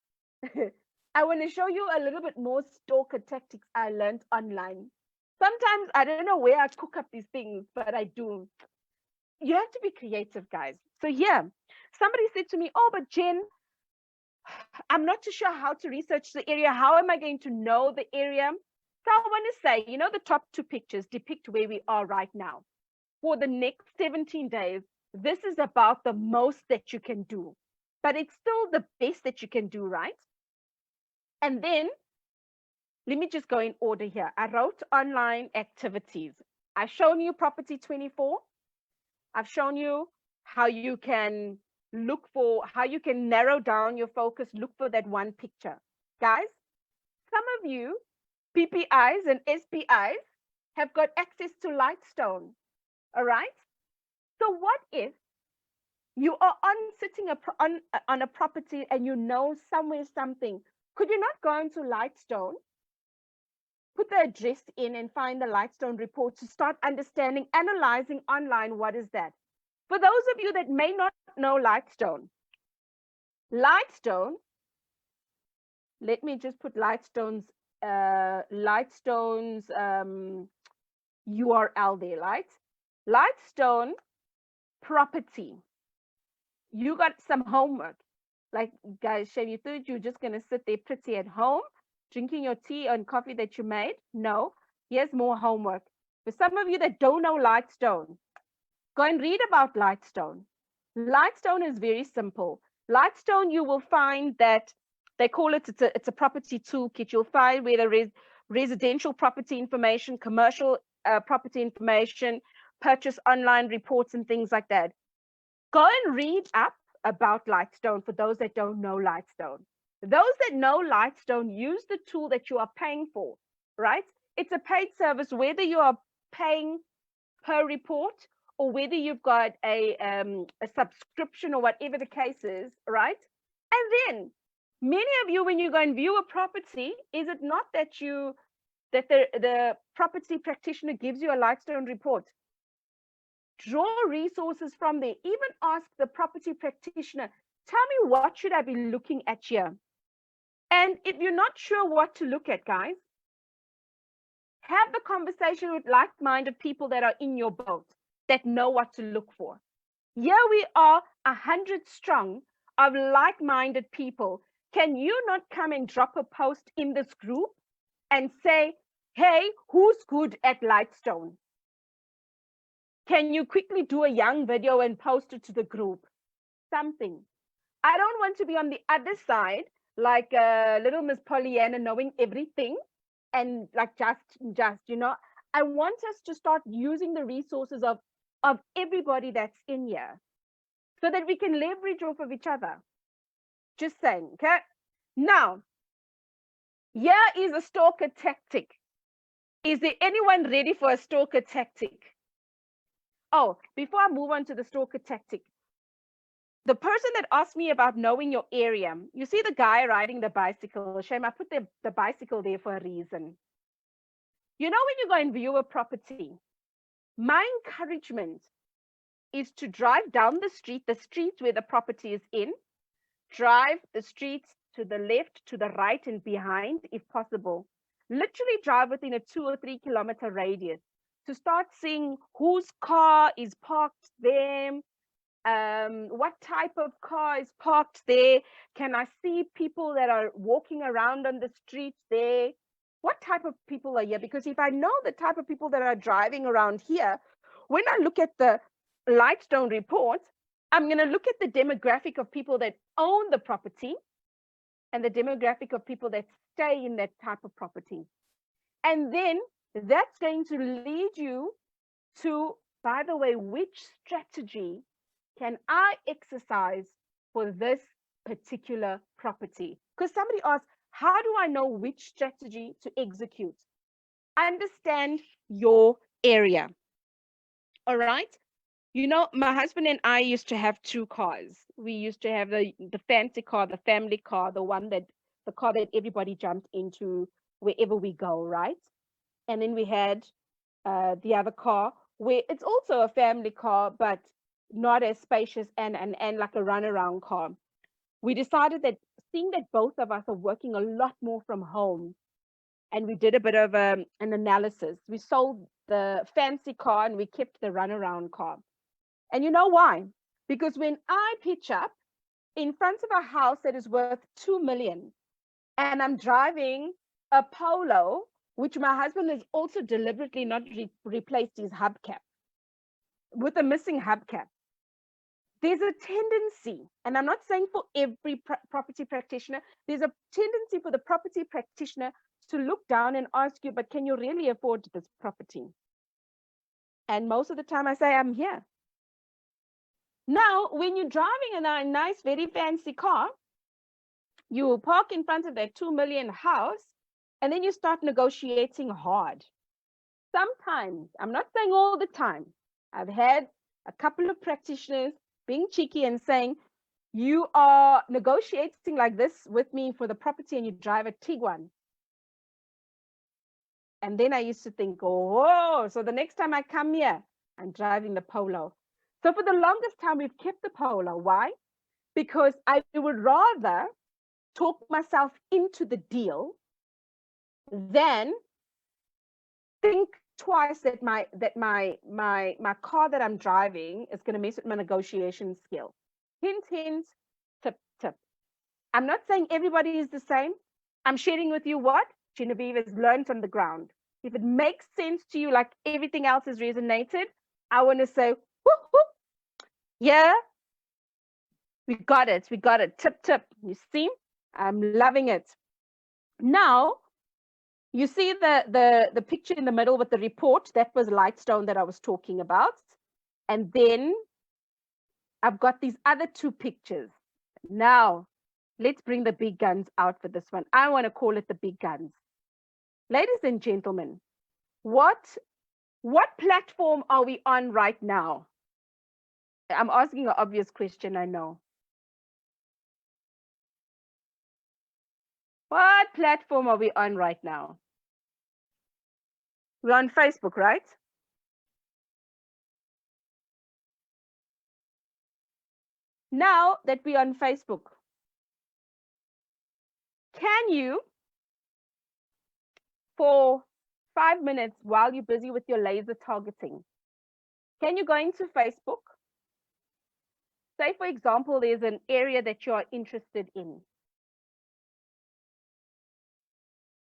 I want to show you a little bit more stalker tactics I learned online. Sometimes I don't know where I cook up these things, but I do. You have to be creative, guys. So yeah, somebody said to me, oh, but Jen, I'm not too sure how to research the area. How am I going to know the area? So I want to say, you know, the top two pictures depict where we are right now. For the next 17 days, this is about the most that you can do, but it's still the best that you can do, right? And then let me just go in order here. I wrote online activities. I've shown you Property 24. I've shown you how you can look for, how you can narrow down your focus, look for that one picture. Guys, some of you, PPIs and SPIs, have got access to Lightstone, all right? So what if you are sitting on a property and you know somewhere something? Could you not go into Lightstone, put the address in and find the Lightstone report to start understanding, analyzing online, what is that? For those of you that may not know Lightstone, let me just put Lightstone's URL there, right? Lightstone property. You got some homework. Like, guys, Shane, you thought you're just going to sit there pretty at home, drinking your tea and coffee that you made? No, here's more homework. For some of you that don't know Lightstone, go and read about Lightstone. Lightstone is very simple. Lightstone, you will find that they call it, it's a property toolkit. You'll find where there is residential property information, commercial property information, purchase online reports and things like that. Go and read up about Lightstone for those that don't know Lightstone. Those that know Lightstone, use the tool that you are paying for, right? It's a paid service, whether you are paying per report or whether you've got a subscription or whatever the case is, right? And then many of you, when you go and view a property, is it not that you that the property practitioner gives you a Lightstone report. Draw resources from there. Even ask the property practitioner, tell me, what should I be looking at here? And if you're not sure what to look at, guys, have the conversation with like-minded people that are in your boat, that know what to look for. Here we are, 100 strong of like-minded people. Can you not come and drop a post in this group and say, hey, who's good at Lightstone? Can you quickly do a young video and post it to the group? Something. I don't want to be on the other side, like little Miss Pollyanna, knowing everything and like just, you know, I want us to start using the resources of everybody that's in here so that we can leverage off of each other. Just saying, okay? Now, here is a stalker tactic. Is there anyone ready for a stalker tactic? Oh, before I move on to the stalker tactic, the person that asked me about knowing your area, you see the guy riding the bicycle. Shame, I put the bicycle there for a reason. You know, when you go and view a property, my encouragement is to drive down the street where the property is in, drive the streets to the left, to the right, and behind, if possible. Literally drive within a 2 or 3 kilometer radius to start seeing whose car is parked there, what type of car is parked there. Can I see people that are walking around on the streets there? What type of people are here? Because if I know the type of people that are driving around here, when I look at the Lightstone report, I'm going to look at the demographic of people that own the property and the demographic of people that stay in that type of property. And then that's going to lead you to, by the way, which strategy can I exercise for this particular property? Because somebody asked, how do I know which strategy to execute? Understand your area. All right. You know, my husband and I used to have 2 cars. We used to have the fancy car, the family car, the car that everybody jumped into wherever we go, right? And then we had the other car where it's also a family car, but not as spacious and like a runaround car. We decided that seeing that both of us are working a lot more from home, and we did a bit of an analysis. We sold the fancy car and we kept the runaround car. And you know why? Because when I pitch up in front of a house that is worth 2 million, and I'm driving a Polo, which my husband has also deliberately not replaced his hubcap, with a missing hubcap, there's a tendency, and I'm not saying for every property practitioner, there's a tendency for the property practitioner to look down and ask you, but can you really afford this property? And most of the time I say, I'm here. Now, when you're driving in a nice, very fancy car, you park in front of that 2 million house, and then you start negotiating hard. Sometimes, I'm not saying all the time, I've had a couple of practitioners being cheeky and saying, you are negotiating like this with me for the property and you drive a Tiguan. And then I used to think, oh, so the next time I come here, I'm driving the Polo. So for the longest time, we've kept the Polo. Why? Because I would rather talk myself into the deal than think twice that my car that I'm driving is going to mess with my negotiation skill. Hint, hint, tip, tip. I'm not saying everybody is the same. I'm sharing with you what Genevieve has learned on the ground. If it makes sense to you, like everything else has resonated, I want to say, whoop, whoop. Yeah, we got it. We got it. Tip, tip. You see, I'm loving it. Now, you see the picture in the middle with the report, that was Lightstone that I was talking about. And then I've got these other 2 pictures. Now, let's bring the big guns out for this one. I want to call it the big guns. Ladies and gentlemen, what platform are we on right now? I'm asking an obvious question, I know. What platform are we on right now? We're on Facebook, right? Now that we're on Facebook, can you, for 5 minutes while you're busy with your laser targeting, can you go into Facebook? Say, for example, there's an area that you are interested in.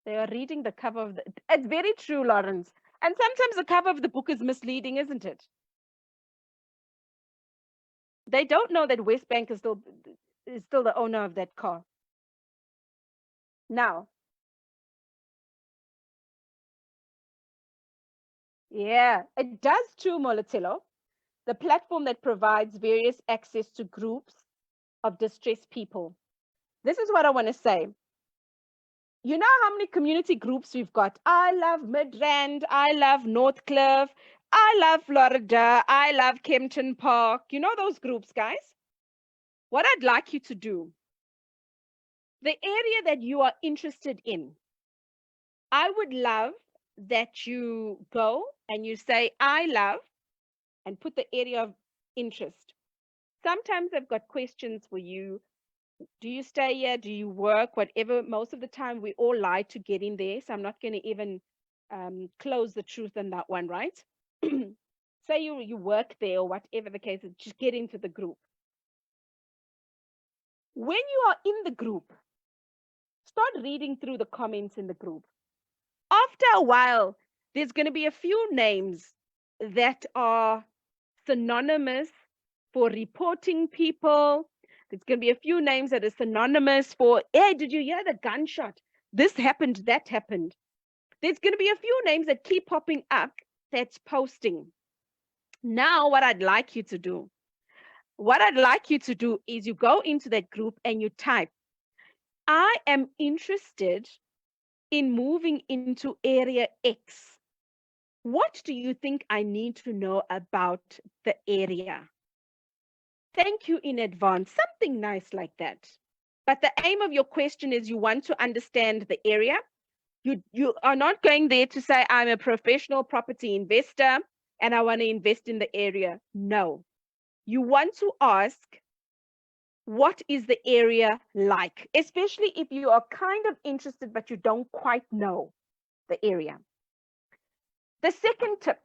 They are reading the cover of the... It's very true, Lawrence. And sometimes the cover of the book is misleading, isn't it? They don't know that Westbank is still the owner of that car. Now, yeah, it does too, Molatello. The platform that provides various access to groups of distressed people. This is what I want to say. You know how many community groups we've got? I love Midrand. I love Northcliffe. I love Florida. I love Kempton Park. You know those groups, guys? What I'd like you to do, the area that you are interested in, I would love that you go and you say, I love, and put the area of interest. Sometimes I've got questions for you. Do you stay here? Do you work? Whatever. Most of the time, we all lie to get in there. So I'm not going to even close the truth on that one, right? Say you work there or whatever the case is, just get into the group. When you are in the group, start reading through the comments in the group. After a while, there's going to be a few names that are synonymous for reporting people. There's going to be a few names that are synonymous for, hey, did you hear the gunshot? This happened, that happened. There's going to be a few names that keep popping up that's posting. Now, what I'd like you to do is you go into that group and you type, I am interested in moving into area X. What do you think I need to know about the area? Thank you in advance. Something nice like that. But the aim of your question is you want to understand the area. You are not going there to say, I'm a professional property investor and I want to invest in the area. No. You want to ask, what is the area like? Especially if you are kind of interested, but you don't quite know the area. The second tip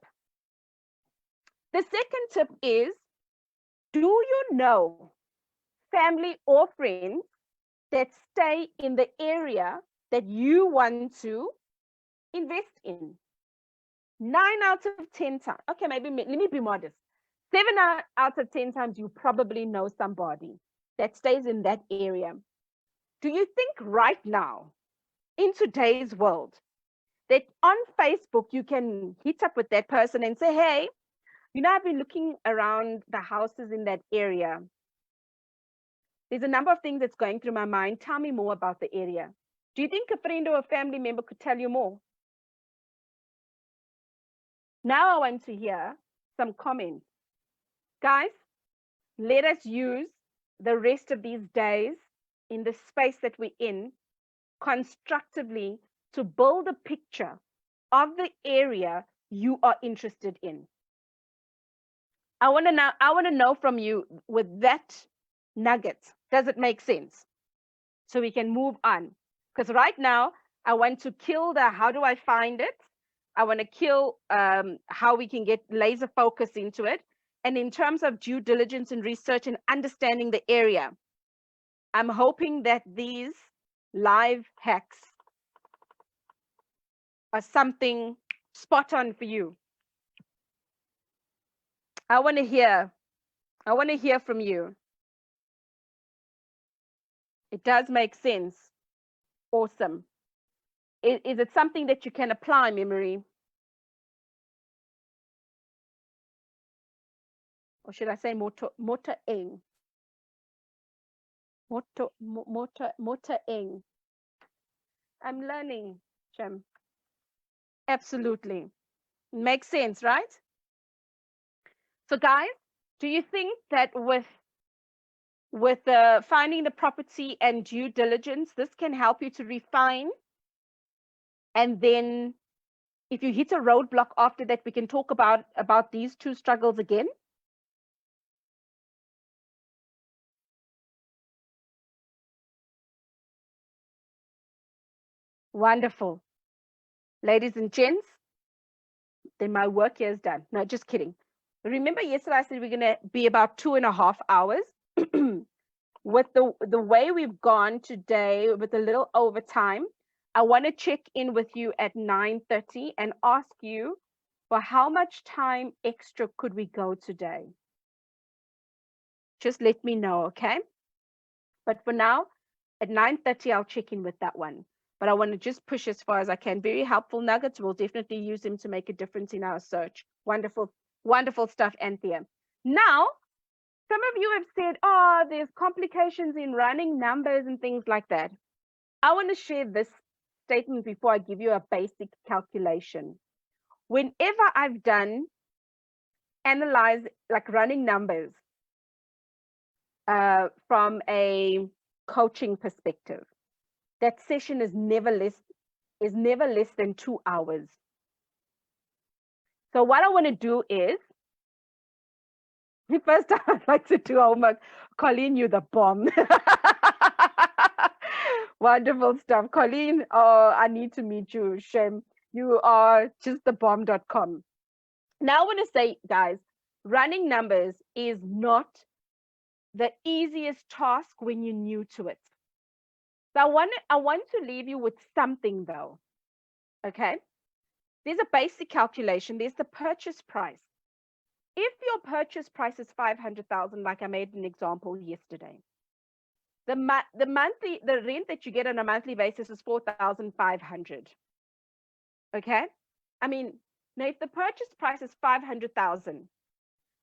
is, do you know family or friends that stay in the area that you want to invest in? 9 out of 10 times. Okay, maybe let me be modest. 7 out of 10 times you probably know somebody that stays in that area. Do you think right now, in today's world, that on Facebook you can hit up with that person and say, hey, you know, I've been looking around the houses in that area. There's a number of things that's going through my mind. Tell me more about the area. Do you think a friend or a family member could tell you more? Now I want to hear some comments. Guys, let us use the rest of these days in the space that we're in constructively to build a picture of the area you are interested in. I want to know from you with that nugget. Does it make sense? So we can move on. Because right now, I want to kill the how do I find it? I want to kill how we can get laser focus into it. And in terms of due diligence and research and understanding the area, I'm hoping that these live hacks are something spot on for you. I want to hear from you. It does make sense. Awesome. Is it something that you can apply, Memory? Or should I say motor eng? Motor eng. I'm learning, Shem. Absolutely. Makes sense, right? So guys, do you think that with finding the property and due diligence, this can help you to refine and then if you hit a roadblock after that, we can talk about these two struggles again. Wonderful. Ladies and gents, then my work here is done. No, just kidding. Remember yesterday I said we're going to be about 2.5 hours? With the way we've gone today, with a little overtime, I want to check in with you at 9:30 and ask you for how much time extra could we go today? Just let me know, okay? But for now, at 9:30, I'll check in with that one. But I want to just push as far as I can. Very helpful nuggets. We'll definitely use them to make a difference in our search. Wonderful, wonderful stuff, Anthea. Now, some of you have said, oh, there's complications in running numbers and things like that. I want to share this statement before I give you a basic calculation. Whenever I've done analyze, like running numbers from a coaching perspective, that session is never less than 2 hours. So what I want to do is, first I'd like to do homework. Colleen, you're the bomb. Wonderful stuff. Colleen, oh, I need to meet you. Shem, you are just the bomb.com. Now I want to say, guys, running numbers is not the easiest task when you're new to it. So I want to leave you with something though. Okay. There's a basic calculation. There's the purchase price. If your purchase price is 500,000, like I made an example yesterday, the rent that you get on a monthly basis is 4,500. Okay. I mean, now if the purchase price is 500,000,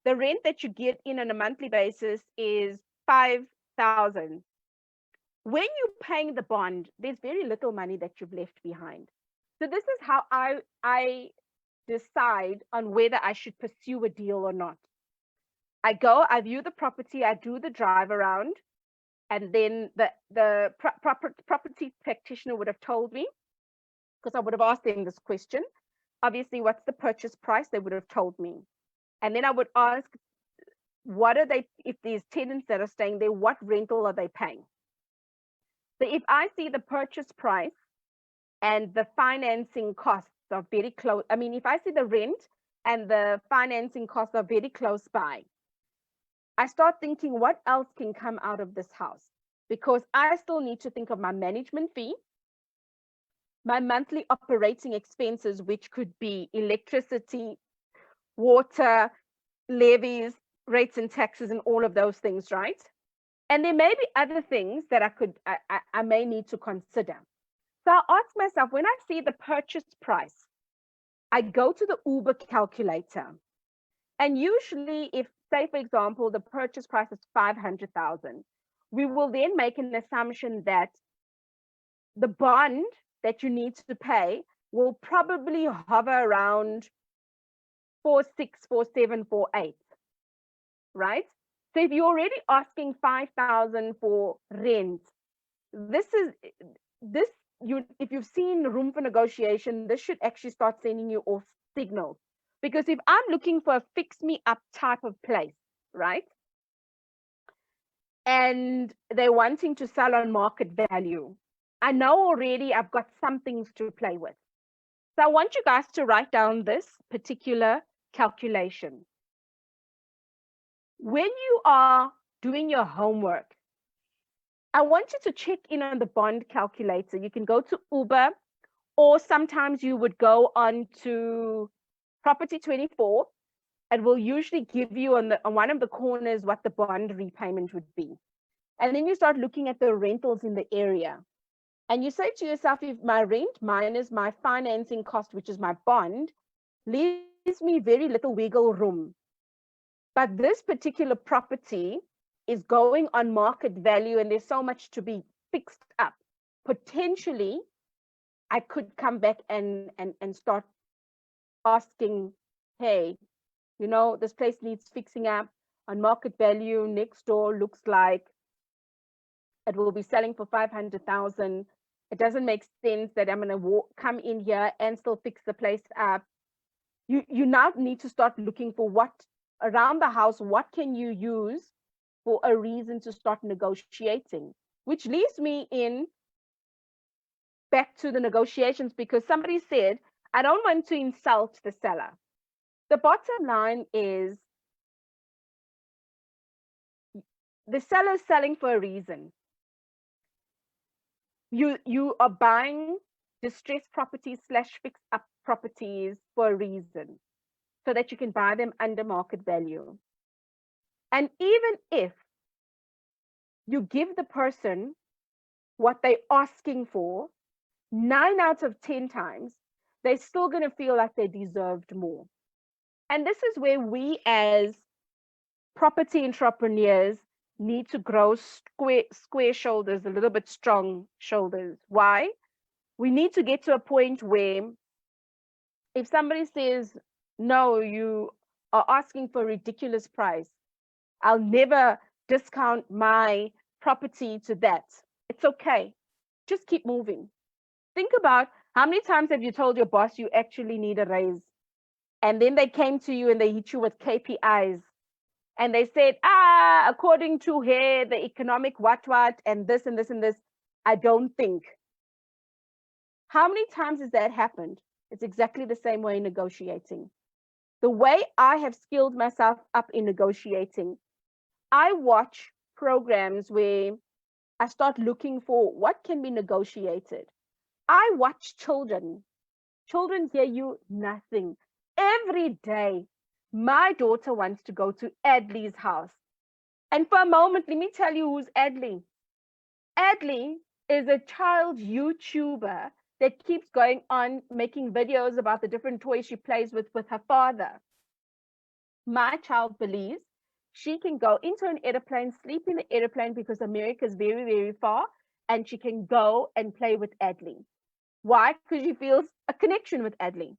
the rent that you get in on a monthly basis is 5,000. When you're paying the bond, there's very little money that you've left behind. So this is how I decide on whether I should pursue a deal or not. I view the property, I do the drive around, and then the property practitioner would have told me, because I would have asked them this question, obviously, what's the purchase price? They would have told me. And then I would ask, what are they, if there's tenants that are staying there, what rental are they paying? So if I see the purchase price and the financing costs are very close, I mean, if I see the rent and the financing costs are very close by, I start thinking, what else can come out of this house? Because I still need to think of my management fee, my monthly operating expenses, which could be electricity, water, levies, rates and taxes, and all of those things, right? And there may be other things that I may need to consider. So I ask myself, when I see the purchase price, I go to the Uber calculator. And usually, if, say, for example, the purchase price is 500,000, we will then make an assumption that the bond that you need to pay will probably hover around 4,600, 4,700, 4,800, right? So if you're already asking 5,000 for rent, if you've seen Room for Negotiation, this should actually start sending you off signals. Because if I'm looking for a fix me up type of place, right? And they're wanting to sell on market value, I know already I've got some things to play with. So I want you guys to write down this particular calculation. When you are doing your homework, I want you to check in on the bond calculator. You can go to Uber, or sometimes you would go on to Property 24. It will usually give you on one of the corners what the bond repayment would be. And then you start looking at the rentals in the area. And you say to yourself, if my rent minus my financing cost, which is my bond, leaves me very little wiggle room. But this particular property is going on market value and there's so much to be fixed up. Potentially, I could come back and start asking, hey, you know, this place needs fixing up. On market value, next door looks like it will be selling for 500,000. It doesn't make sense that I'm going to come in here and still fix the place up. You now need to start looking for what around the house, what can you use for a reason to start negotiating, which leads me in back to the negotiations, because somebody said, I don't want to insult the seller. The bottom line is the seller is selling for a reason. You are buying distressed properties / fix up properties for a reason, so that you can buy them under market value. And even if you give the person what they're asking for, 9 out of 10 times, they're still going to feel like they deserved more. And this is where we as property entrepreneurs need to grow square shoulders, a little bit strong shoulders. Why? We need to get to a point where if somebody says, no, you are asking for a ridiculous price, I'll never discount my property to that. It's okay. Just keep moving. Think about how many times have you told your boss you actually need a raise? And then they came to you and they hit you with KPIs. And they said, according to here, the economic what, and this and this and this, I don't think. How many times has that happened? It's exactly the same way in negotiating. The way I have skilled myself up in negotiating, I watch programs where I start looking for what can be negotiated. I watch children. Children hear you nothing. Every day, my daughter wants to go to Adley's house. And for a moment, let me tell you who's Adley. Adley is a child YouTuber that keeps going on making videos about the different toys she plays with her father. My child believes she can go into an airplane, sleep in the airplane because America is very, very far, and she can go and play with Adley. Why? Because she feels a connection with Adley.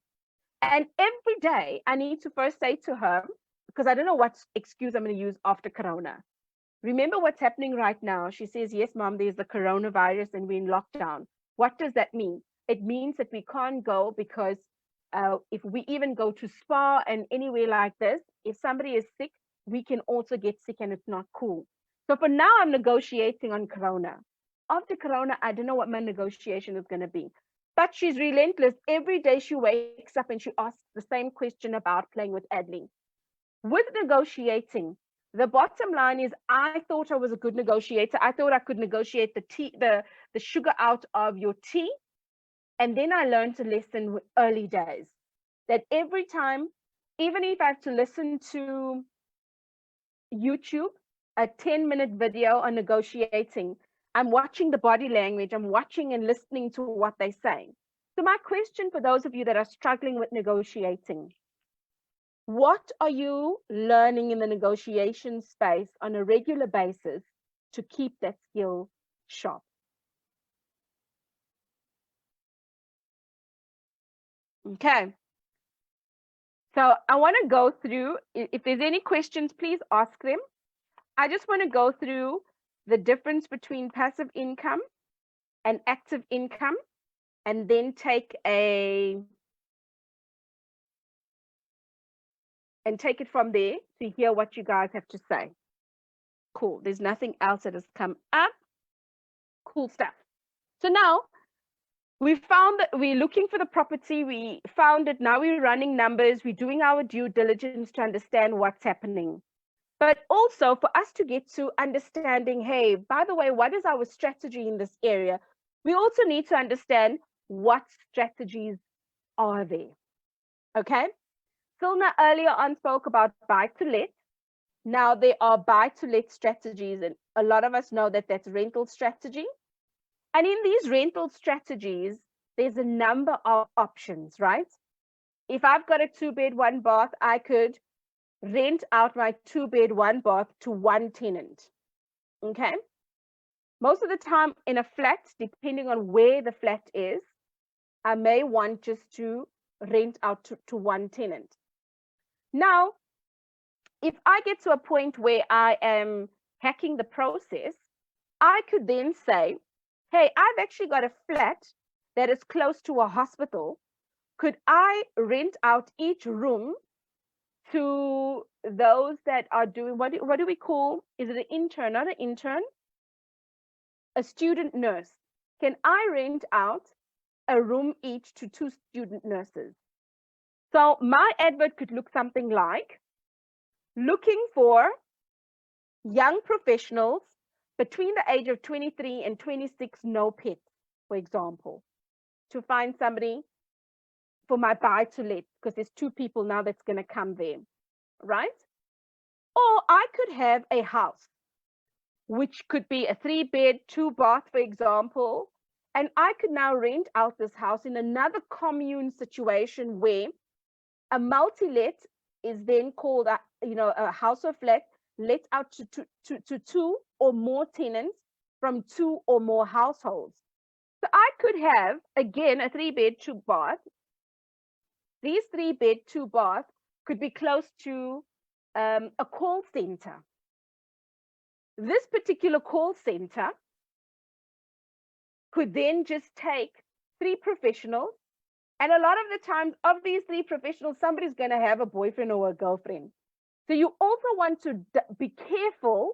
And every day I need to first say to her, because I don't know what excuse I'm going to use after Corona. Remember what's happening right now? She says, yes, Mom, there's the coronavirus and we're in lockdown. What does that mean? It means that we can't go because if we even go to spa and anywhere like this, if somebody is sick, we can also get sick and it's not cool. So for now, I'm negotiating on Corona. After Corona, I don't know what my negotiation is going to be. But she's relentless. Every day she wakes up and she asks the same question about playing with Adley. With negotiating, the bottom line is I thought I was a good negotiator. I thought I could negotiate the sugar out of your tea. And then I learned a lesson with early days that every time, even if I have to listen to YouTube, a 10-minute video on negotiating, I'm watching the body language, I'm watching and listening to what they say. So my question for those of you that are struggling with negotiating, what are you learning in the negotiation space on a regular basis to keep that skill sharp? Okay. So I want to go through, if there's any questions, please ask them. I just want to go through the difference between passive income and active income, and then take it from there to hear what you guys have to say. Cool. There's nothing else that has come up. Cool stuff. So now we found that we're looking for the property. We found it. Now we're running numbers. We're doing our due diligence to understand what's happening. But also for us to get to understanding, hey, by the way, what is our strategy in this area? We also need to understand what strategies are there. Okay. Silna earlier on spoke about buy to let. Now there are buy to let strategies, and a lot of us know that that's rental strategy. And in these rental strategies, there's a number of options, right? If I've got a 2-bed, 1-bath, I could rent out my 2-bed, 1-bath to one tenant. Okay. Most of the time in a flat, depending on where the flat is, I may want just to rent out to one tenant. Now, if I get to a point where I am hacking the process, I could then say, hey, I've actually got a flat that is close to a hospital. Could I rent out each room to those that are doing, what do we call, is it an intern, not an intern, a student nurse? Can I rent out a room each to 2 student nurses? So my advert could look something like, looking for young professionals between the age of 23 and 26, no pets, for example, to find somebody for my buy to let, because there's 2 people now that's going to come there, right? Or I could have a house, which could be a 3-bed, 2-bath, for example, and I could now rent out this house in another commune situation where a multi-let is then called a house or flat let out to 2 or more tenants from 2 or more households. So I could have, again, a 3-bed, 2-bath. These 3-bed, 2-bath could be close to a call center. This particular call center could then just take 3 professionals. And a lot of the times of these 3 professionals, somebody's going to have a boyfriend or a girlfriend. So you also want to be careful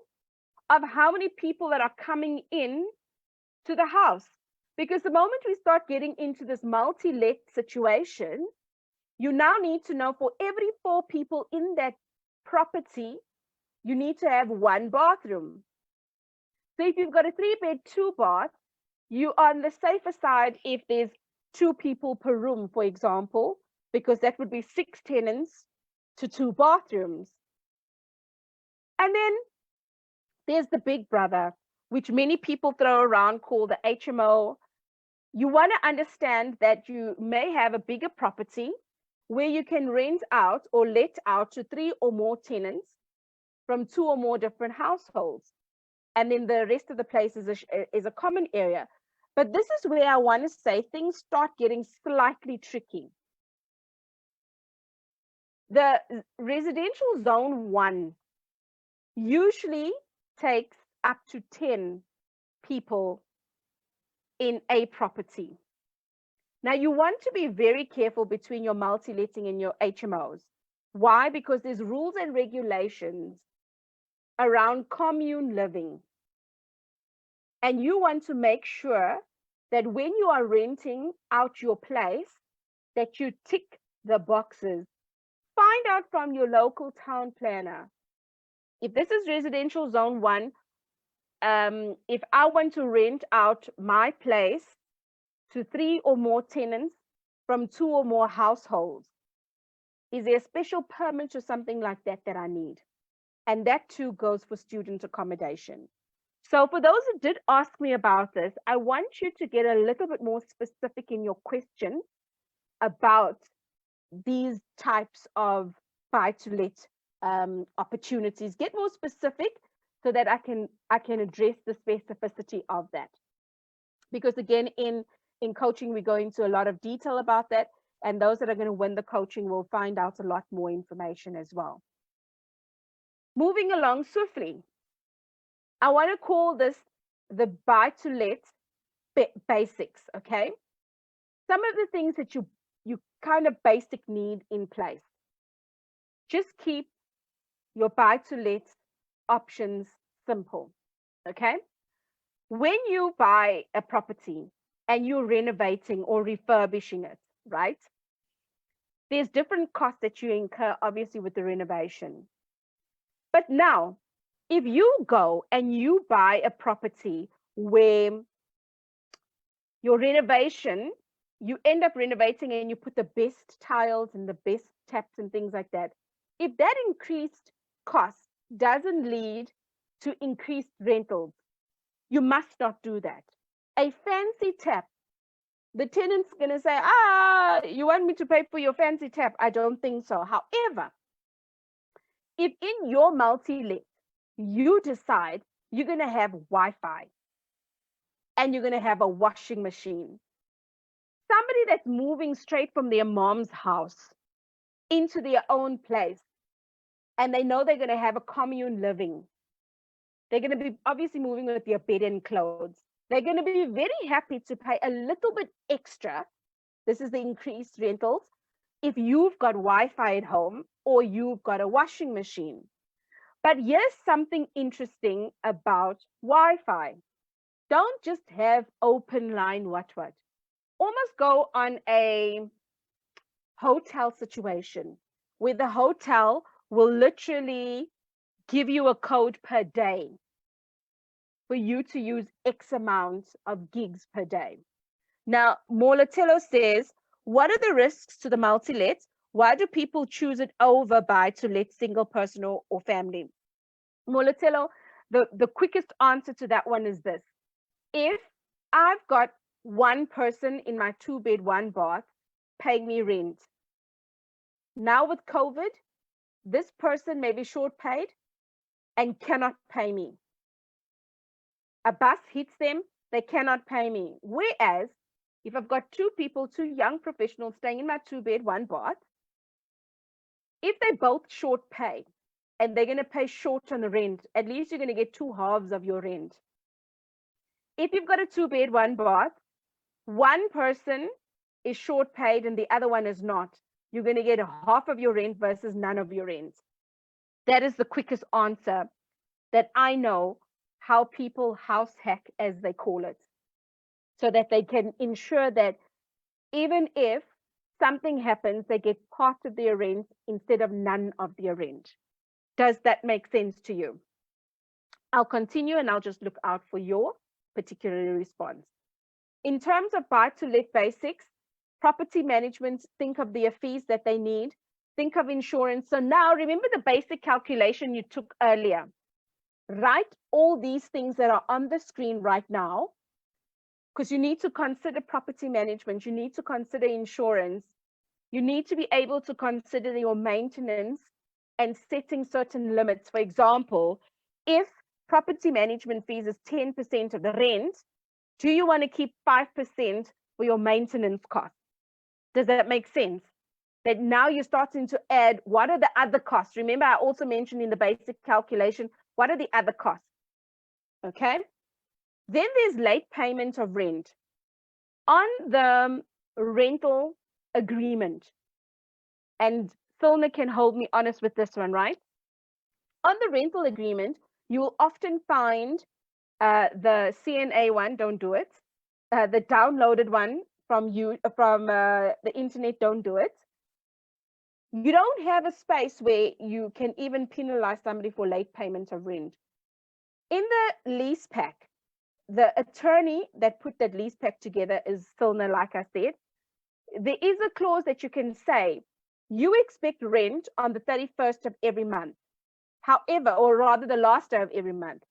of how many people that are coming in to the house. Because the moment we start getting into this multi-let situation, you now need to know for every 4 people in that property, you need to have 1 bathroom. So if you've got a 3-bed, 2-bath, you are on the safer side if there's 2 people per room, for example, because that would be 6 tenants to 2 bathrooms. And then there's the big brother, which many people throw around called the HMO. You want to understand that you may have a bigger property where you can rent out or let out to 3 or more tenants from 2 or more different households. And then the rest of the place is a common area. But this is where I want to say things start getting slightly tricky. The residential zone 1 usually takes up to 10 people in a property. Now, you want to be very careful between your multi-letting and your HMOs. Why? Because there's rules and regulations around commune living. And you want to make sure that when you are renting out your place, that you tick the boxes. Find out from your local town planner. If this is residential zone 1, if I want to rent out my place to 3 or more tenants from 2 or more households, is there a special permit or something like that that I need? And that too goes for student accommodation. So for those who did ask me about this, I want you to get a little bit more specific in your question about these types of buy-to-let opportunities. Get more specific so that I can address the specificity of that. Because again, in coaching, we go into a lot of detail about that, and those that are going to win the coaching will find out a lot more information as well. Moving along swiftly, I want to call this the buy-to-let basics, okay? Some of the things that you kind of basic need in place. Just keep your buy-to-let options simple, okay? When you buy a property and you're renovating or refurbishing it, right? There's different costs that you incur, obviously, with the renovation. But now, if you go and you buy a property where your renovation, you end up renovating and you put the best tiles and the best taps and things like that, if that increased cost doesn't lead to increased rentals, you must not do that. A fancy tap, the tenant's going to say, you want me to pay for your fancy tap? I don't think so. However, if in your multi-let, you decide you're going to have Wi-Fi and you're going to have a washing machine, somebody that's moving straight from their mom's house into their own place, and they know they're going to have a commune living, they're going to be obviously moving with their bed and clothes. They're going to be very happy to pay a little bit extra. This is the increased rentals. If you've got Wi-Fi at home or you've got a washing machine. But here's something interesting about Wi-Fi. Don't just have open line what. Almost go on a hotel situation where the hotel will literally give you a code per day for you to use X amount of gigs per day. Now, Molatello says, what are the risks to the multi-let? Why do people choose it over buy to let single person or family? Molatello, the quickest answer to that one is this. If I've got one person in my 2-bed, 1-bath paying me rent, now with COVID, this person may be short paid and cannot pay me. A bus hits them, they cannot pay me. Whereas if I've got 2 people, 2 young professionals staying in my 2-bed, 1-bath, if they both short pay and they're going to pay short on the rent, at least you're going to get 2 halves of your rent. If you've got a 2-bed, 1-bath, one person is short paid and the other one is not, you're going to get half of your rent versus none of your rent. That is the quickest answer that I know how people house hack, as they call it, so that they can ensure that even if something happens, they get part of their rent instead of none of their rent. Does that make sense to you? I'll continue and I'll just look out for your particular response. In terms of buy-to-let basics, property management, think of the fees that they need. Think of insurance. So now remember the basic calculation you took earlier. Write all these things that are on the screen right now, because you need to consider property management. You need to consider insurance. You need to be able to consider your maintenance and setting certain limits. For example, if property management fees is 10% of the rent, do you want to keep 5% for your maintenance costs? Does that make sense? That now you're starting to add, what are the other costs? Remember, I also mentioned in the basic calculation, what are the other costs? Okay. Then there's late payment of rent. On the rental agreement, and Philna can hold me honest with this one, right? On the rental agreement, you will often find the CNA one, don't do it. The downloaded one from the internet, don't do it. You don't have a space where you can even penalize somebody for late payment of rent. In the lease pack, the attorney that put that lease pack together is Philna, like I said. There is a clause that you can say, you expect rent on the 31st of every month. However, or rather the last day of every month.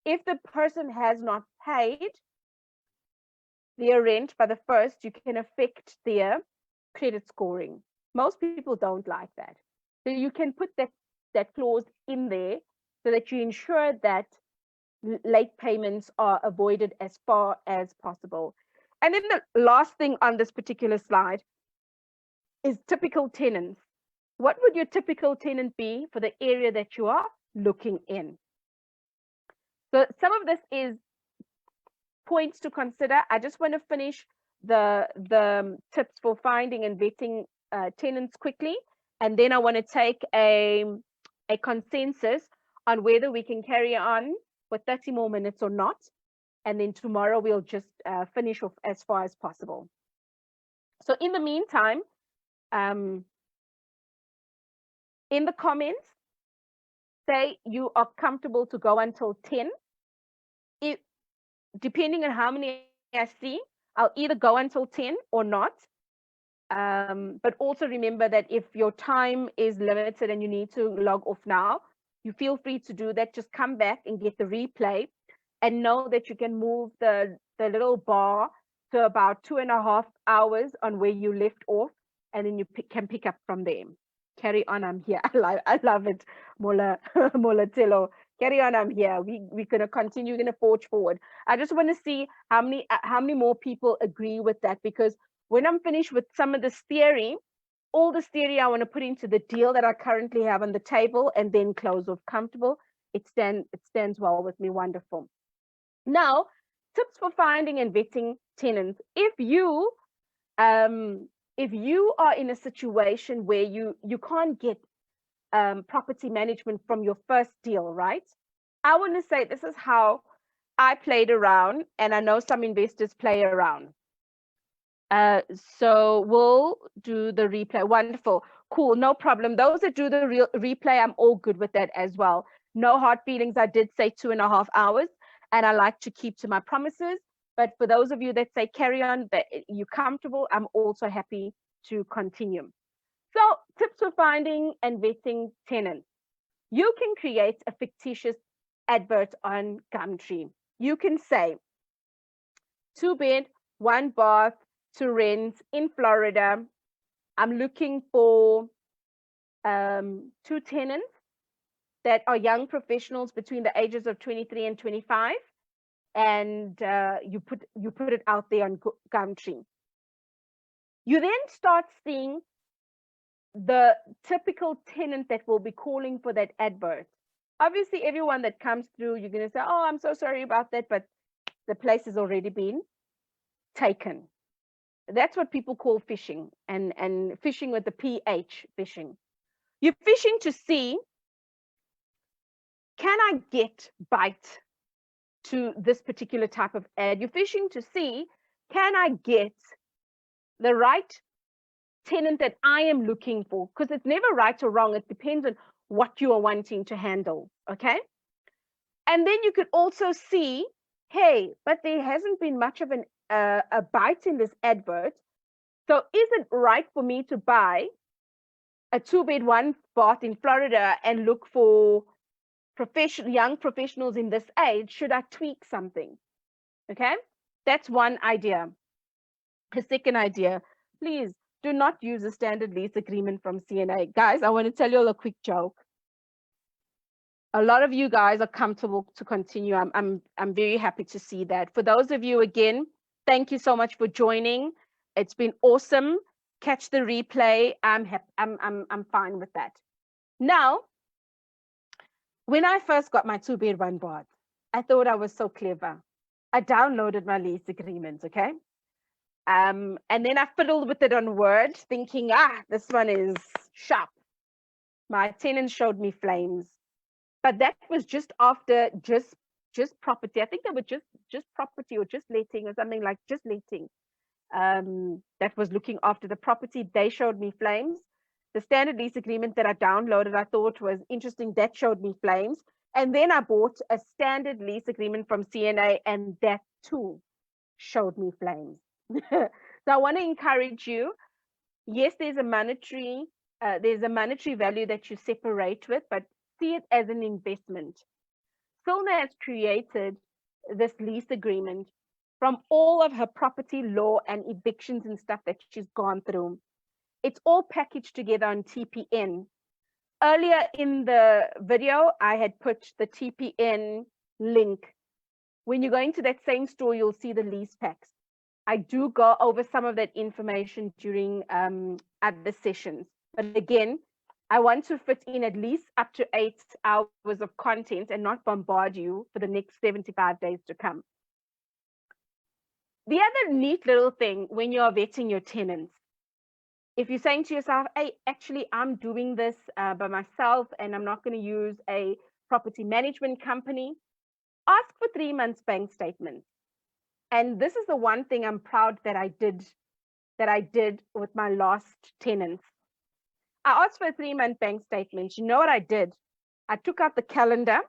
If the person has not paid their rent by the 1st, you can affect their credit scoring. Most people don't like that. So you can put that clause in there so that you ensure that late payments are avoided as far as possible. And then the last thing on this particular slide is typical tenants. What would your typical tenant be for the area that you are looking in? So some of this is points to consider. I just want to finish the tips for finding and vetting tenants quickly, and then I want to take a consensus on whether we can carry on for 30 more minutes or not, and then tomorrow we'll just finish off as far as possible. So in the meantime, in the comments, say you are comfortable to go until 10. Depending on how many I see, I'll either go until 10 or not. But also remember that if your time is limited and you need to log off now, you feel free to do that. Just come back and get the replay and know that you can move the little bar to about 2.5 hours on where you left off, and then you can pick up from there. Carry on, I'm here. I love it, Molatello. Carry on, I'm here. We're going to continue, we're going to forge forward. I just want to see how many more people agree with that, because when I'm finished with some of this theory, all this theory I want to put into the deal that I currently have on the table and then close off comfortable. It stands well with me. Wonderful. Now, tips for finding and vetting tenants. If you are in a situation where you can't get property management from your first deal, right? I want to say this is how I played around, and I know some investors play around. So we'll do the replay. Wonderful. Cool. No problem. Those that do the real replay, I'm all good with that as well. No hard feelings. I did say 2.5 hours, and I like to keep to my promises. But for those of you that say carry on, that you're comfortable, I'm also happy to continue. So tips for finding and vetting tenants. You can create a fictitious advert on Gumtree. You can say 2-bed, 1 bath to rent in Florida. I'm looking for 2 tenants that are young professionals between the ages of 23 and 25. And you put it out there on Gumtree. You then start seeing the typical tenant that will be calling for that advert. Obviously, everyone that comes through, you're going to say, oh, I'm so sorry about that, but the place has already been taken. That's what people call fishing, and fishing with the PH, fishing. You're fishing to see, can I get bite to this particular type of ad? You're fishing to see, can I get the right tenant that I am looking for? Because it's never right or wrong. It depends on what you are wanting to handle, okay? And then you could also see, hey, but there hasn't been much of a bite in this advert. So is it right for me to buy a 2-bed, 1 bath in Florida and look for young professionals in this age? Should I tweak something? Okay, that's one idea. The second idea, please do not use a standard lease agreement from CNA. Guys, I want to tell you all a quick joke. A lot of you guys are comfortable to continue. I'm very happy to see that. For those of you, again, thank you so much for joining. It's been awesome. Catch the replay. I'm fine with that. Now, when I first got my 2-bed, 1 bath, I thought I was so clever. I downloaded my lease agreement, okay? And then I fiddled with it on Word, thinking, this one is sharp. My tenant showed me flames. But that was just after just property. I think they were just property or just letting or something, like just letting. That was looking after the property. They showed me flames. The standard lease agreement that I downloaded, I thought was interesting. That showed me flames. And then I bought a standard lease agreement from CNA, and that too showed me flames. So I want to encourage you. Yes, there's a monetary value that you separate with, but see it as an investment. Silna has created this lease agreement from all of her property law and evictions and stuff that she's gone through. It's all packaged together on TPN. Earlier in the video, I had put the TPN link. When you go into that same store, you'll see the lease packs. I do go over some of that information during other sessions. But again, I want to fit in at least up to 8 hours of content and not bombard you for the next 75 days to come. The other neat little thing when you're vetting your tenants, if you're saying to yourself, hey, actually, I'm doing this by myself and I'm not going to use a property management company, ask for 3 months bank statements. And this is the one thing I'm proud that I did with my last tenants. I asked for a 3-month bank statement. You know what I did? I took out the calendar,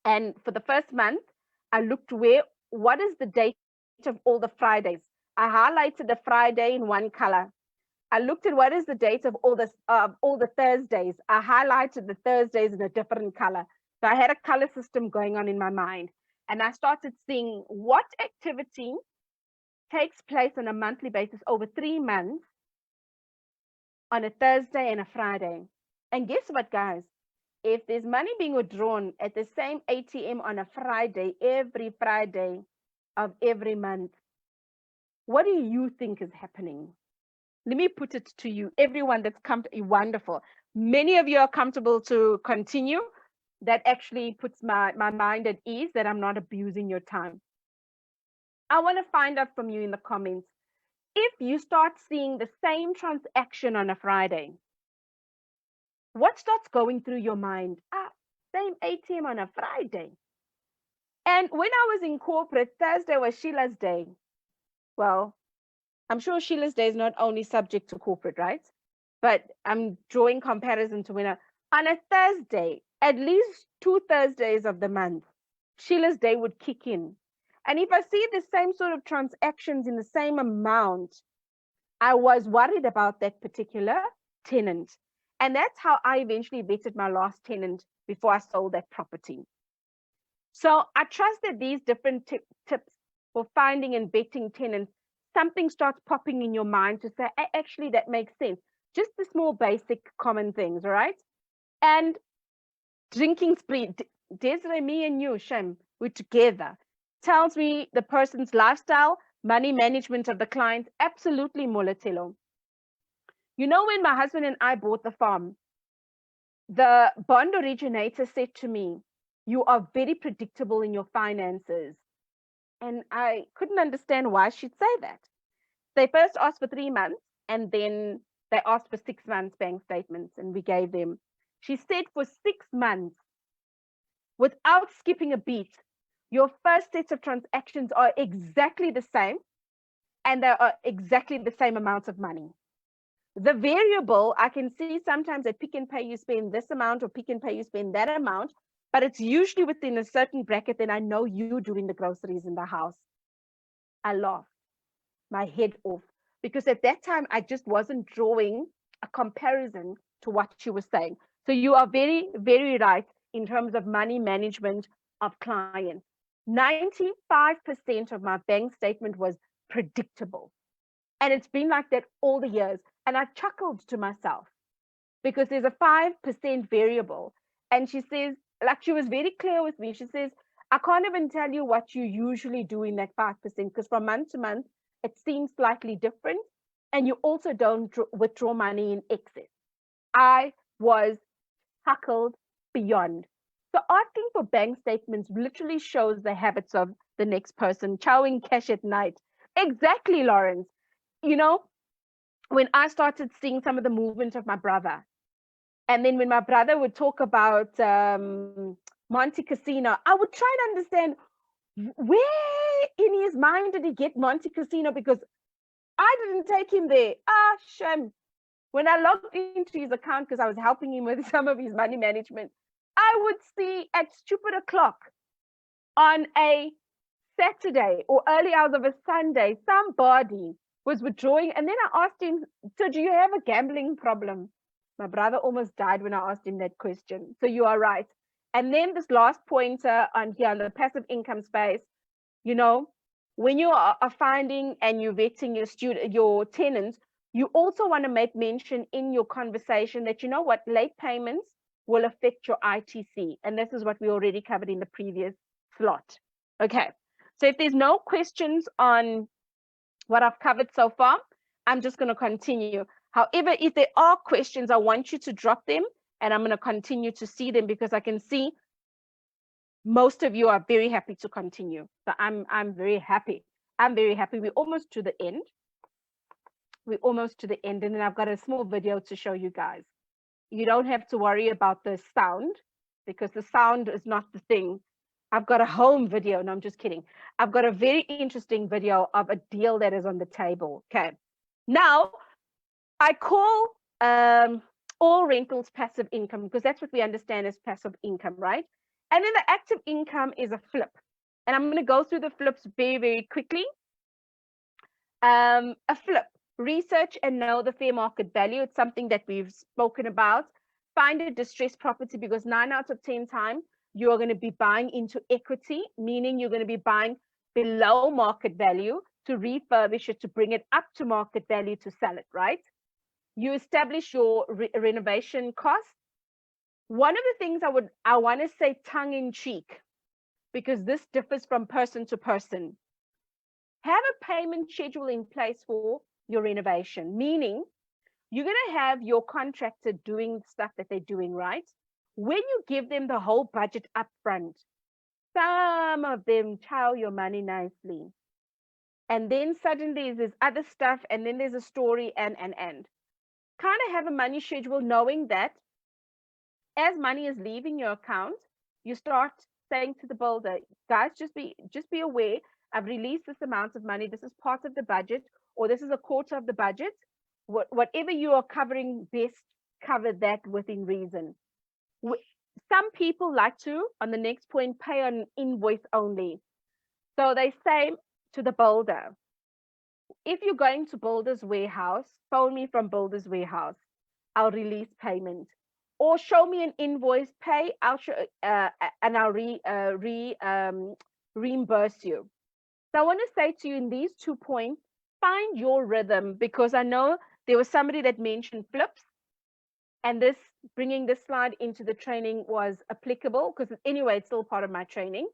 and for the first month, I looked what is the date of all the Fridays. I highlighted the Friday in one color. I looked at what is the date of all the Thursdays. I highlighted the Thursdays in a different color. So I had a color system going on in my mind. And I started seeing what activity takes place on a monthly basis over 3 months on a Thursday and a Friday. And guess what, guys? If there's money being withdrawn at the same ATM on a Friday, every Friday of every month, what do you think is happening? Let me put it to you. Everyone that's come, wonderful. Many of you are comfortable to continue. That actually puts my mind at ease that I'm not abusing your time. I want to find out from you in the comments, if you start seeing the same transaction on a Friday, what starts going through your mind? Same ATM on a Friday. And when I was in corporate, Thursday was Sheila's day. Well, I'm sure Sheila's day is not only subject to corporate, right? But I'm drawing comparison to on a Thursday, at least 2 Thursdays of the month, Sheila's day would kick in. And if I see the same sort of transactions in the same amount, I was worried about that particular tenant. And that's how I eventually vetted my last tenant before I sold that property. So I trust that these different tips for finding and vetting tenants, something starts popping in your mind to say, actually, that makes sense. Just the small, basic, common things, all right? And drinking spree, Desiree, me and you, Shem, we're together. Tells me the person's lifestyle, money management of the client, absolutely Molatelo. You know, when my husband and I bought the farm, the bond originator said to me, you are very predictable in your finances. And I couldn't understand why she'd say that. They first asked for 3 months, and then they asked for 6 months bank statements, and we gave them. She said for 6 months, without skipping a beat, your first sets of transactions are exactly the same, and they are exactly the same amounts of money. The variable, I can see sometimes at Pick n Pay you spend this amount, or Pick n Pay you spend that amount, but it's usually within a certain bracket. Then I know you doing the groceries in the house. I laughed my head off, because at that time I just wasn't drawing a comparison to what she was saying. So you are very, very right in terms of money management of clients. 95% of my bank statement was predictable. And it's been like that all the years. And I chuckled to myself because there's a 5% variable. And she says, like, she was very clear with me. She says, I can't even tell you what you usually do in that 5%, because from month to month, it seems slightly different. And you also don't withdraw money in excess. I was chuckled beyond. So asking for bank statements literally shows the habits of the next person. Chowing cash at night. Exactly, Lawrence. You know, when I started seeing some of the movement of my brother, and then when my brother would talk about Monte Casino, I would try to understand where in his mind did he get Monte Casino, because I didn't take him there. Shame. When I logged into his account, because I was helping him with some of his money management, I would see at stupid o'clock on a Saturday or early hours of a Sunday, somebody was withdrawing. And then I asked him, so do you have a gambling problem? My brother almost died when I asked him that question. So you are right. And then this last pointer on here, on the passive income space, you know, when you are finding and you're vetting your tenants, you also want to make mention in your conversation that, you know what, late payments will affect your ITC. And this is what we already covered in the previous slot. Okay. So if there's no questions on what I've covered so far, I'm just going to continue. However, if there are questions, I want you to drop them, and I'm going to continue to see them, because I can see most of you are very happy to continue. So I'm very happy. I'm very happy. We're almost to the end. We're almost to the end. And then I've got a small video to show you guys. You don't have to worry about the sound, because the sound is not the thing. I've got a home video. No, I'm just kidding. I've got a very interesting video of a deal that is on the table. Okay. Now, I call all rentals passive income, because that's what we understand as passive income, right? And then the active income is a flip. And I'm going to go through the flips very, very quickly. A flip. Research and know the fair market value. It's something that we've spoken about. Find a distressed property, because 9 out of 10 times, you are going to be buying into equity, meaning you're going to be buying below market value to refurbish it, to bring it up to market value to sell it, right? You establish your renovation cost. One of the things I want to say tongue in cheek, because this differs from person to person. Have a payment schedule in place for your renovation, meaning you're going to have your contractor doing stuff that they're doing, right? When you give them the whole budget up front, some of them chow your money nicely. And then suddenly there's other stuff, and then there's a story, and. Kind of have a money schedule, knowing that as money is leaving your account, you start saying to the builder, guys, just be aware, I've released this amount of money. This is part of the budget, or this is a quarter of the budget. Whatever you are covering, best cover that within reason. Some people like to, on the next point, pay on invoice only. So they say to the builder, if you're going to Builder's Warehouse, phone me from Builder's Warehouse. I'll release payment. Or show me an invoice, pay, I'll show, and I'll reimburse you. So I want to say to you in these 2 points, find your rhythm, because I know there was somebody that mentioned flips, and this, bringing this slide into the training was applicable, because anyway, it's still part of my training.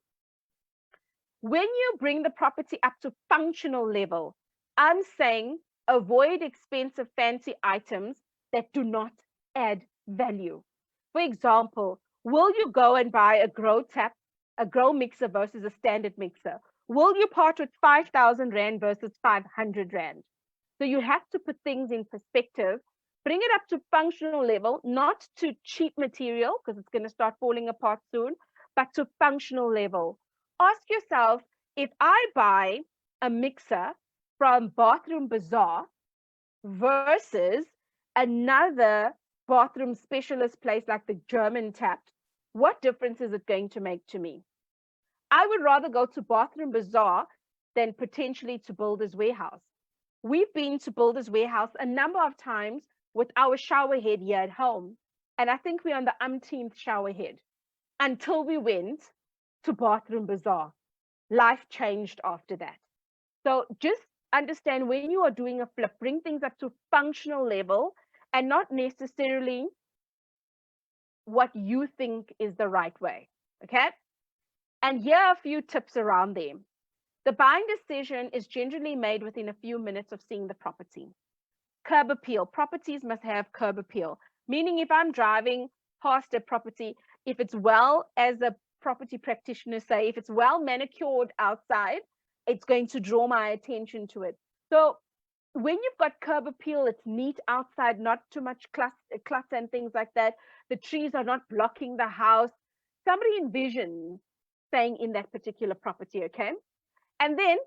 When you bring the property up to functional level, I'm saying avoid expensive fancy items that do not add value. For example, will you go and buy a grow tap, a grow mixer versus a standard mixer? Will you part with 5,000 Rand versus 500 Rand? So you have to put things in perspective, bring it up to functional level, not to cheap material, because it's going to start falling apart soon, but to functional level. Ask yourself, if I buy a mixer from Bathroom Bazaar versus another bathroom specialist place like the German Tapped, what difference is it going to make to me? I would rather go to Bathroom Bazaar than potentially to Builder's Warehouse. We've been to Builder's Warehouse a number of times with our shower head here at home, and I think we're on the umpteenth shower head until we went to Bathroom Bazaar. Life changed after that. So just understand, when you are doing a flip, bring things up to functional level and not necessarily what you think is the right way. Okay? And here are a few tips around them. The buying decision is generally made within a few minutes of seeing the property. Curb appeal. Properties must have curb appeal. Meaning, if I'm driving past a property, if it's well, as a property practitioner say, if it's well manicured outside, it's going to draw my attention to it. So when you've got curb appeal, it's neat outside, not too much clutter and things like that. The trees are not blocking the house. Somebody envisions staying in that particular property, okay? And then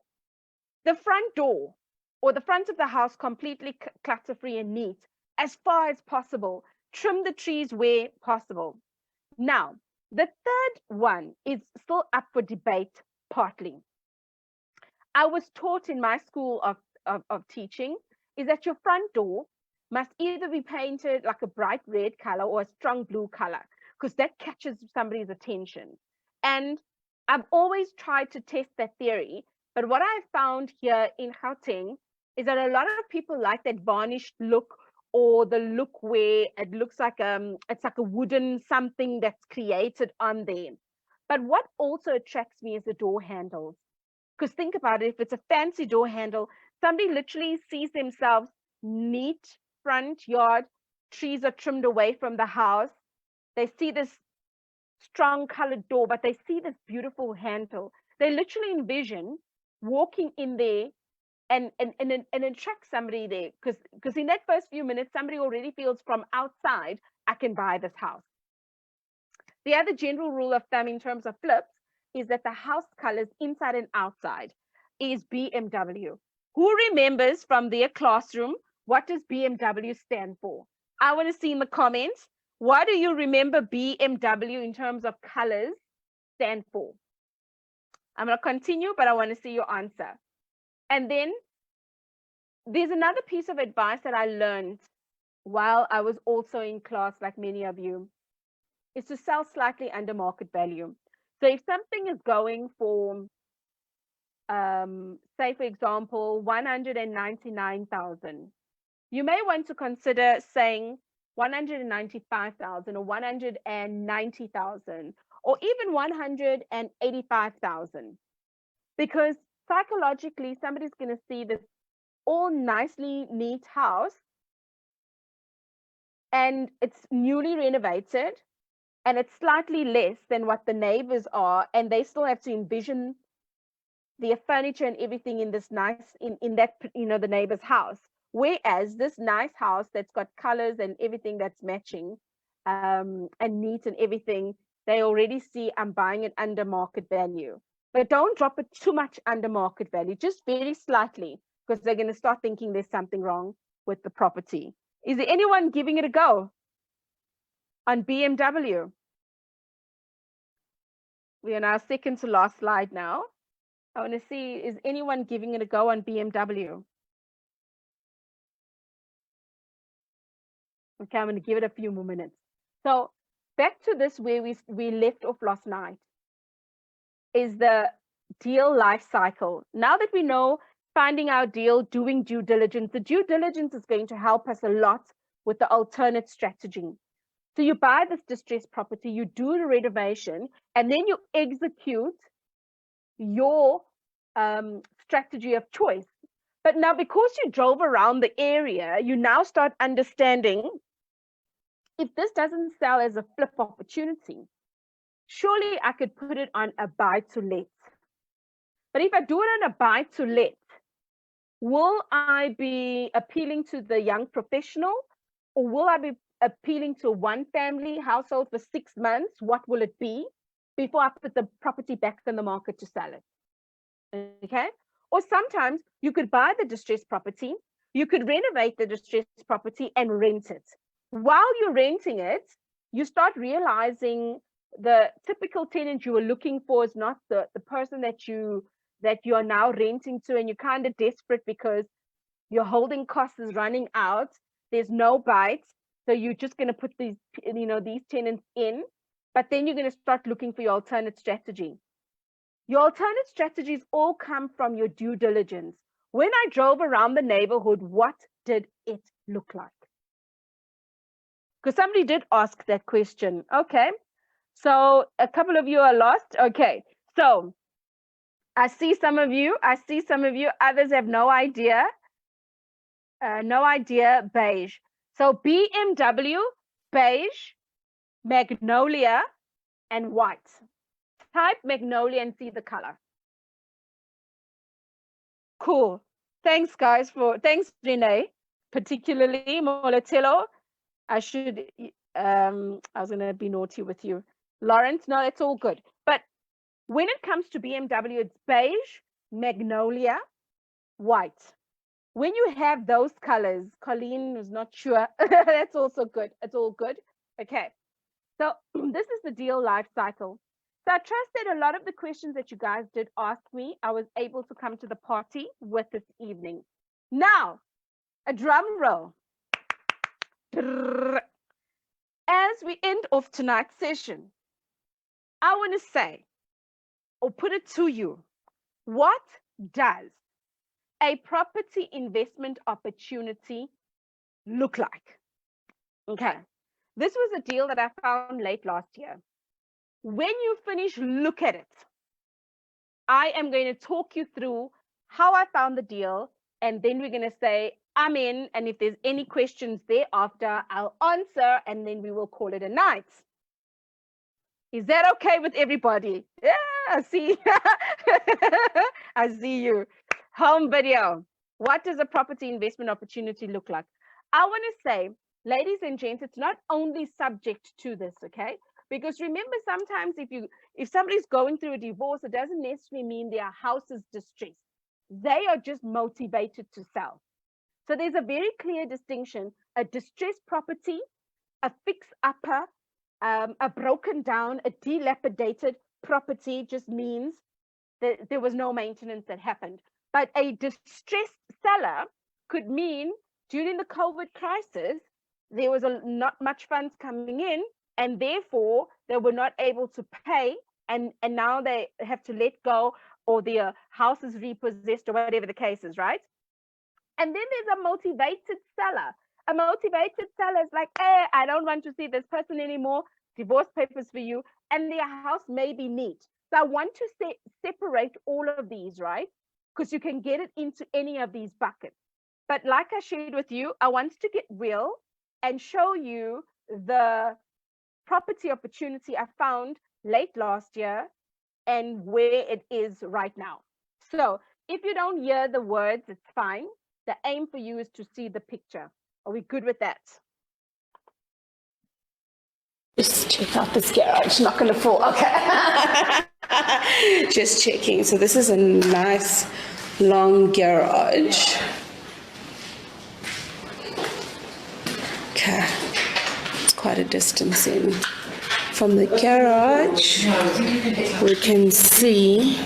the front door or the front of the house completely clutter-free and neat as far as possible. Trim the trees where possible. Now, the third one is still up for debate partly. I was taught in my school of teaching is that your front door must either be painted like a bright red color or a strong blue color, because that catches somebody's attention. And I've always tried to test that theory, but what I've found here in Gauteng is that a lot of people like that varnished look, or the look where it looks like it's like a wooden something that's created on there. But what also attracts me is the door handles. Because think about it, if it's a fancy door handle, somebody literally sees themselves neat front yard, trees are trimmed away from the house. They see this strong colored door, but they see this beautiful handle. They literally envision walking in there and attract somebody there, because in that first few minutes, somebody already feels from outside, I can buy this house. The other general rule of thumb in terms of flips is that the house colors inside and outside is BMW. Who remembers from their classroom, what does BMW stand for? I want to see in the comments, what do you remember BMW in terms of colors stand for? I'm going to continue, but I want to see your answer. And then there's another piece of advice that I learned while I was also in class, like many of you, is to sell slightly under market value. So if something is going for, say, for example, 199,000, you may want to consider saying 195,000 or 190,000 or even 185,000, because psychologically somebody's going to see this all nicely neat house and it's newly renovated and it's slightly less than what the neighbors are, and they still have to envision their furniture and everything in this nice, in that, the neighbor's house. Whereas this nice house that's got colors and everything that's matching, and neat and everything, they already see I'm buying it under market value. But don't drop it too much under market value, just very slightly, because they're going to start thinking there's something wrong with the property. Is there anyone giving it a go on BMW? We are now second to last slide now. I want to see, is anyone giving it a go on BMW? Okay, I'm going to give it a few more minutes. So back to this where we left off last night is the deal life cycle. Now that we know finding our deal, doing due diligence, the due diligence is going to help us a lot with the alternate strategy. So you buy this distressed property, you do the renovation, and then you execute your strategy of choice. But now, because you drove around the area, you now start understanding, if this doesn't sell as a flip opportunity, surely I could put it on a buy to let. But if I do it on a buy to let, will I be appealing to the young professional, or will I be appealing to one family household for 6 months? What will it be before I put the property back in the market to sell it? Okay. Or sometimes you could buy the distressed property, you could renovate the distressed property and rent it. While you're renting it, you start realizing the typical tenant you were looking for is not the person that you are now renting to, and you're kind of desperate because your holding cost is running out. There's no bites. So you're just going to put these tenants in, but then you're going to start looking for your alternate strategy. Your alternate strategies all come from your due diligence. When I drove around the neighborhood, what did it look like? Because somebody did ask that question. Okay, so a couple of you are lost. Okay, so I see some of you. Others have no idea. Beige. So BMW, beige, magnolia, and white. Type magnolia and see the color. Cool. Thanks, guys. Thanks, Renee, particularly Molatello. I was gonna be naughty with you, Lawrence. No, it's all good. But when it comes to BMW, it's beige, magnolia, white. When you have those colors, Colleen was not sure. That's also good. It's all good. Okay. So this is the deal life cycle. So I trust that a lot of the questions that you guys did ask me, I was able to come to the party with this evening. Now, a drum roll. As we end off tonight's session, I want to say, or put it to you, what does a property investment opportunity look like? Okay, this was a deal that I found late last year. When you finish, look at it. I am going to talk you through how I found the deal, and then we're going to say, I'm in, and if there's any questions thereafter, I'll answer, and then we will call it a night. Is that okay with everybody? Yeah, I see. I see you. Home video. What does a property investment opportunity look like? I want to say, ladies and gents, it's not only subject to this, okay? Because remember, sometimes if somebody's going through a divorce, it doesn't necessarily mean their house is distressed. They are just motivated to sell. So there's a very clear distinction. A distressed property, a fix-upper, a broken down, a dilapidated property just means that there was no maintenance that happened. But a distressed seller could mean during the COVID crisis, there was not much funds coming in, and therefore they were not able to pay, and now they have to let go, or their house is repossessed, or whatever the case is, right? And then there's a motivated seller. A motivated seller is like, hey, I don't want to see this person anymore, divorce papers for you, and their house may be neat. So I want to separate all of these, right? Because you can get it into any of these buckets. But like I shared with you, I wanted to get real and show you the property opportunity I found late last year and where it is right now. So if you don't hear the words, it's fine. The aim for you is to see the picture. Are we good with that? Just check out this garage, not going to fall. Okay. Just checking. So this is a nice long garage. Okay. It's quite a distance in. From the garage, we can see.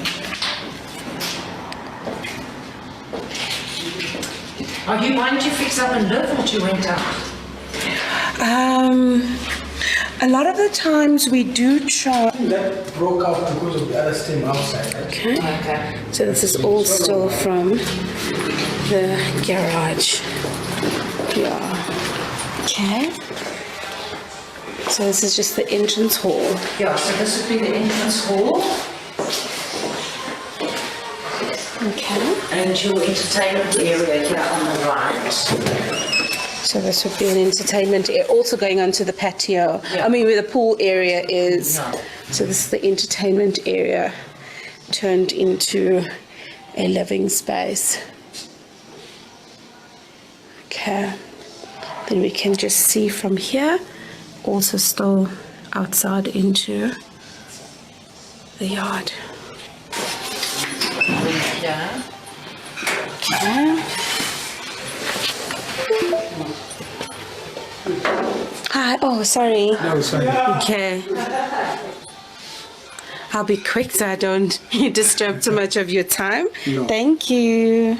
Are you wanting to fix up and live, or you went out? A lot of the times we do try. That broke out because of the other steam outside. Okay. Okay. So this is all still from the garage. Yeah. Okay. So this is just the entrance hall. Yeah, so this would be the entrance hall. Okay. And your entertainment area here on the right. So this would be an entertainment area, also going onto the patio. Yeah. I mean, where the pool area is. Yeah. So this is the entertainment area turned into a living space. Okay. Then we can just see from here, also still outside into the yard. Yeah. Okay. Hi, oh, sorry. No, sorry. Okay. I'll be quick so I don't disturb too much of your time. No. Thank you.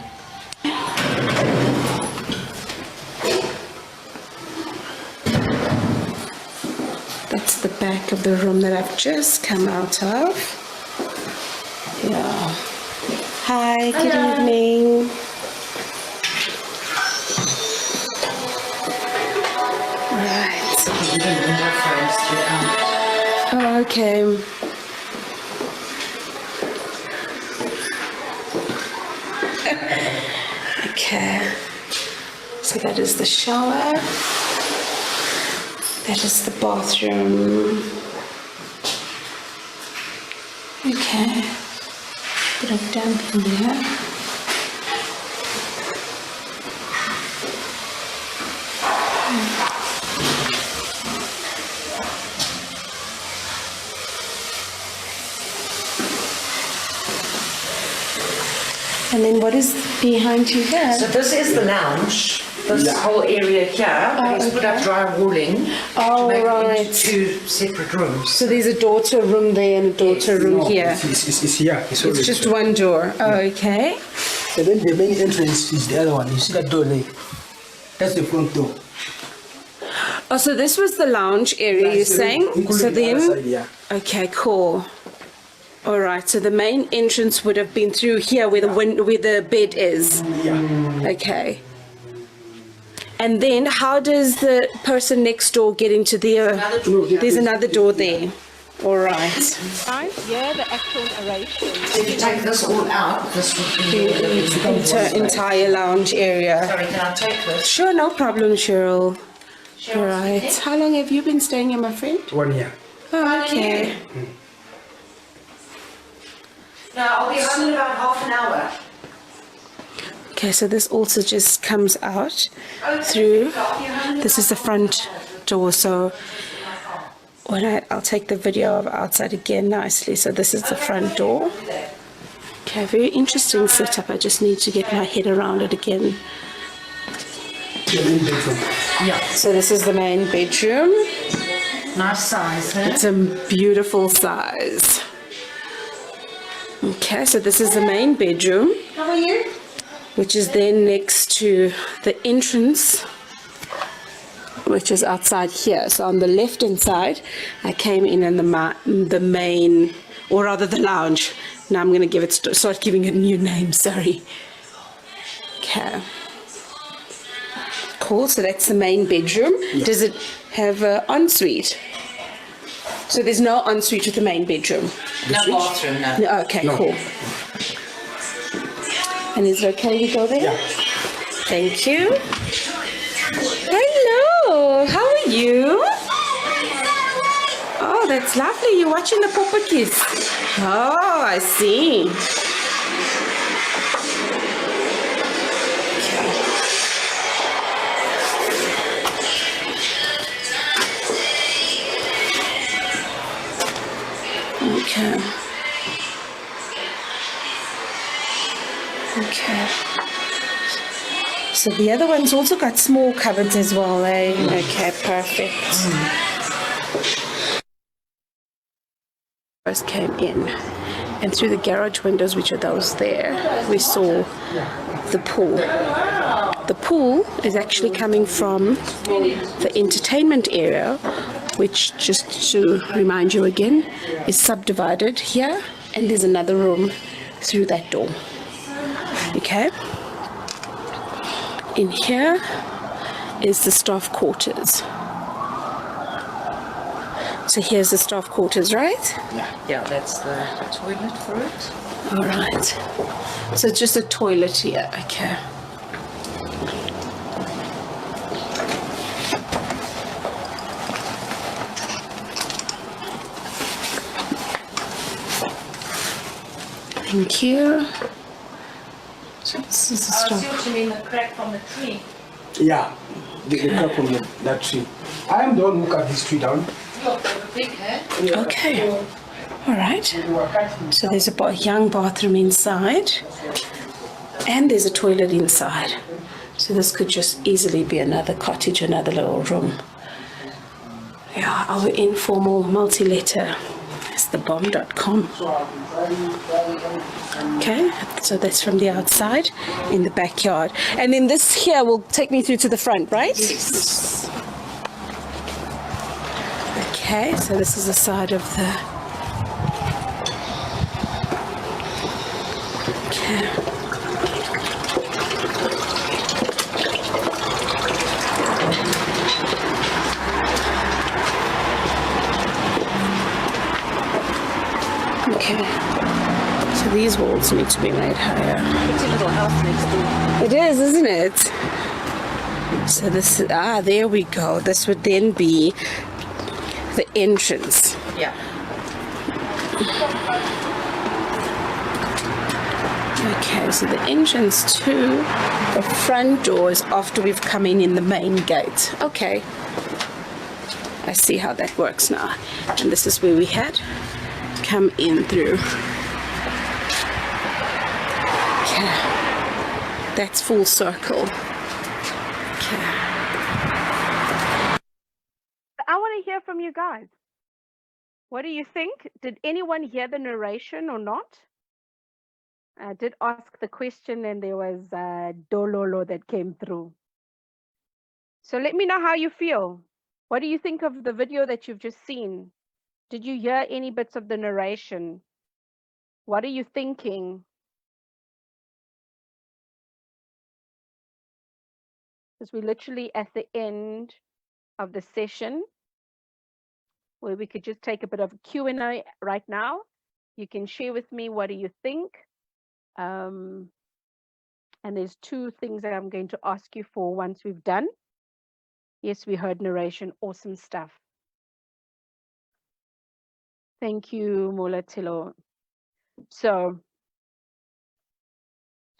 That's the back of the room that I've just come out of. Yeah. Hi, good evening. Right. Oh, okay. Okay. So that is the shower. That is the bathroom. Okay. Bit of damp in there. And then what is behind you there? So this is the lounge. This whole area here, he's put up drywalling Oh, to make it right. into two separate rooms. So there's a door to a room there and a door to a room No, here. it's here. It's already It's just here. one door. Oh, okay. And then the main entrance is the other one. You see that door there? That's the front door. Oh, so this was the lounge area, you're saying? Including So the other then, side, yeah. okay, cool. All right, so the main entrance would have been through here where the bed is. Yeah. Okay. And then how does the person next door get into the... there's another door there. All right. Yeah, the actual narration. If you take this all out, this would be your living room. Entire lounge area. Sorry, can I take this? Sure, no problem, Cheryl. Cheryl, All right. How long have you been staying here, my friend? 1 year. Oh, okay. No, I'll be home in about half an hour. Okay, so this also just comes out through. This is the front door, so when I'll take the video of outside again nicely. So this is the front door. Okay, very interesting setup. I just need to get my head around it again. The main bedroom. Yeah. So this is the main bedroom. Nice size, huh? It's a beautiful size. Okay, so this is the main bedroom. How are you? Which is then next to the entrance, which is outside here. So on the left hand side, I came in the main, or rather the lounge. Now I'm going to start giving it a new name, sorry. Okay. Cool, so that's the main bedroom. Yeah. Does it have an ensuite? So there's no ensuite with the main bedroom? No bathroom, no. No, okay, No. cool. And is it okay we go there? Yeah. Thank you. Hello, how are you? Oh, that's lovely. You're watching the Papa Kids. Oh, I see. So the other one's also got small cupboards as well, eh? Okay, perfect. First came in, and through the garage windows, which are those there, we saw the pool. The pool is actually coming from the entertainment area, which, just to remind you again, is subdivided here, and there's another room through that door. Okay? In here is the staff quarters. So here's the staff quarters, right? Yeah, that's the toilet for it. All right. So it's just a toilet here. Okay. Thank you. So this is the I see staff. what you mean, the crack from the tree. Yeah, the crack from that tree. I am the one who cut this tree down. Look, they were big, eh? Okay. All right. So there's a young bathroom inside, and there's a toilet inside. So this could just easily be another cottage, another little room. Yeah, our informal multi-letter. It's thebomb.com. Okay, so that's from the outside in the backyard. And then this here will take me through to the front, right? Yes. Okay, so this is the side of the... Okay. Okay, so these walls need to be made higher. It's a little house next door. It is, isn't it? So this, there we go. This would then be the entrance. Yeah. Okay, so the entrance to the front door is after we've come in the main gate. Okay. I see how that works now. And this is where we had come in through. Okay. That's full circle. Okay. I want to hear from you guys. What do you think? Did anyone hear the narration or not? I did ask the question and there was Dololo that came through. So let me know how you feel. What do you think of the video that you've just seen? Did you hear any bits of the narration? What are you thinking? Because we're literally at the end of the session where we could just take a bit of a Q&A right now. You can share with me what do you think. And there's two things that I'm going to ask you for once we've done. Yes, we heard narration. Awesome stuff. Thank you, Molatilo. So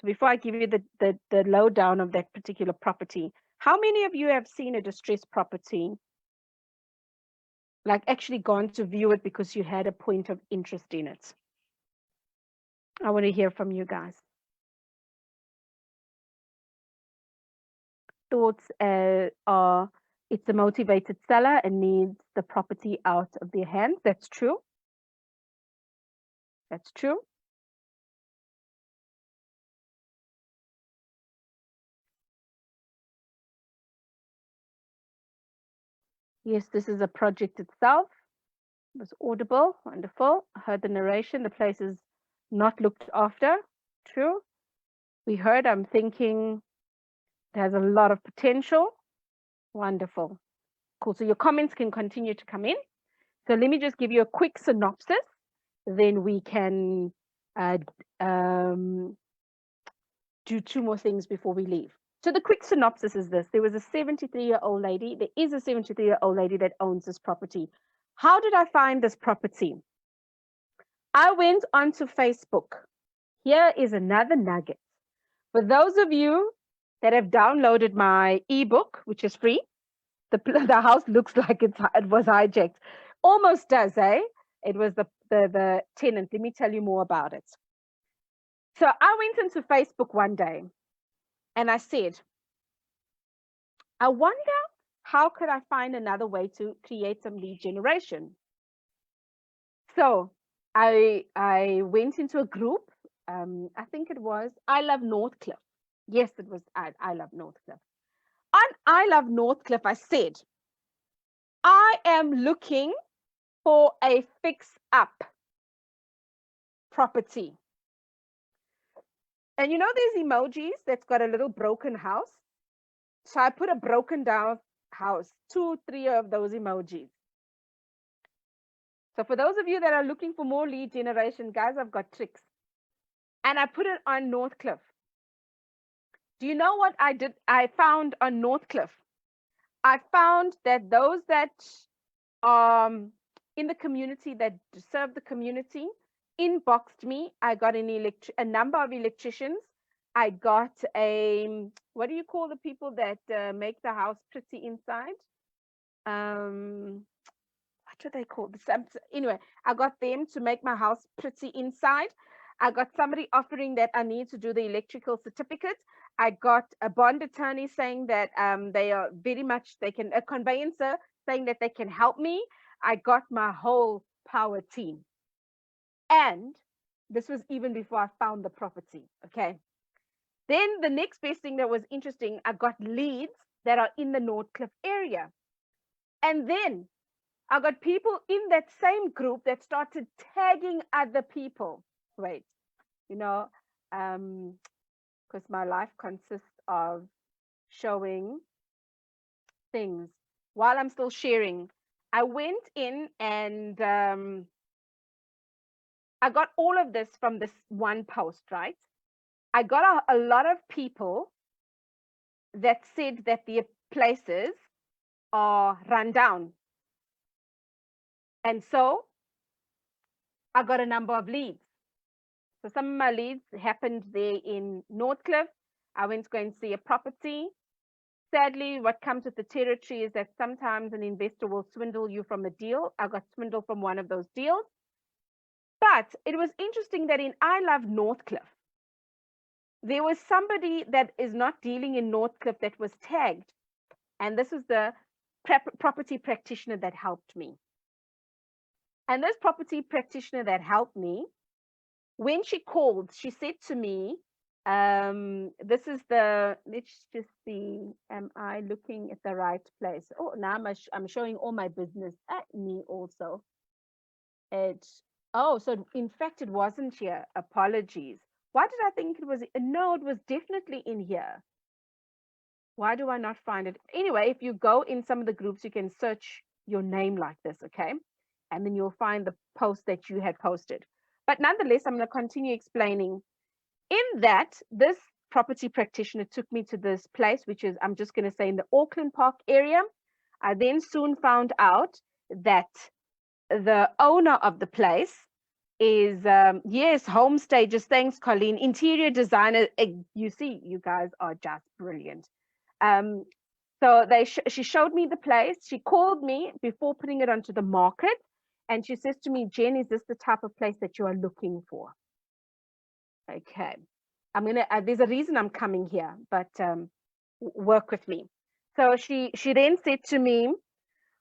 before I give you the lowdown of that particular property, how many of you have seen a distressed property? Like actually gone to view it because you had a point of interest in it? I want to hear from you guys. Thoughts are it's a motivated seller and needs the property out of their hands. That's true. That's true. Yes, this is a project itself. It was audible. Wonderful. I heard the narration. The place is not looked after. True. We heard. I'm thinking it has a lot of potential. Wonderful. Cool. So your comments can continue to come in. So let me just give you a quick synopsis. Then we can do two more things before we leave. So the quick synopsis is this. There was a 73-year-old lady. There is a 73-year-old lady that owns this property. How did I find this property? I went onto Facebook. Here is another nugget. For those of you that have downloaded my ebook, which is free, the house looks like it was hijacked. Almost does, eh? It was the tenant. Let me tell you more about it. So I went into Facebook one day and I said, I wonder, how could I find another way to create some lead generation? So I went into a group. I think it was I Love Northcliffe. Yes, it was I Love Northcliffe. On I Love Northcliffe, I said, I am looking for a fix-up property. And you know these emojis that's got a little broken house? So I put a broken down house, 2, 3 of those emojis. So for those of you that are looking for more lead generation, guys, I've got tricks. And I put it on Northcliffe. Do you know what I did? I found on Northcliffe. I found that those that in the community that serve the community inboxed me. I got a number of electricians. I got what do you call the people that make the house pretty inside? What do they call this? Anyway, I got them to make my house pretty inside. I got somebody offering that I need to do the electrical certificate. I got a bond attorney saying that they are very much, a conveyancer saying that they can help me. I got my whole power team. And this was even before I found the property, okay? Then the next best thing that was interesting, I got leads that are in the Northcliffe area. And then I got people in that same group that started tagging other people. Wait, because my life consists of showing things while I'm still sharing. I went in and I got all of this from this one post, right? I got a lot of people that said that their places are run down. And so I got a number of leads. So some of my leads happened there in Northcliffe. I went to go and see a property. Sadly, what comes with the territory is that sometimes an investor will swindle you from a deal. I got swindled from one of those deals. But it was interesting that in I Love Northcliffe, there was somebody that is not dealing in Northcliffe that was tagged. And this was the property practitioner that helped me. And this property practitioner that helped me, when she called, she said to me, this is let's just see, am I looking at the right place? Oh, now I'm showing all my business at me also. So in fact, it wasn't here. Apologies. Why did I think it was? No, it was definitely in here. Why do I not find it? Anyway, if you go in some of the groups, you can search your name like this, okay? And then you'll find the post that you had posted. But nonetheless, I'm going to continue explaining. In that, this property practitioner took me to this place, which is, I'm just going to say, in the Auckland Park area. I then soon found out that the owner of the place is, yes, Home Stages. Thanks, Colleen. Interior designer. You see, you guys are just brilliant. So she showed me the place. She called me before putting it onto the market. And she says to me, Jen, is this the type of place that you are looking for? Okay. There's a reason I'm coming here, but work with me. So she then said to me,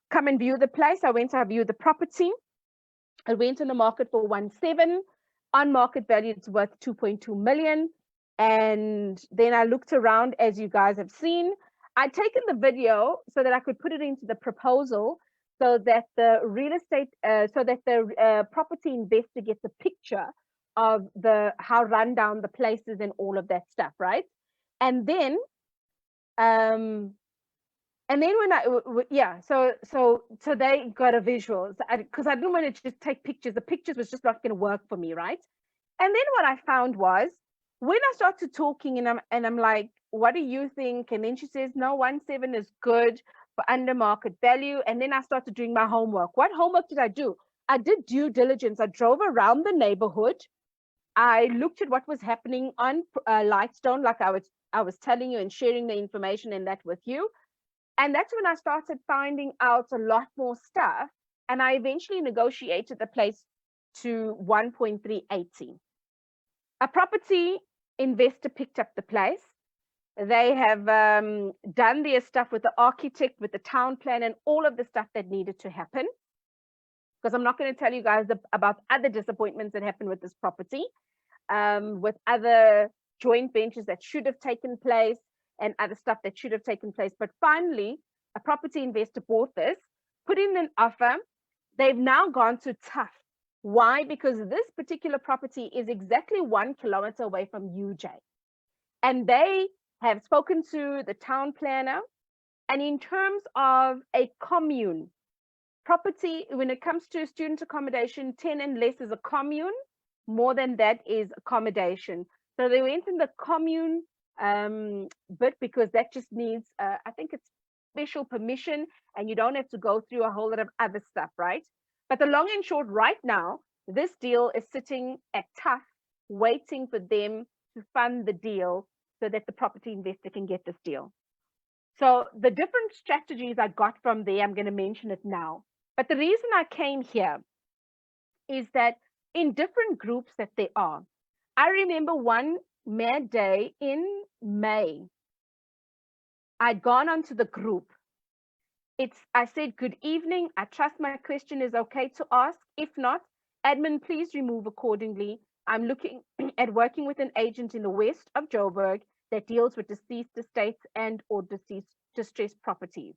come and view the place. I went to view the property. I went on the market for 1.7. On market value, it's worth 2.2 million. And then I looked around, as you guys have seen. I'd taken the video so that I could put it into the proposal so that the real estate, property investor gets a picture of how run down the place is and all of that stuff, right? And then so they got a visual because I didn't want to just take pictures. The pictures was just not going to work for me, right? And then what I found was when I started talking and I'm like, what do you think? And then she says, no, 1.7 is good for under market value. And then I started doing my homework. What homework did I do? I did due diligence. I drove around the neighborhood. I looked at what was happening on Lightstone, like I was telling you and sharing the information and that with you. And that's when I started finding out a lot more stuff. And I eventually negotiated the place to 1.380. A property investor picked up the place. They have done their stuff with the architect, with the town plan, and all of the stuff that needed to happen. Because I'm not going to tell you guys about other disappointments that happened with this property, with other joint ventures that should have taken place and other stuff that should have taken place. But finally, a property investor bought this, put in an offer. They've now gone to tough. Why? Because this particular property is exactly 1 kilometer away from UJ. And they have spoken to the town planner. And in terms of a commune, property, when it comes to student accommodation, 10 and less is a commune. More than that is accommodation. So they went in the commune bit because that just needs, I think it's special permission, and you don't have to go through a whole lot of other stuff, right? But the long and short right now, this deal is sitting at tough, waiting for them to fund the deal so that the property investor can get this deal. So the different strategies I got from there, I'm going to mention it now. But the reason I came here is that in different groups that there are, I remember one mad day in May, I'd gone onto the group. I said, good evening. I trust my question is okay to ask. If not, admin, please remove accordingly. I'm looking at working with an agent in the west of Joburg that deals with deceased estates and or distressed properties.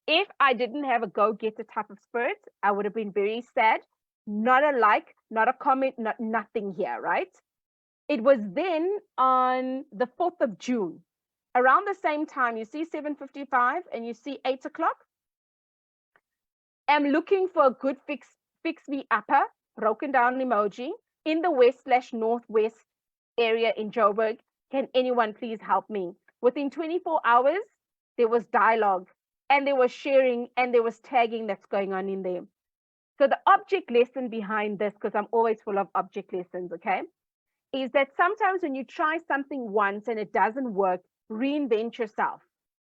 If I didn't have a go-getter type of spirit, I would have been very sad. Not a like, not a comment, nothing here, right? It was then on the 4th of June, around the same time, you see 7:55 and you see 8 o'clock. I'm looking for a good fix me upper, broken down emoji, in the west/northwest area in Joburg. Can anyone please help me? Within 24 hours, there was dialogue and there was sharing and there was tagging that's going on in there. So the object lesson behind this, because I'm always full of object lessons, okay, is that sometimes when you try something once and it doesn't work, reinvent yourself.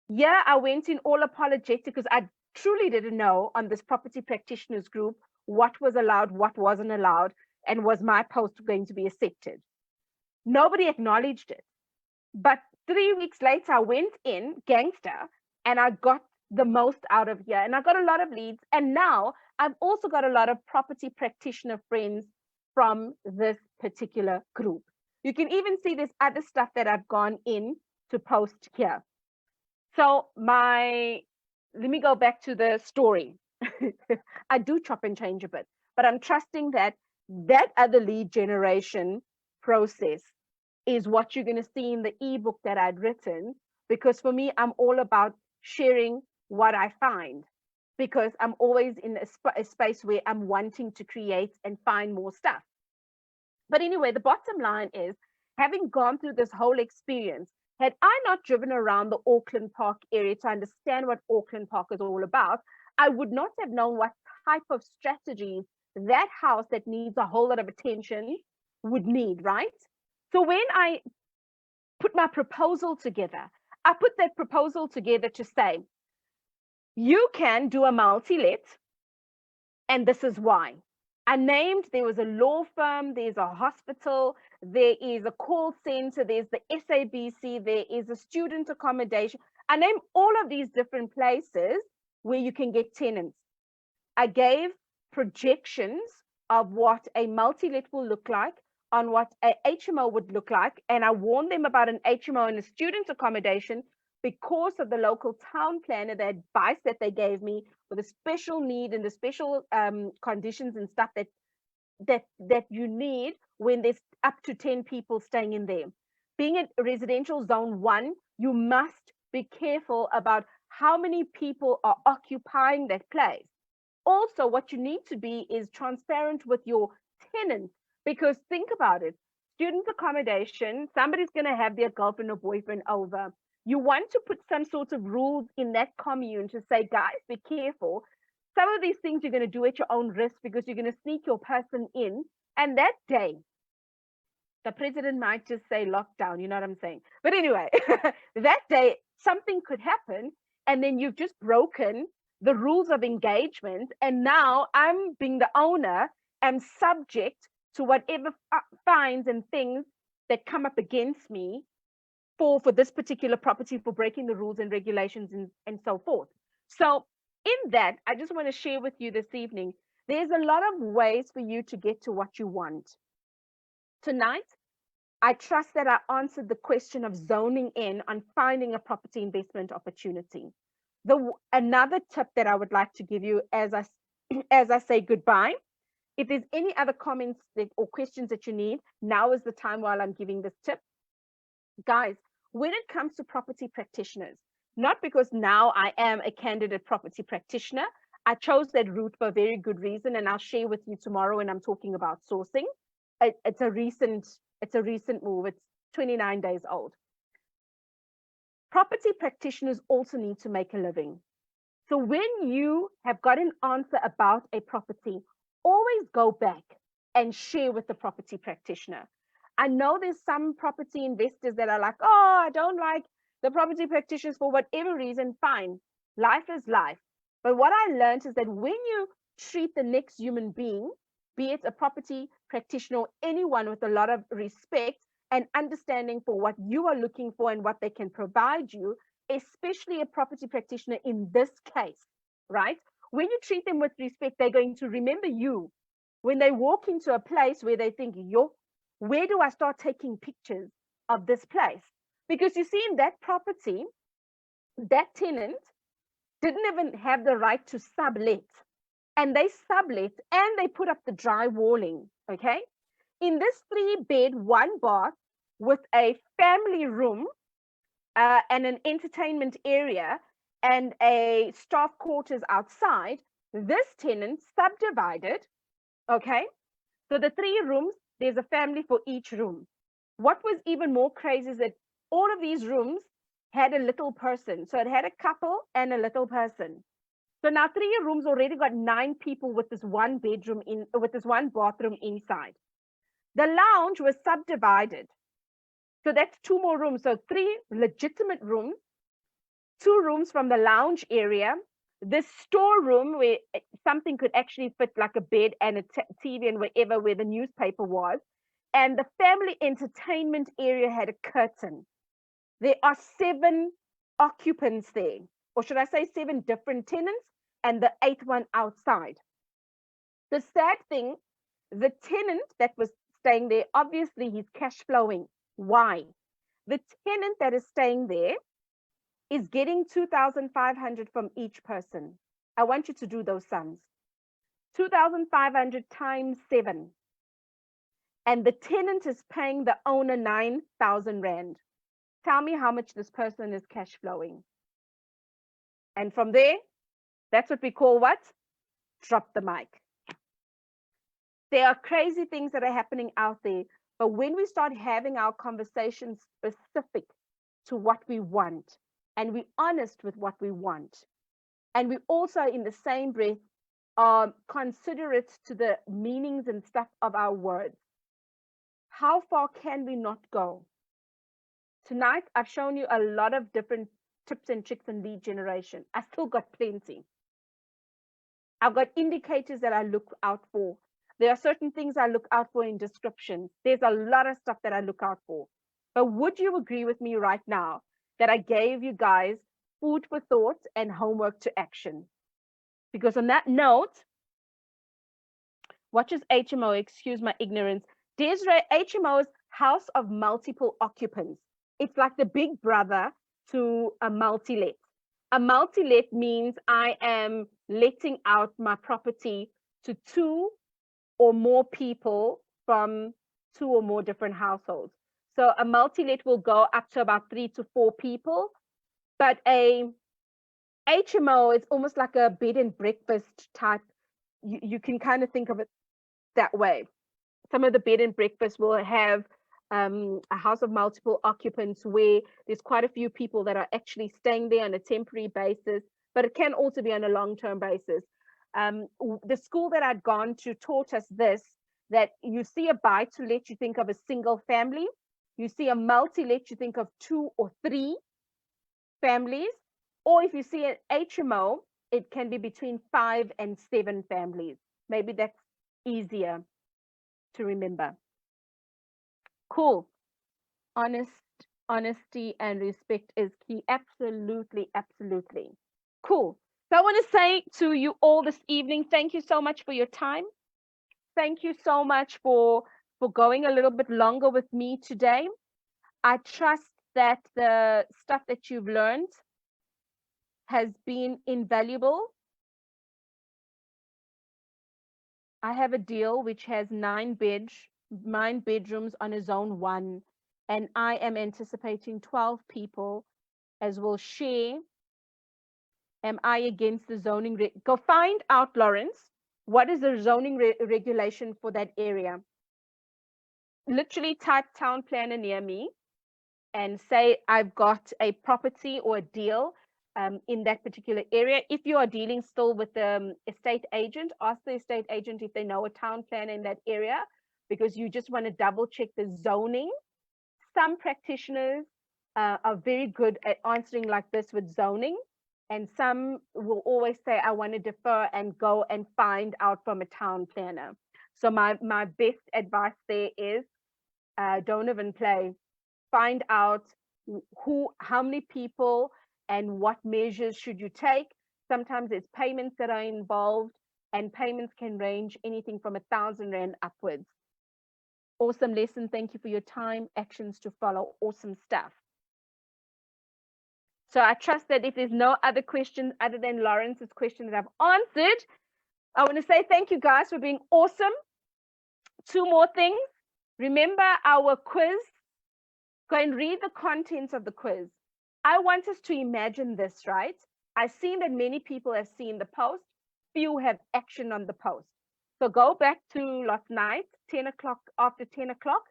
Yeah, I went in all apologetic because I truly didn't know on this property practitioners group what was allowed, what wasn't allowed, and was my post going to be accepted. Nobody acknowledged it. But 3 weeks later, I went in gangster and I got the most out of here. And I got a lot of leads. And now I've also got a lot of property practitioner friends from this particular group. You can even see this other stuff that I've gone in to post here. So let me go back to the story. I do chop and change a bit, but I'm trusting that other lead generation process is what you're going to see in the ebook that I'd written, because for me, I'm all about sharing what I find, because I'm always in a space where I'm wanting to create and find more stuff. But anyway, the bottom line is, having gone through this whole experience, had I not driven around the Auckland Park area to understand what Auckland Park is all about, I would not have known what type of strategies that house that needs a whole lot of attention would need, right? So when I put my proposal together, I put that proposal together to say, you can do a multi-let, and this is why. I named, there was a law firm, there's a hospital, there is a call center, there's the SABC, there is a student accommodation. I named all of these different places where you can get tenants. I gave projections of what a multi-let will look like, on what a HMO would look like, and I warned them about an HMO and a student accommodation because of the local town planner, the advice that they gave me with a special need and the special conditions and stuff that you need when there's up to 10 people staying in there. Being at residential zone 1, you must be careful about how many people are occupying that place. Also, what you need to be is transparent with your tenants, because think about it, student accommodation, somebody's going to have their girlfriend or boyfriend over. You want to put some sort of rules in that commune to say, guys, be careful. Some of these things you're going to do at your own risk because you're going to sneak your person in. And that day, the president might just say lockdown, you know what I'm saying? But anyway, that day, something could happen. And then you've just broken the rules of engagement. And now I'm being the owner, am subject to whatever fines and things that come up against me for this particular property for breaking the rules and regulations and so forth. So in that, I just want to share with you this evening, there's a lot of ways for you to get to what you want. Tonight, I trust that I answered the question of zoning in on finding a property investment opportunity. Another tip that I would like to give you as I say goodbye, if there's any other comments or questions that you need, now is the time while I'm giving this tip. Guys, when it comes to property practitioners, not because now I am a candidate property practitioner, I chose that route for a very good reason, and I'll share with you tomorrow when I'm talking about sourcing. It's a recent move. It's 29 days old. Property practitioners also need to make a living. So when you have got an answer about a property, always go back and share with the property practitioner. I know there's some property investors that are like, oh, I don't like the property practitioners for whatever reason. Fine, life is life. But what I learned is that when you treat the next human being, be it a property practitioner or anyone, with a lot of respect and understanding for what you are looking for and what they can provide you, especially a property practitioner in this case, right? When you treat them with respect, they're going to remember you. When they walk into a place where they think, yo, where do I start taking pictures of this place? Because you see, in that property, that tenant didn't even have the right to sublet. And they sublet and they put up the drywalling, okay? In this 3-bed, 1-bath with a family room and an entertainment area and a staff quarters outside, this tenant subdivided, okay? So the 3 rooms, there's a family for each room. What was even more crazy is that all of these rooms had a little person. So it had a couple and a little person. So now 3 rooms already got 9 people with this 1 bedroom with this 1 bathroom inside. The lounge was subdivided. So that's 2 more rooms. So 3 legitimate rooms, 2 rooms from the lounge area, this storeroom where something could actually fit like a bed and a TV and where the newspaper was. And the family entertainment area had a curtain. There are 7 occupants there, or should I say 7 different tenants, and the 8th one outside. The sad thing, the tenant that was staying there, obviously he's cash flowing. Why? The tenant that is staying there is getting 2,500 from each person. I want you to do those sums. 2,500 times 7. And the tenant is paying the owner 9,000 Rand. Tell me how much this person is cash flowing. And from there, that's what we call what? Drop the mic. There are crazy things that are happening out there. But when we start having our conversations specific to what we want, and we're honest with what we want, and we also in the same breath are considerate to the meanings and stuff of our words, how far can we not go? Tonight, I've shown you a lot of different tips and tricks in lead generation. I still got plenty. I've got indicators that I look out for. There are certain things I look out for in descriptions. There's a lot of stuff that I look out for. But would you agree with me right now that I gave you guys food for thought and homework to action? Because on that note, what is HMO? Excuse my ignorance. Desiree, HMO is House of Multiple Occupants. It's like the big brother to a multi-let. A multi-let means I am letting out my property to 2 or more people from 2 or more different households. So a multi-let will go up to about 3 to 4 people, but a HMO is almost like a bed and breakfast type. You can kind of think of it that way. Some of the bed and breakfast will have a house of multiple occupants where there's quite a few people that are actually staying there on a temporary basis, but it can also be on a long-term basis. The school that I'd gone to taught us this, that you see a buy-to-let, you think of a single family. You see a multi-let, you think of 2 or 3 families. Or if you see an HMO, it can be between 5 and 7 families. Maybe that's easier to remember. Cool. Honest Honesty and respect is key. Absolutely, absolutely. Cool. So I want to say to you all this evening, thank you so much for your time. Thank you so much for going a little bit longer with me today. I trust that the stuff that you've learned has been invaluable. I have a deal which has 9 bedrooms on a zone 1, and I am anticipating 12 people as will share. Am I against the zoning? Go find out, Lawrence, what is the zoning regulation for that area? Literally type town planner near me and say I've got a property or a deal in that particular area. If you are dealing still with the estate agent, ask the estate agent if they know a town planner in that area, because you just want to double check the zoning. Some practitioners are very good at answering like this with zoning, and some will always say, I want to defer and go and find out from a town planner. So my best advice there is don't even play. Find out how many people and what measures should you take. Sometimes there's payments that are involved, and payments can range anything from 1,000 Rand upwards. Awesome lesson. Thank you for your time. Actions to follow. Awesome stuff. So I trust that if there's no other questions other than Lawrence's question that I've answered, I want to say thank you guys for being awesome. 2 more things. Remember our quiz. Go and read the contents of the quiz. I want us to imagine this, right? I've seen that many people have seen the post. Few have action on the post. So go back to last night, 10 o'clock, after 10 o'clock,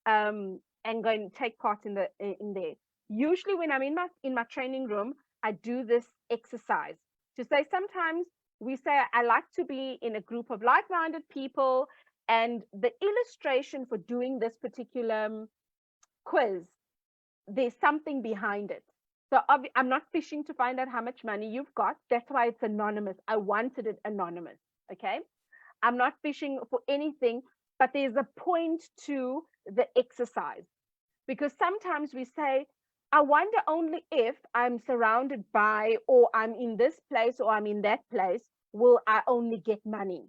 and go and take part in there. Usually when I'm in my training room, I do this exercise to say, sometimes we say, I like to be in a group of like-minded people, and the illustration for doing this particular quiz, there's something behind it. So I'm not fishing to find out how much money you've got. That's why it's anonymous. I wanted it anonymous. Okay. I'm not fishing for anything, but there's a point to the exercise, because sometimes we say, I wonder only if I'm surrounded by, or I'm in this place, or I'm in that place, will I only get money?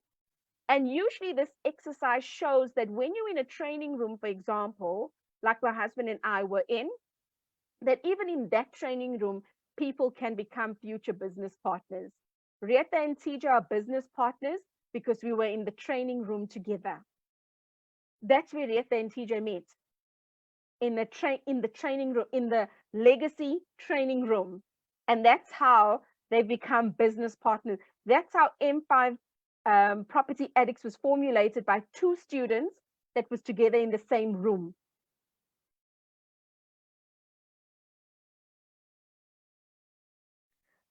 And usually this exercise shows that when you're in a training room, for example, like my husband and I were in, that even in that training room, people can become future business partners. Rieta and TJ are business partners because we were in the training room together. That's where Rieta and TJ met. In the training room, in the legacy training room. And that's how they become business partners. That's how M5 Property Addicts was formulated, by 2 students that was together in the same room.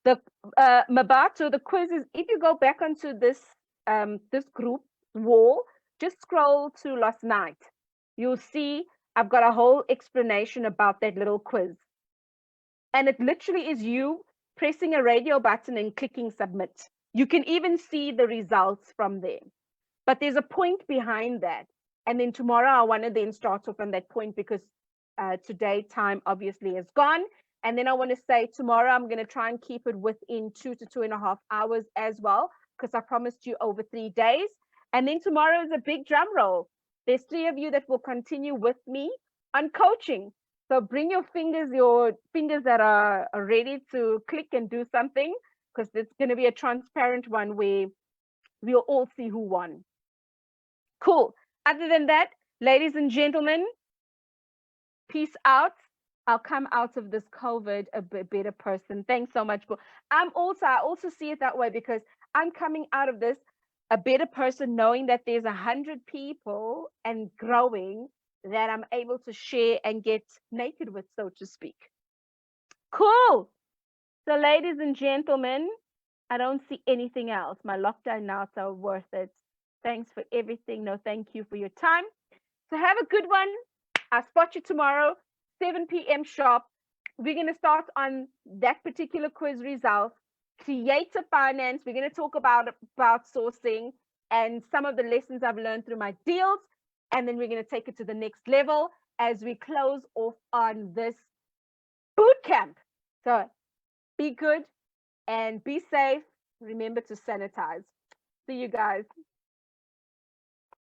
The Mabato, the quiz is, if you go back onto this group wall, just scroll to last night. You'll see I've got a whole explanation about that little quiz. And it literally is you pressing a radio button and clicking submit. You can even see the results from there. But there's a point behind that. And then tomorrow I want to then start off on that point, because today time obviously is gone. And then I want to say tomorrow I'm going to try and keep it within 2 to 2.5 hours as well, because I promised you over 3 days. And then tomorrow is a big drum roll. There's 3 of you that will continue with me on coaching. So bring your fingers that are ready to click and do something, because it's going to be a transparent one where we'll all see who won. Cool. Other than that, ladies and gentlemen, peace out. I'll come out of this COVID a better person. Thanks so much. I also see it that way, because I'm coming out of this a better person, knowing that there's 100 people and growing that I'm able to share and get naked with, so to speak. Cool. So ladies and gentlemen, I don't see anything else. My lockdown nights are worth it. Thanks for everything. No, thank you for your time. So have a good one. I'll spot you tomorrow, 7 p.m. sharp. We're going to start on that particular quiz result. Creative finance. We're going to talk about sourcing and some of the lessons I've learned through my deals. And then we're going to take it to the next level as we close off on this boot camp. So be good and be safe. Remember to sanitize. See you guys.